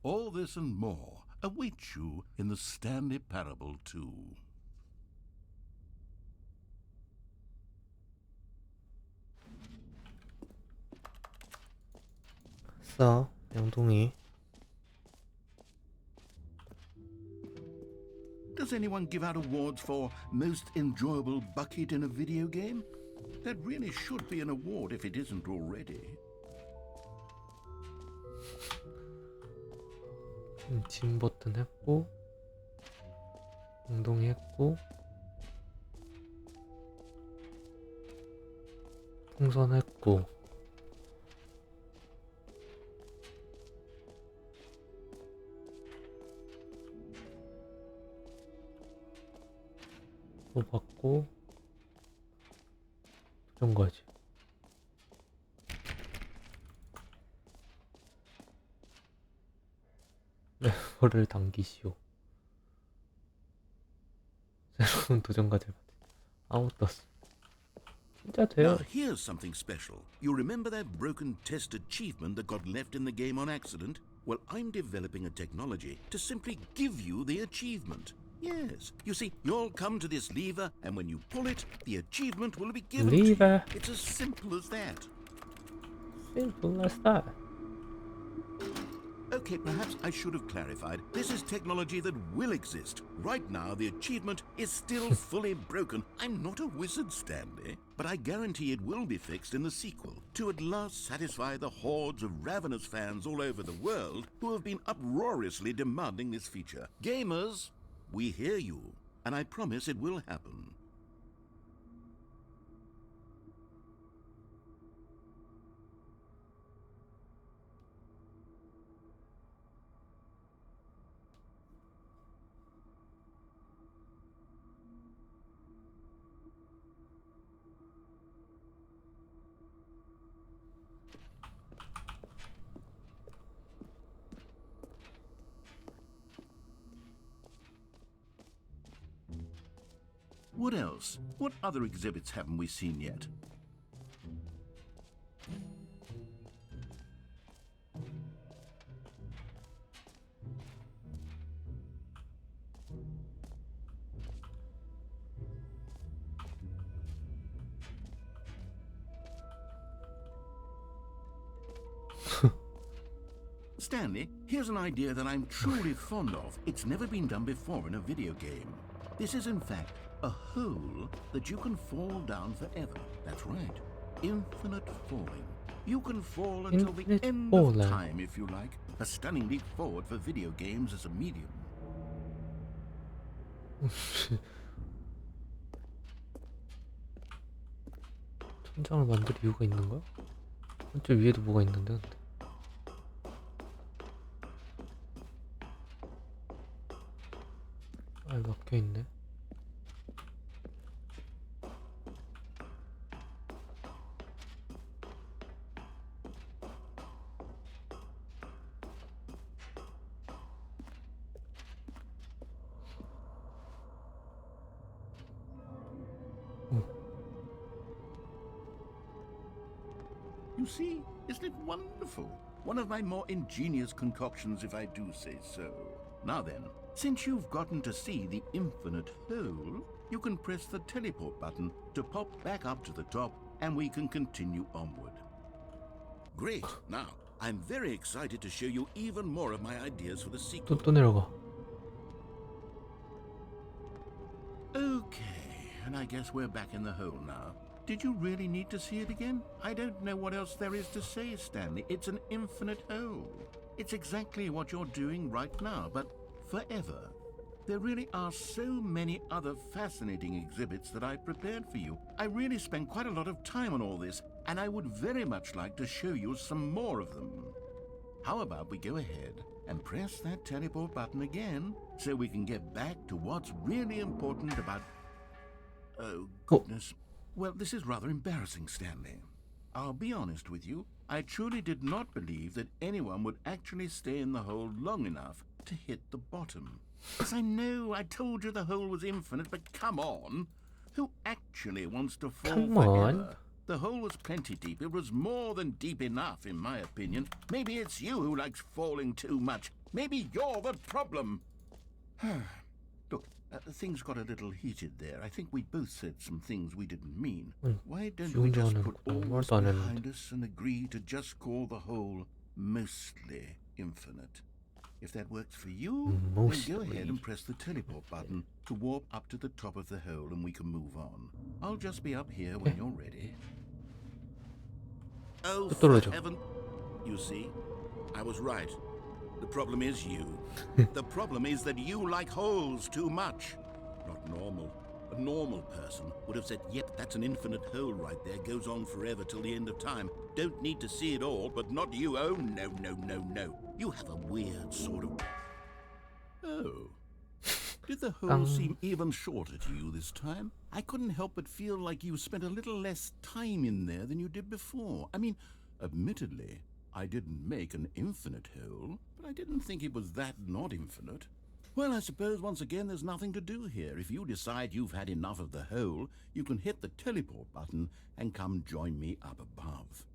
All this and more await you in the Stanley Parable 2. 싸 양동이. Does anyone give out awards for most enjoyable bucket in a video game? That really should be an award if it isn't already. 진 버튼 했고, 엉덩이 했고, 풍선 했고, 또 받고, 도전까지. 레버를 당기시오. 새로운 도전과제를 받은 아무것도 없습니다. 진짜 돼요. Now here's something special. You remember that broken test achievement that got left in the game on accident? Well, I'm developing a technology to simply give you the achievement. Yes. You see, you'll come to this lever, and when you pull it, the achievement will be given to Lever. you. It's as simple as that. Simple as that. Okay, perhaps I should have clarified. This is technology that will exist. Right now, the achievement is still fully broken. I'm not a wizard, Stanley, but I guarantee it will be fixed in the sequel to at last satisfy the hordes of ravenous fans all over the world who have been uproariously demanding this feature. Gamers, we hear you, and I promise it will happen. What else? What other exhibits haven't we seen yet? Stanley, here's an idea that I'm truly fond of. It's never been done before in a video game. This is, in fact, a hole that you can fall down forever. That's right. Infinite falling. You can fall until the Infinite end falling. of time, if you like. A stunning leap forward for video games as a medium. 천장을 만들 이유가 있는 거야? 저 위에도 뭐가 있는데 근데. 아, 막혀 있네. You see, isn't it wonderful? One of my more ingenious concoctions, if I do say so. Now then, since you've gotten to see the infinite hole, you can press the teleport button to pop back up to the top, and we can continue onward. Great. Now, I'm very excited to show you even more of my ideas for the sequel. 또 내려가. Okay, and I guess we're back in the hole now. Did you really need to see it again? I don't know what else there is to say, Stanley. It's an infinite hole. It's exactly what you're doing right now, but forever. There really are so many other fascinating exhibits that I've prepared for you. I really spent quite a lot of time on all this, and I would very much like to show you some more of them. How about we go ahead and press that teleport button again so we can get back to what's really important about... Oh, goodness. Well, this is rather embarrassing, Stanley. I'll be honest with you. I truly did not believe that anyone would actually stay in the hole long enough to hit the bottom. Yes, I know, I told you the hole was infinite, but come on. Who actually wants to fall Come forever? on. The hole was plenty deep. It was more than deep enough, in my opinion. Maybe it's you who likes falling too much. Maybe you're the problem. Look, things got a little heated there. I think we both said some things we didn't mean. Why don't we just put all this behind us and agree to just call the hole mostly infinite? If that works for you, then go ahead and press the teleport button to warp up to the top of the hole and we can move on. I'll just be up here when you're ready. Oh, for heaven. You see, I was right. The problem is you. The problem is that you like holes too much. Not normal. A normal person would have said, yep, that's an infinite hole right there. Goes on forever till the end of time. Don't need to see it all, but not you. Oh, no, no, no, no. You have a weird sort of... Oh. Did the hole seem even shorter to you this time? I couldn't help but feel like you spent a little less time in there than you did before. I mean, admittedly, I didn't make an infinite hole, but I didn't think it was that not infinite. Well, I suppose once again there's nothing to do here. If you decide you've had enough of the hole, you can hit the teleport button and come join me up above.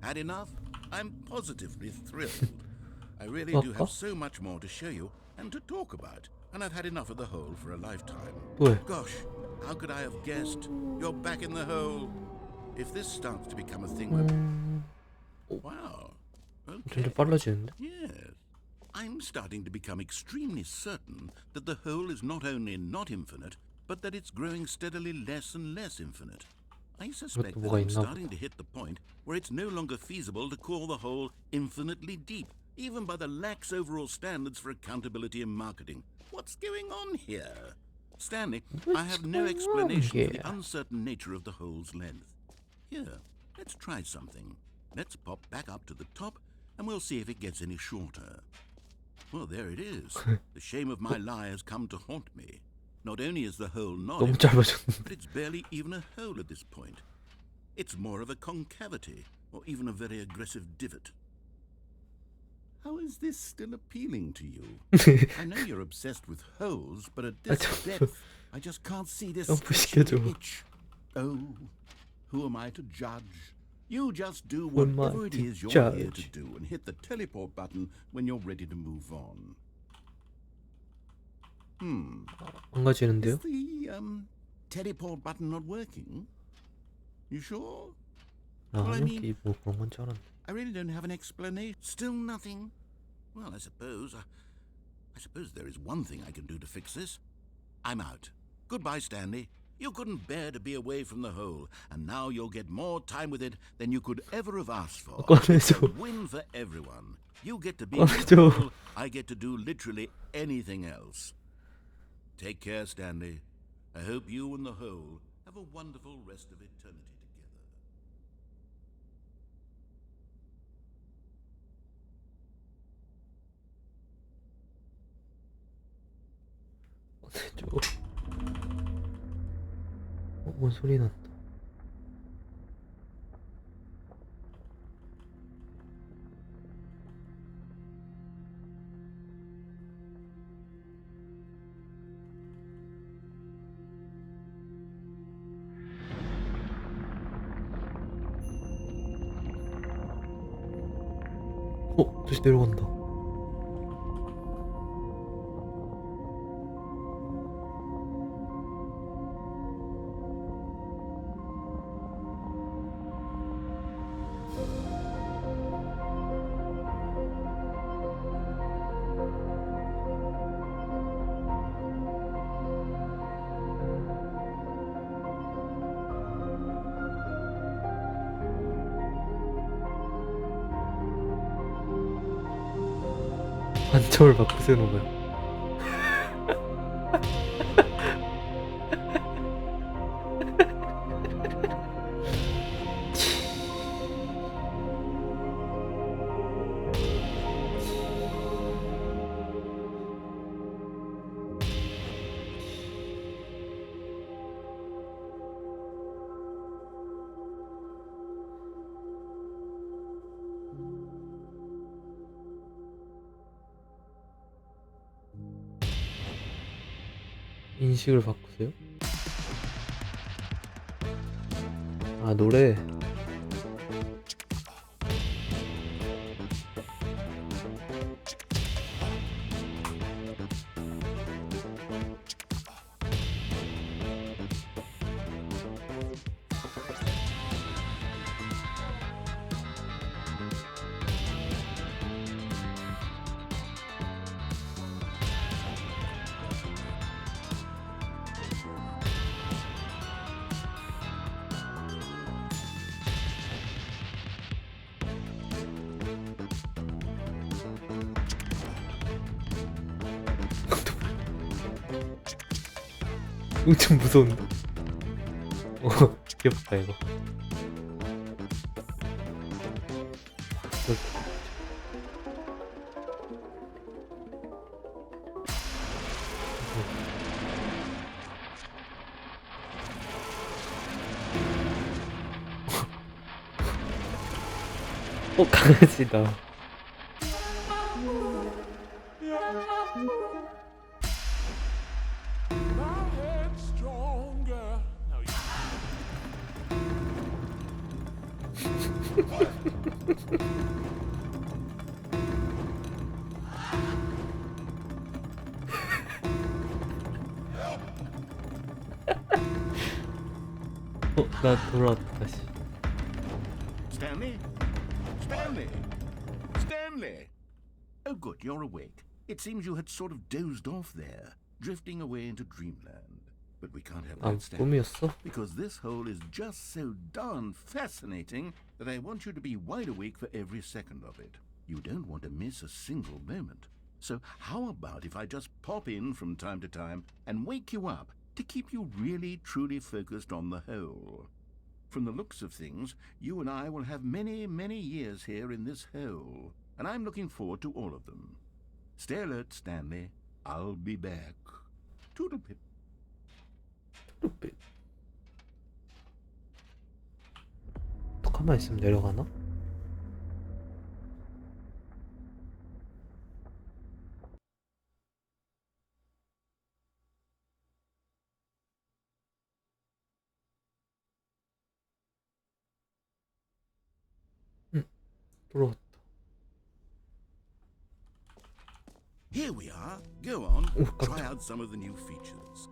Had enough? I'm positively thrilled. I really do have so much more to show you and to talk about, and I've had enough of the hole for a lifetime. Gosh, how could I have guessed? You're back in the hole. If this starts to become a thing where... Wow. Okay. 빨라지는데? Yes. I'm starting to become extremely certain that the hole is not only not infinite, but that it's growing steadily less and less infinite. I suspect that I'm starting to hit the point where it's no longer feasible to call the hole infinitely deep, even by the lax overall standards for accountability in marketing. What's going on here? Stanley, I have no explanation for the uncertain nature of the hole's length. Here, let's try something. Let's pop back up to the top, and we'll see if it gets any shorter. Well, there it is. The shame of my lie has come to haunt me. Not only is the hole not 너무 infinite, 짧아졌는데. but it's barely even a hole at this point. It's more of a concavity, or even a very aggressive divot. How is this still appealing to you? I know you're obsessed with holes, but at this depth, I just can't see this itch. Oh, who am I to judge? You just do whatever it is you're here to do and hit the teleport button when you're ready to move on. 안 가지는데요? Is the teleport button not working? You sure? Well, I mean, 뭐 그런 건 줄 알았는데. I really don't have an explanation. Still nothing? Well, I suppose there is one thing I can do to fix this. I'm out. Goodbye, Stanley. You couldn't bear to be away from the hole, and now you'll get more time with it than you could ever have asked for. It's a win for everyone. You get to be in the hole, I get to do literally anything else. Take care, Stanley. I hope you and the hole have a wonderful rest of eternity together. 뭔 소리 난다. 다시 내려간다. 관점을 바꾸세요, 거야. 인식을 바꾸세요? 아, 노래. 엄청 무서운데? 귀엽다 이거. 강아지다. 나 돌아왔다 다시. Stanley? Stanley? Stanley? Oh, good, you're awake. It seems you had sort of dozed off there, drifting away into dreamland. But we can't have 아, that, Stanley, 꿈이었어? because this hole is just so darn fascinating that I want you to be wide awake for every second of it. You don't want to miss a single moment. So how about if I just pop in from time to time and wake you up to keep you really, truly focused on the hole? From the looks of things, you and I will have many, many years here in this hole, and I'm looking forward to all of them. Stay alert, Stanley. I'll be back. Toodlepip. 또 가만히 있으면 내려가나? 돌아왔다. Here we are. Go on. Oh, Try 깜짝이야. out some of the new features.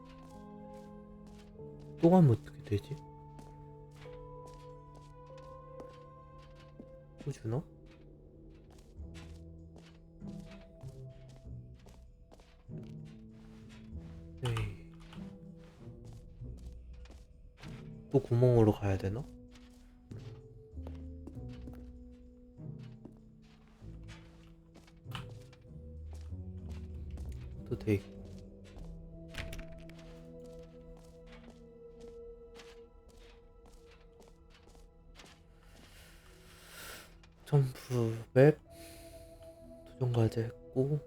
또 가면 어떻게 되지? 또 주나? 에이. 또 구멍으로 가야 되나? 또 돼 있고. 점프 맵 도전 과제 했고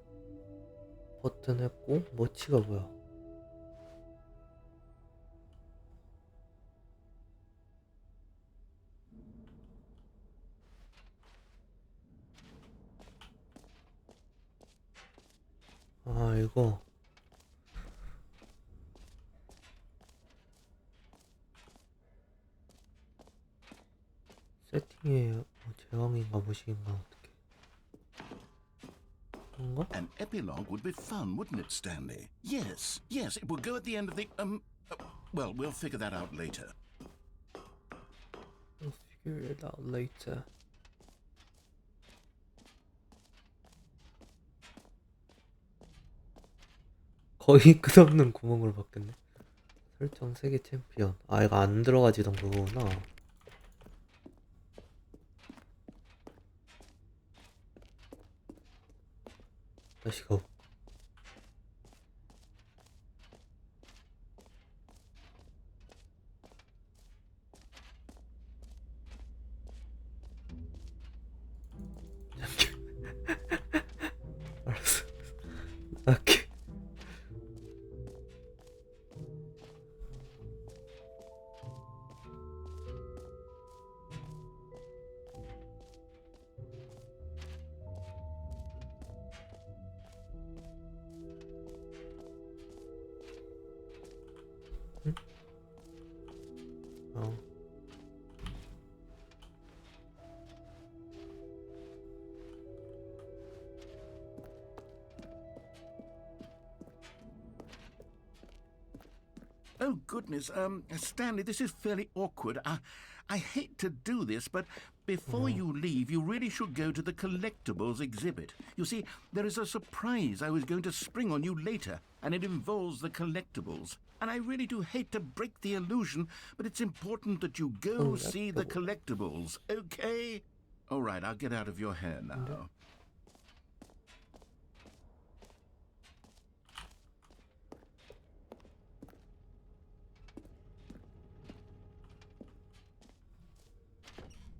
버튼 했고 머치가 뭐야? 아 이거 세팅의 제왕인가 뭐시인가 어떻게 그런가? An epilogue would be fun, wouldn't it, Stanley? Yes, yes, it would go at the end of the, well, we'll figure that out later. We'll figure it out later. 거의 끝없는 구멍으로 바뀌었네. 설정 세계 챔피언. 아 이거 안 들어가지던 그거구나. 다시 가. 알았어. 오케이. 어. Oh, goodness. Stanley, this is fairly awkward. I hate to do this, but before you leave, you really should go to the collectibles exhibit. You see, there is a surprise I was going to spring on you later, and it involves the collectibles. And I really do hate to break the illusion, but it's important that you go see the collectibles, okay? All right, I'll get out of your hair now.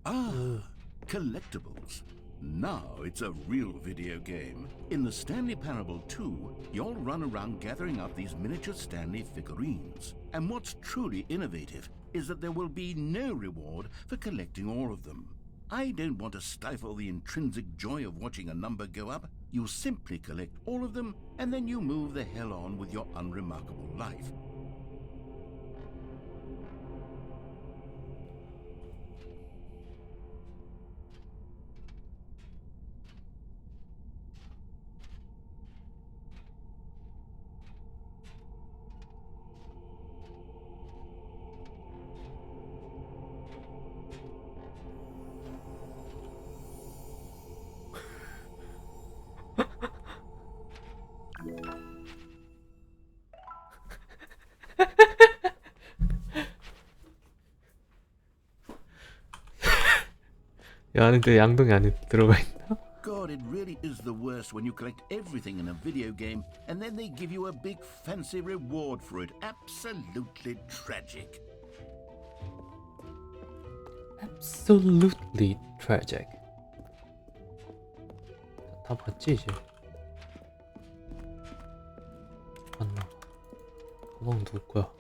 Ah, collectibles. Now it's a real video game. In the Stanley Parable 2, you'll run around gathering up these miniature Stanley figurines. And what's truly innovative is that there will be no reward for collecting all of them. I don't want to stifle the intrinsic joy of watching a number go up. You simply collect all of them, and then you move the hell on with your unremarkable life. 야, 근데 양동이 안에 들어가 있나? God, it really is the worst when you collect everything in a video game and then they give you a big fancy reward for it. Absolutely tragic. Absolutely tragic. 다 봤지 이제? 맞나? 가방 누구 거야?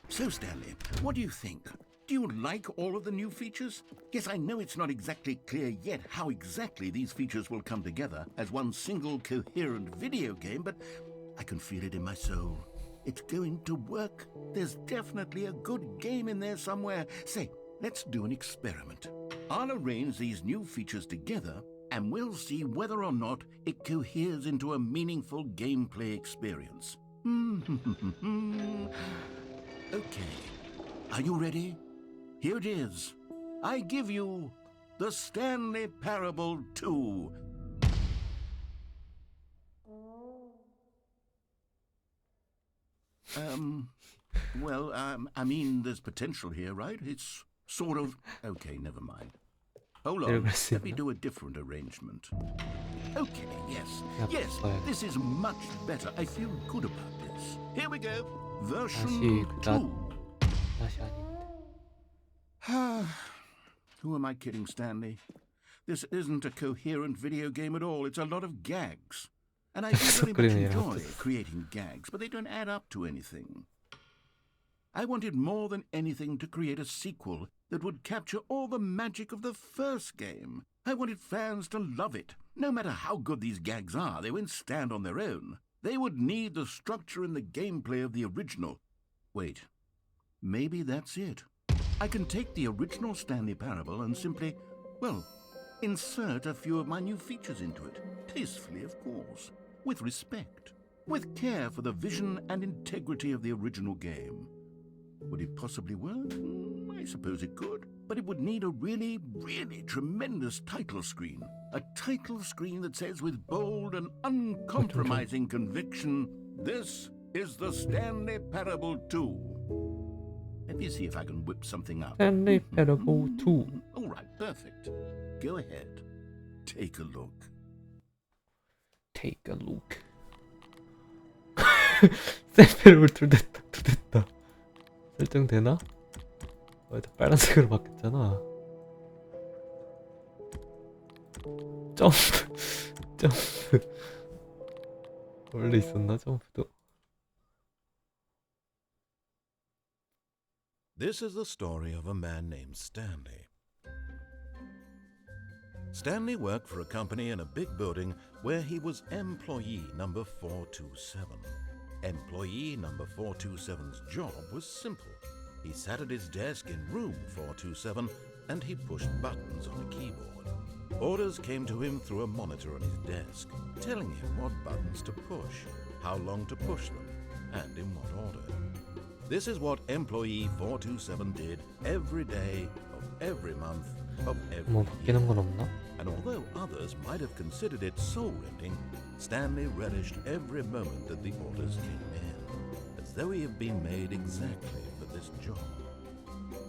So, Stanley, what do you think? Do you like all of the new features? Yes, I know it's not exactly clear yet how exactly these features will come together as one single coherent video game, but I can feel it in my soul. It's going to work. There's definitely a good game in there somewhere. Say, let's do an experiment. I'll arrange these new features together and we'll see whether or not it coheres into a meaningful gameplay experience. Okay, are you ready? Here it is. I give you the Stanley Parable 2. I mean, there's potential here, right? It's sort of... Okay, never mind. Hold on, let me do a different arrangement. Okay, yes, this is much better. I feel good about this. Here we go. Version 2. Who am I kidding, Stanley? This isn't a coherent video game at all. It's a lot of gags. And I do very much enjoy creating gags, but they don't add up to anything. I wanted more than anything to create a sequel that would capture all the magic of the first game. I wanted fans to love it. No matter how good these gags are, they won't stand on their own. They would need the structure and the gameplay of the original. Wait, maybe that's it. I can take the original Stanley Parable and simply, well, insert a few of my new features into it. Tastefully, of course. With respect. With care for the vision and integrity of the original game. Would it possibly work? I suppose it could. But it would need a really, really tremendous title screen. A title screen that says with bold and uncompromising conviction, "This is the Stanley Parable 2." Let me see if I can whip something up. Stanley Parable 2. All right, perfect. Go ahead. Take a look. Take a look. 샌페르블 2 됐다. 설정되나? 일단 빨간색으로 바뀌었잖아. 점프 원래 있었나 점프도? This is the story of a man named Stanley. Stanley worked for a company in a big building where he was employee number 427. Employee number 427's job was simple. He sat at his desk in room 427 and he pushed buttons on a keyboard. Orders came to him through a monitor on his desk, telling him what buttons to push, how long to push them, and in what order. This is what employee 427 did every day of every month of every 뭐 year. 바뀌는 건 없나? And although others might have considered it soul-rending, Stanley relished every moment that the orders came in, as though he had been made exactly for this job.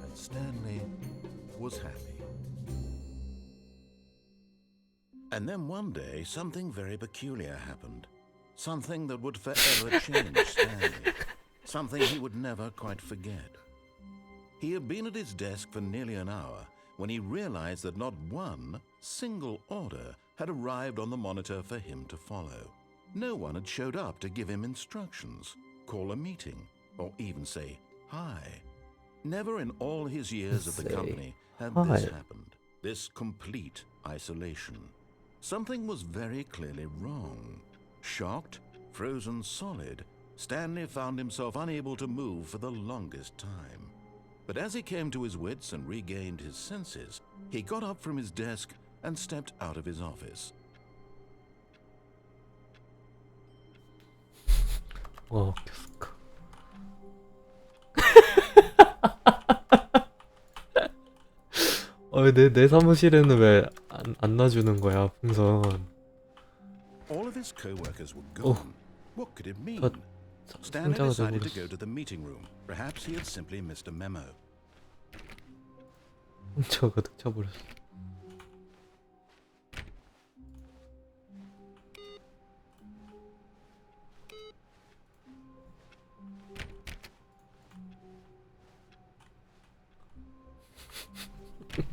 And Stanley was happy. And then one day, something very peculiar happened. Something that would forever change Stanley. Something he would never quite forget. He had been at his desk for nearly an hour when he realized that not one single order had arrived on the monitor for him to follow. No one had showed up to give him instructions, call a meeting, or even say hi. Never in all his years at the Say company had hi. this happened, this complete isolation. Something was very clearly wrong. Shocked, frozen solid, Stanley found himself unable to move for the longest time. But as he came to his wits and regained his senses, he got up from his desk and stepped out of his office. 뭐가 바뀌었을까? 내 사무실에는 왜 안 놔주는 거야, 풍선. All of his co-workers were gone. What could it mean? Stanley 상자가 decided to 돼버렸어. go to the meeting room. Perhaps he had simply missed a memo. 상자가 가득 차버렸어.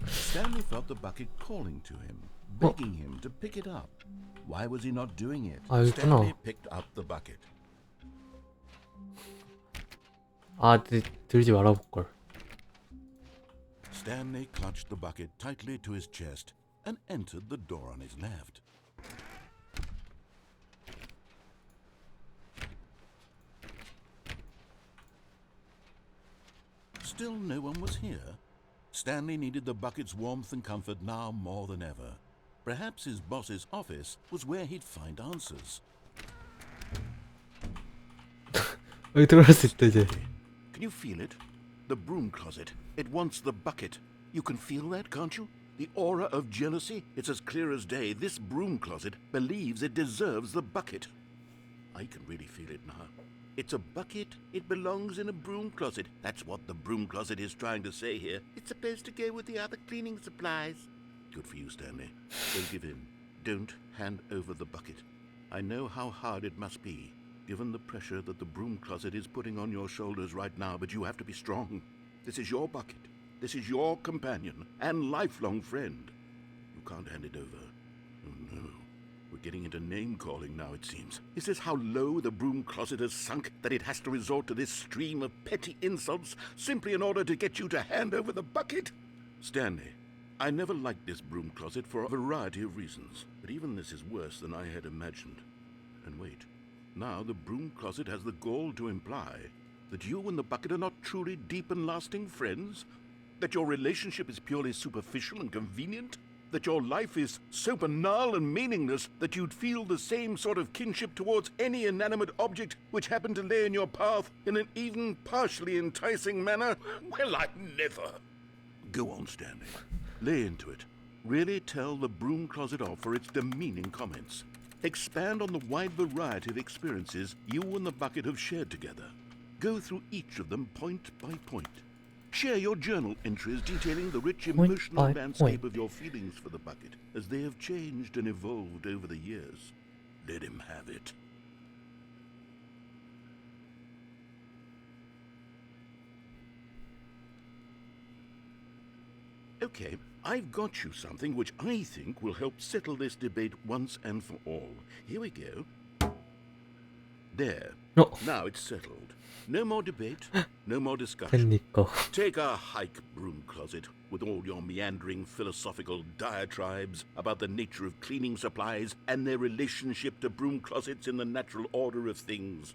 Stanley felt the bucket calling to him, begging him to pick it up. Why was he not doing it? 아, 여기 있구나. Stanley picked up the bucket. 들지 말아볼걸. Stanley clutched the bucket tightly to his chest and entered the door on his left. Still no one was here. Stanley needed the bucket's warmth and comfort now more than ever. Perhaps his boss's office was where he'd find answers. 여기 들어갈 수 있다, 이제. Can you feel it? The broom closet. It wants the bucket. You can feel that, can't you? The aura of jealousy. It's as clear as day. This broom closet believes it deserves the bucket. I can really feel it now. It's a bucket. It belongs in a broom closet. That's what the broom closet is trying to say here. It's supposed to go with the other cleaning supplies. Good for you, Stanley. Don't give in. Don't hand over the bucket. I know how hard it must be, given the pressure that the broom closet is putting on your shoulders right now, but you have to be strong. This is your bucket. This is your companion and lifelong friend. You can't hand it over. Oh no. We're getting into name-calling now, it seems. Is this how low the broom closet has sunk, that it has to resort to this stream of petty insults simply in order to get you to hand over the bucket? Stanley, I never liked this broom closet for a variety of reasons, but even this is worse than I had imagined. And wait, now the broom closet has the gall to imply that you and the bucket are not truly deep and lasting friends? That your relationship is purely superficial and convenient? That your life is so banal and meaningless that you'd feel the same sort of kinship towards any inanimate object which happened to lay in your path in an even partially enticing manner? Well, I never. Go on, Stanley. Lay into it. Really tell the broom closet off for its demeaning comments. Expand on the wide variety of experiences you and the bucket have shared together. Go through each of them point by point. Share your journal entries detailing the rich Point emotional by landscape point. of your feelings for the bucket as they have changed and evolved over the years. Let him have it. Okay, I've got you something which I think will help settle this debate once and for all. Here we go. There. Oh. Now it's settled. No more debate, no more discussion. 됐니까. Take a hike, broom closet, with all your meandering philosophical diatribes about the nature of cleaning supplies and their relationship to broom closets in the natural order of things.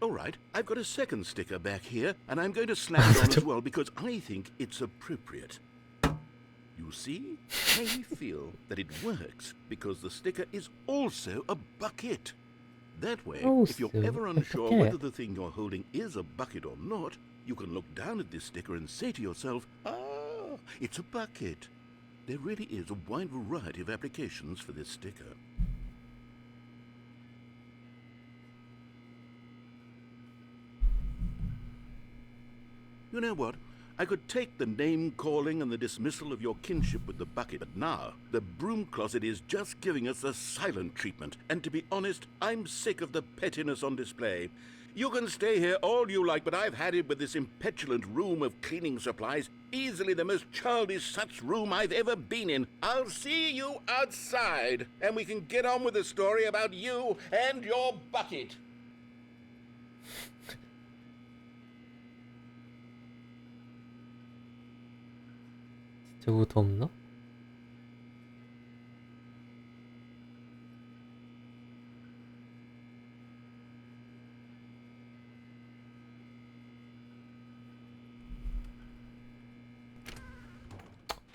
All right, I've got a second sticker back here, and I'm going to slap it on as well because I think it's appropriate. You see, I feel that it works because the sticker is also a bucket. That way, if you're Also ever a unsure bucket. whether the thing you're holding is a bucket or not, you can look down at this sticker and say to yourself, ah, it's a bucket. There really is a wide variety of applications for this sticker. You know what? I could take the name-calling and the dismissal of your kinship with the bucket, but now the broom closet is just giving us the silent treatment. And to be honest, I'm sick of the pettiness on display. You can stay here all you like, but I've had it with this impetulant room of cleaning supplies. Easily the most childish such room I've ever been in. I'll see you outside, and we can get on with the story about you and your bucket. 진짜 그것도 없나?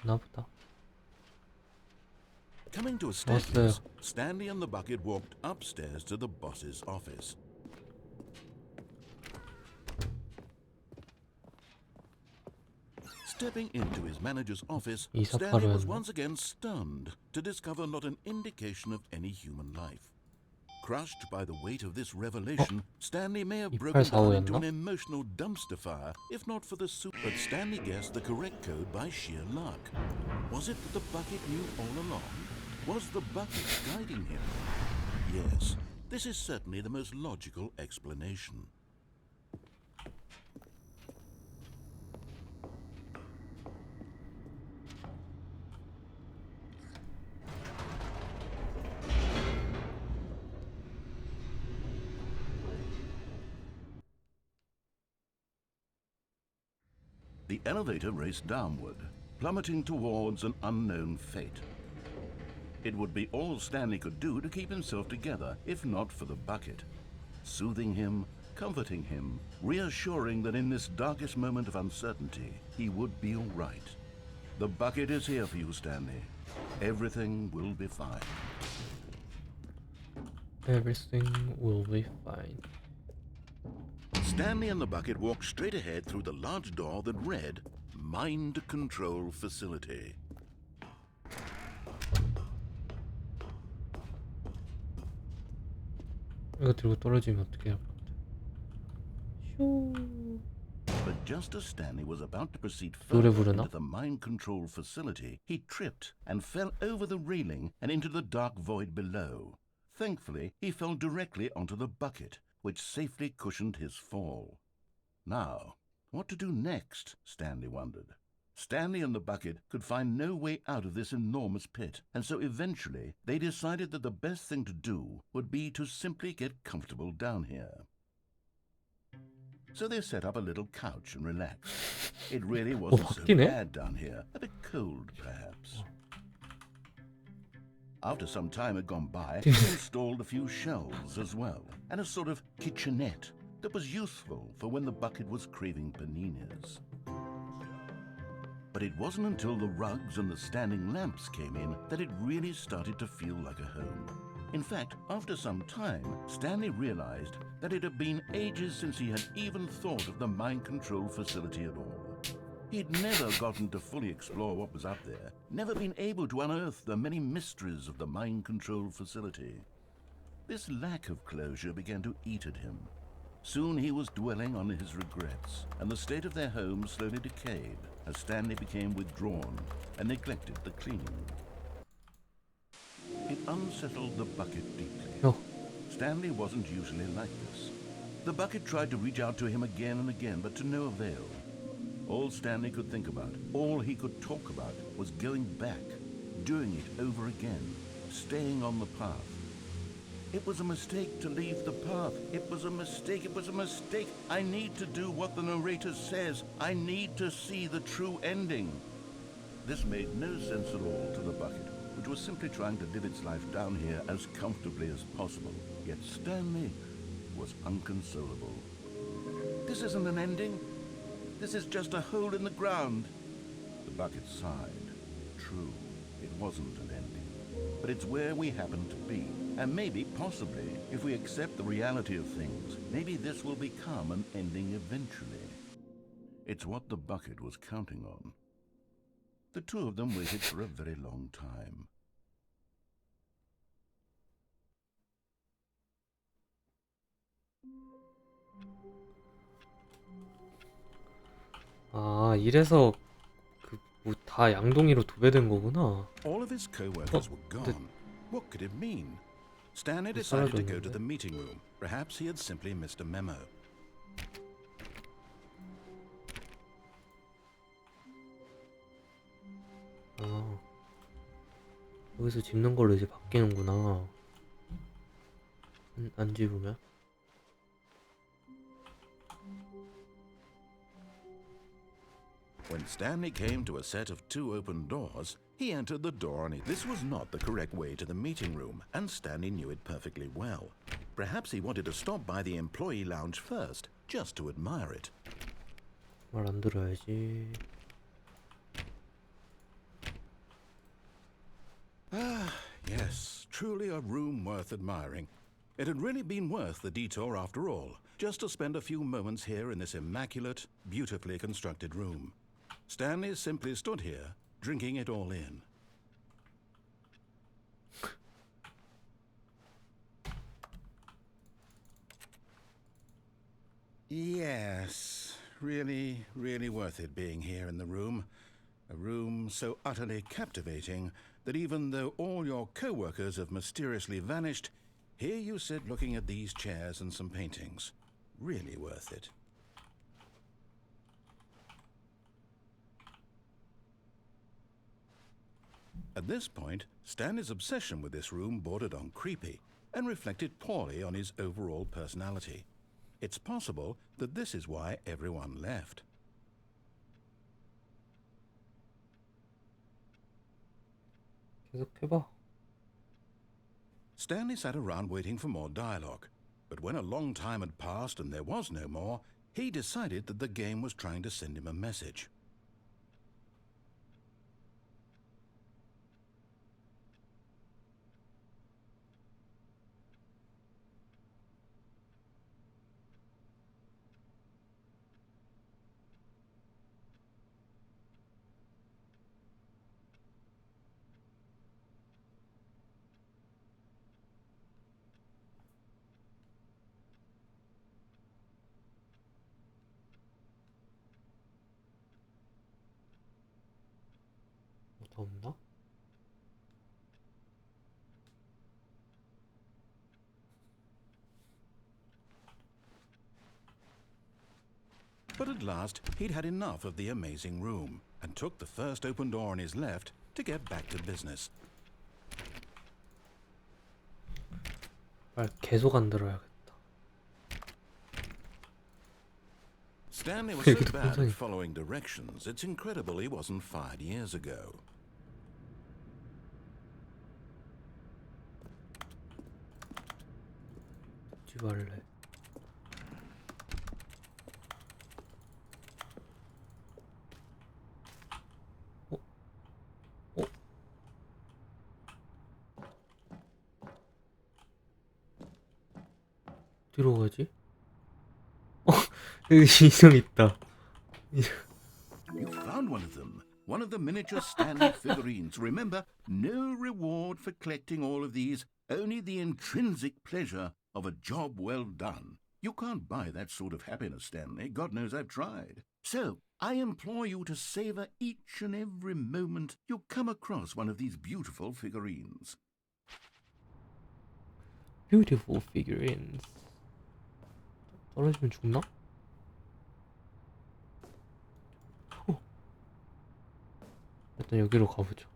나보다. Coming to a staircase, Stanley and the bucket walked upstairs to the boss's office. Stepping into his manager's office, Stanley was once again stunned to discover not an indication of any human life. Crushed by the weight of this revelation, Stanley may have broken down into an emotional dumpster fire, if not for the soup. But Stanley guessed the correct code by sheer luck. Was it that the bucket knew all along? Was the bucket guiding him? Yes, this is certainly the most logical explanation. The elevator raced downward, plummeting towards an unknown fate. It would be all Stanley could do to keep himself together, if not for the bucket. Soothing him, comforting him, reassuring that in this darkest moment of uncertainty, he would be all right. The bucket is here for you, Stanley. Everything will be fine. Everything will be fine. Stanley and the bucket walked straight ahead through the large door that read, Mind Control Facility. 이거 들고 떨어지면 어떻게 할 건데? 슈. But just as Stanley was about to proceed 노래 further 부르나? into the mind control facility, he tripped and fell over the railing and into the dark void below. Thankfully, he fell directly onto the bucket, which safely cushioned his fall. Now, what to do next? Stanley wondered. Stanley and the bucket could find no way out of this enormous pit, and so eventually they decided that the best thing to do would be to simply get comfortable down here. So they set up a little couch and relaxed. It really wasn't so bad down here, a bit cold perhaps. After some time had gone by, they installed a few shelves as well, and a sort of kitchenette that was useful for when the bucket was craving paninis. But it wasn't until the rugs and the standing lamps came in that it really started to feel like a home. In fact, after some time, Stanley realized that it had been ages since he had even thought of the mind control facility at all. He'd never gotten to fully explore what was up there, never been able to unearth the many mysteries of the mind control facility. This lack of closure began to eat at him. Soon he was dwelling on his regrets, and the state of their home slowly decayed as Stanley became withdrawn and neglected the cleaning. It unsettled the bucket deeply. Oh. Stanley wasn't usually like this. The bucket tried to reach out to him again and again, but to no avail. All Stanley could think about, all he could talk about, was going back, doing it over again, staying on the path. It was a mistake to leave the path. It was a mistake. It was a mistake. I need to do what the narrator says. I need to see the true ending. This made no sense at all to the bucket, which was simply trying to live its life down here as comfortably as possible. Yet Stanley was unconsolable. This isn't an ending. This is just a hole in the ground. The bucket sighed. True, it wasn't an ending. But it's where we happen to be. And maybe, possibly, if we accept the reality of things, maybe this will become an ending eventually. It's what the bucket was counting on. The two of them waited for a very long time. 아, 이래서 그 뭐 다 양동이로 도배된 거구나. All of his co-workers were gone. What could it mean? Stanley decided to go to the meeting room. Perhaps he had simply missed a memo. 아, 여기서 집는 걸로 이제 바뀌는구나. 안 집으면? When Stanley came to a set of 2 open doors, he entered the door on it. This was not the correct way to the meeting room, and Stanley knew it perfectly well. Perhaps he wanted to stop by the employee lounge first, just to admire it. 말 안 들어야지. Ah, yes, truly a room worth admiring. It had really been worth the detour after all, just to spend a few moments here in this immaculate, beautifully constructed room. Stanley simply stood here, drinking it all in. Yes, really, really worth it being here in the room. A room so utterly captivating that even though all your co-workers have mysteriously vanished, here you sit looking at these chairs and some paintings. Really worth it. At this point, Stanley's obsession with this room bordered on creepy and reflected poorly on his overall personality. It's possible that this is why everyone left. 계속 해봐. Stanley sat around waiting for more dialogue, but when a long time had passed and there was no more, he decided that the game was trying to send him a message. 뭐 더 없나? But at last, he'd had enough of the amazing room and took the first open door on his left to get back to business. 말 계속 안 들어야겠다. Stanley was so 여기도 bad 풍선이. at following directions, it's incredible he wasn't fired years ago. 집 할래. 어? 어? 뒤로 가지? 여기 인형 있다. You found one of them. One of the miniature Stanley figurines. Remember, no reward for collecting all of these, only the intrinsic pleasure of a job well done. You can't buy that sort of happiness, Stanley. God knows I've tried. So, I implore you to savor each and every moment you come across one of these beautiful figurines. Beautiful figurines. 떨어지면 죽나? 일단 여기로 가보죠.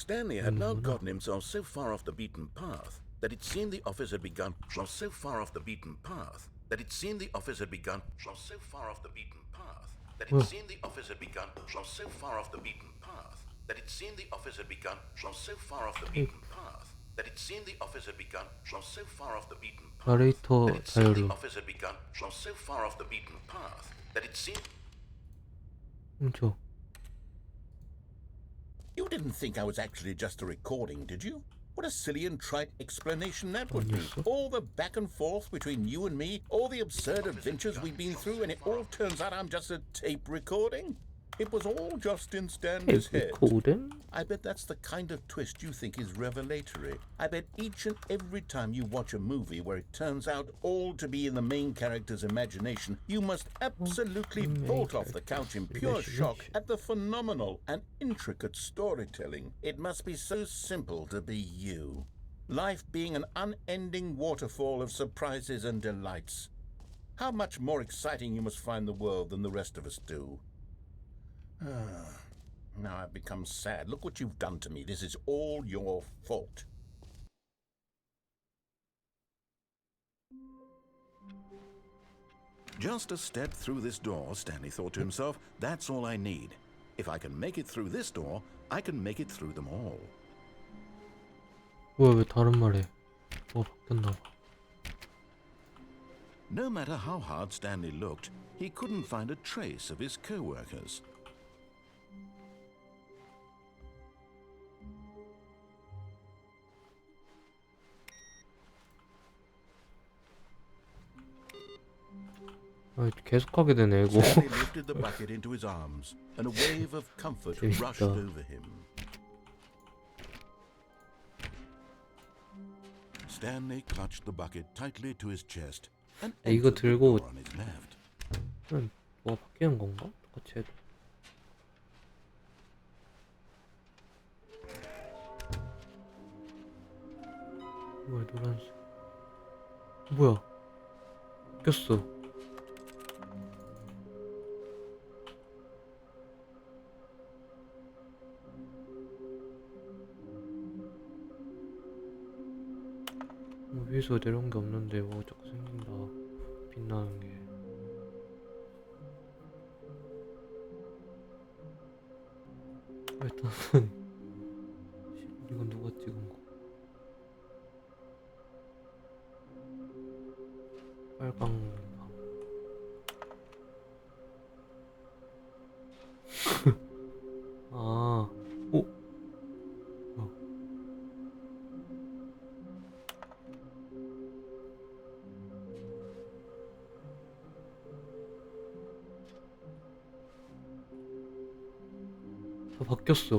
Stanley had now gotten himself so far off the beaten path that it seemed the office had begun so far off the beaten path that it seemed the office had begun so far off the beaten path that it seemed the office had begun so far off the beaten path that it seemed the office had begun so far off the beaten path that it seemed the office had begun so far off the beaten path 나레이터 that it seemed the 자유로 office had begun so far off the beaten path that it seemed. 훔쳐. You didn't think I was actually just a recording, did you? What a silly and trite explanation that would be. 아니었어? All the back and forth between you and me, all the absurd adventures we've been through, and it all turns out I'm just a tape recording? It was all just in Stanley's head. 코든? I bet that's the kind of twist you think is revelatory. I bet each and every time you watch a movie where it turns out all to be in the main character's imagination, you must absolutely bolt off the couch in pure shock at the phenomenal and intricate storytelling. It must be so simple to be you. Life being an unending waterfall of surprises and delights. How much more exciting you must find the world than the rest of us do. Now I've become sad. Look what you've done to me. This is all your fault. Just a step through this door, Stanley thought to himself. That's all I need. If I can make it through this door, I can make it through them all. 뭐야 왜 다른 말해? 뭐 바뀌었나 봐. No matter how hard Stanley looked, he couldn't find a trace of his co-workers. 아, 계속 하게 되네 이거. Stanley lifted the bucket into his arms, and a wave of comfort rushed over him. Stanley clutched the bucket tightly to his chest and 이거 entered the 들고 door on his left. 그럼 뭐가 바뀌는 건가? 똑같이 해도. 뭐야 노란색. 뭐야? 바뀌었어. 뭐 위에서 내려온 게 없는데 뭐 자꾸 생긴다. 빛나는 게. 일단은 이건 누가 찍은 거? 빨강 방. 아, 오. 다 바뀌었어.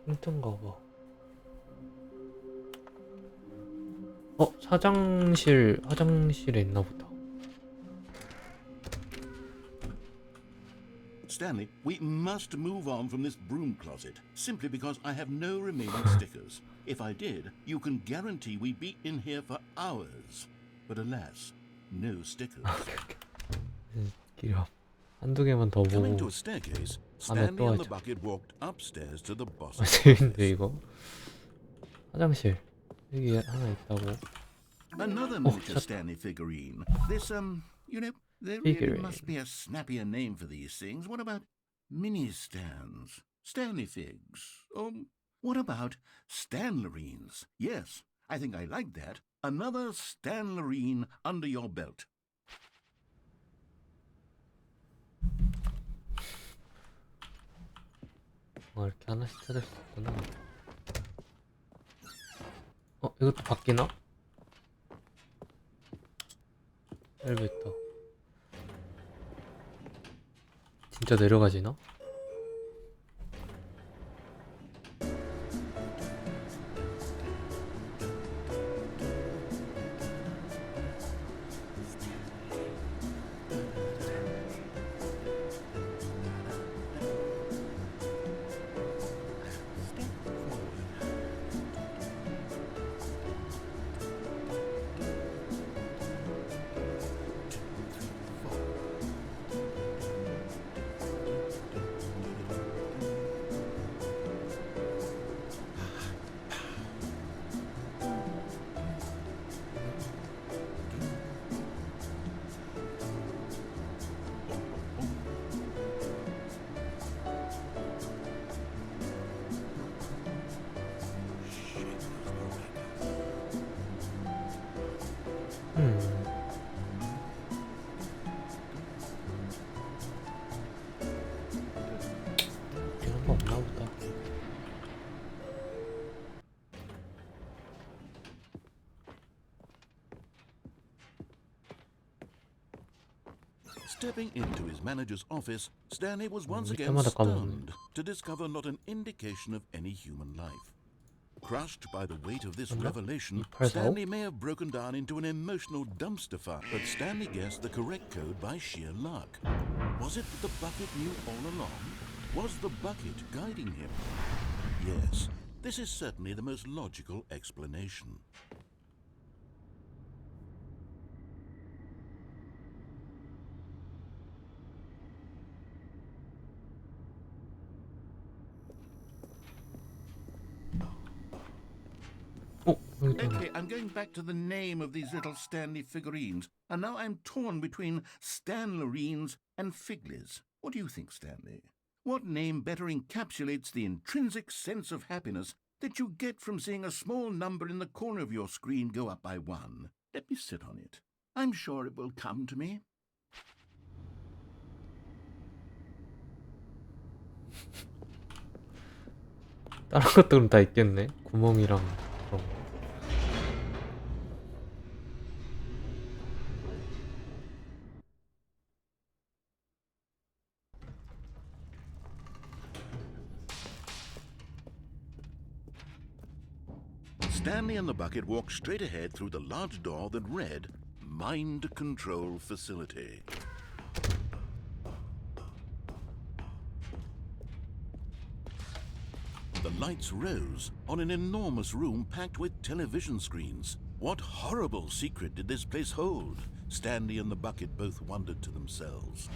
힌트인가 봐. 화장실에 있나 보다. Stanley, we must move on from this broom closet, simply because I have no remaining stickers. If I did, you can guarantee we'd be in here for hours. But alas, no stickers. 길어. 한두 개만 더 Coming 보고. to a staircase, 안에 Stanley 또 and the 하자. bucket walked upstairs to the boss's 아, office. 재밌는데 이거. 화장실 여기 하나 있다고. Another miniature Stanley figurine. This, you know, there really must be a snappier name for these things. What about mini stands? Stanley figs? What about Stanlerines? Yes, I think I like that. Another Stanlerine under your belt. 이렇게 하나씩 찾을 수 있구나. 이것도 바뀌나? 엘리베이터. 진짜 내려가지나? 이런 거 없나 보다. Stepping into his manager's office, Stanley was once 이 again 때마다 stunned to discover not an indication of any human life. Crushed by the weight of this revelation, 284? Stanley may have broken down into an emotional dumpster fire, but Stanley guessed the correct code by sheer luck. Was it that the bucket knew all along? Was the bucket guiding him? Yes, this is certainly the most logical explanation. 여기 있다. Okay, I'm going back to the name of these little Stanley figurines, and now I'm torn between Stanlerines and Figlies. What do you think, Stanley? What name better encapsulates the intrinsic sense of happiness that you get from seeing a small number in the corner of your screen go up by 1? Let me sit on it. I'm sure it will come to me. 다른 것들은 다 있겠네. 구멍이랑 그런 거. Stanley and the bucket walked straight ahead through the large door that read, Mind Control Facility. The lights rose on an enormous room packed with television screens. What horrible secret did this place hold? Stanley and the bucket both wondered to themselves.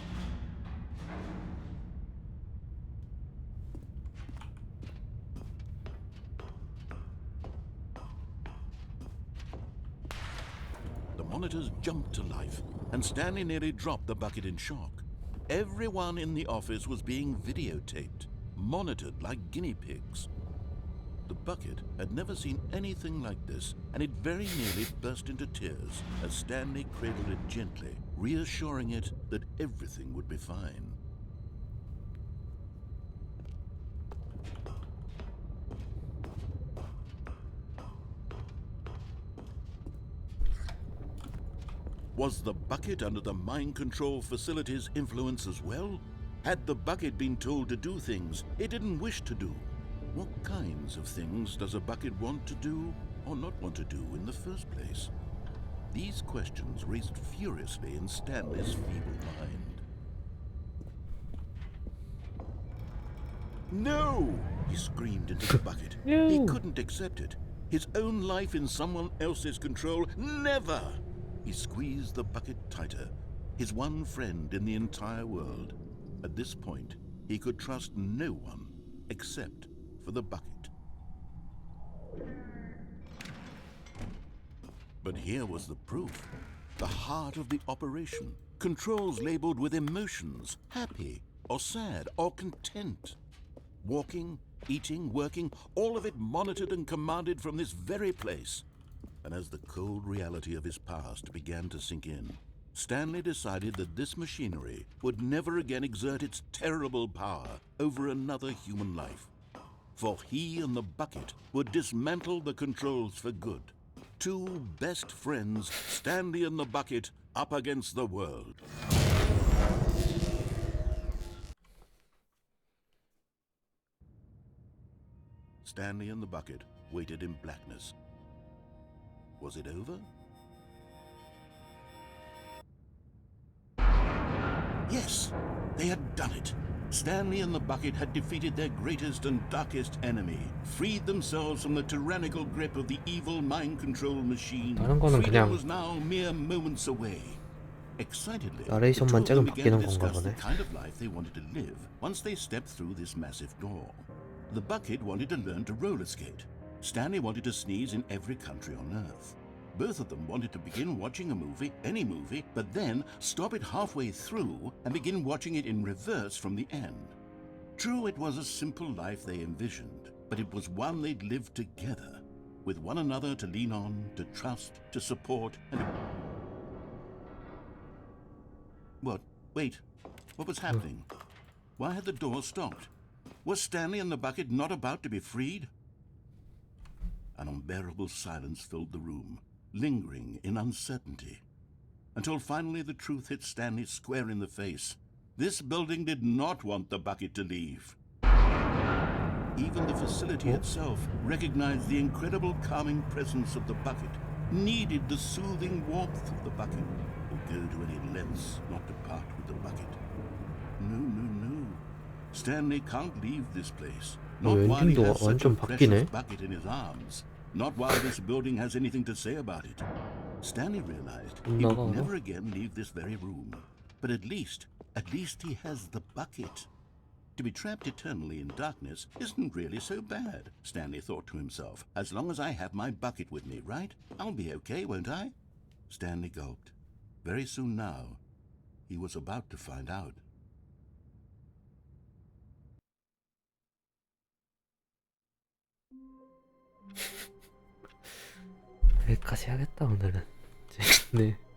The monitors jumped to life, and Stanley nearly dropped the bucket in shock. Everyone in the office was being videotaped, monitored like guinea pigs. The bucket had never seen anything like this, and it very nearly burst into tears as Stanley cradled it gently, reassuring it that everything would be fine. Was the bucket under the mind control facility's influence as well? Had the bucket been told to do things it didn't wish to do? What kinds of things does a bucket want to do or not want to do in the first place? These questions raced furiously in Stanley's feeble mind. No! He screamed into the bucket. No. He couldn't accept it. His own life in someone else's control, never! He squeezed the bucket tighter, his one friend in the entire world. At this point, he could trust no one except for the bucket. But here was the proof. The heart of the operation. Controls labeled with emotions, happy or sad or content. Walking, eating, working, all of it monitored and commanded from this very place. And as the cold reality of his past began to sink in, Stanley decided that this machinery would never again exert its terrible power over another human life. For he and the bucket would dismantle the controls for good. Two best friends, Stanley and the bucket, up against the world. Stanley and the bucket waited in blackness. Was it over? Yes, they had done it. Stanley and the bucket had defeated their greatest and darkest enemy, freed themselves from the tyrannical grip of the evil mind control machine. 다른 거는 Freedom 그냥 was now mere moments away. Excitedly, the 나레이션만 two of them 조금 began to 바뀌는 건가 discuss the 보네. kind of life they wanted to live once they stepped through this massive door. The bucket wanted to learn to roller skate. Stanley wanted to sneeze in every country on Earth. Both of them wanted to begin watching a movie, any movie, but then stop it halfway through and begin watching it in reverse from the end. True, it was a simple life they envisioned, but it was one they'd lived together, with one another to lean on, to trust, to support, and... What? Wait. What was happening? Why had the door stopped? Was Stanley and the bucket not about to be freed? An unbearable silence filled the room, lingering in uncertainty, until finally the truth hit Stanley square in the face. This building did not want the bucket to leave. Even the facility itself recognized the incredible calming presence of the bucket, needed the soothing warmth of the bucket, would go to any lengths not to part with the bucket. No. Stanley can't leave this place. Not while he 엔딩도 has such a 완전 precious 바뀌네. bucket in his arms. Not while this building has anything to say about it. Stanley realized he would 나가. never again leave this very room. But at least he has the bucket. To be trapped eternally in darkness isn't really so bad, Stanley thought to himself. As long as I have my bucket with me, right? I'll be okay, won't I? Stanley gulped. Very soon now, he was about to find out. 여기까지 해야겠다 오늘은. 재밌네.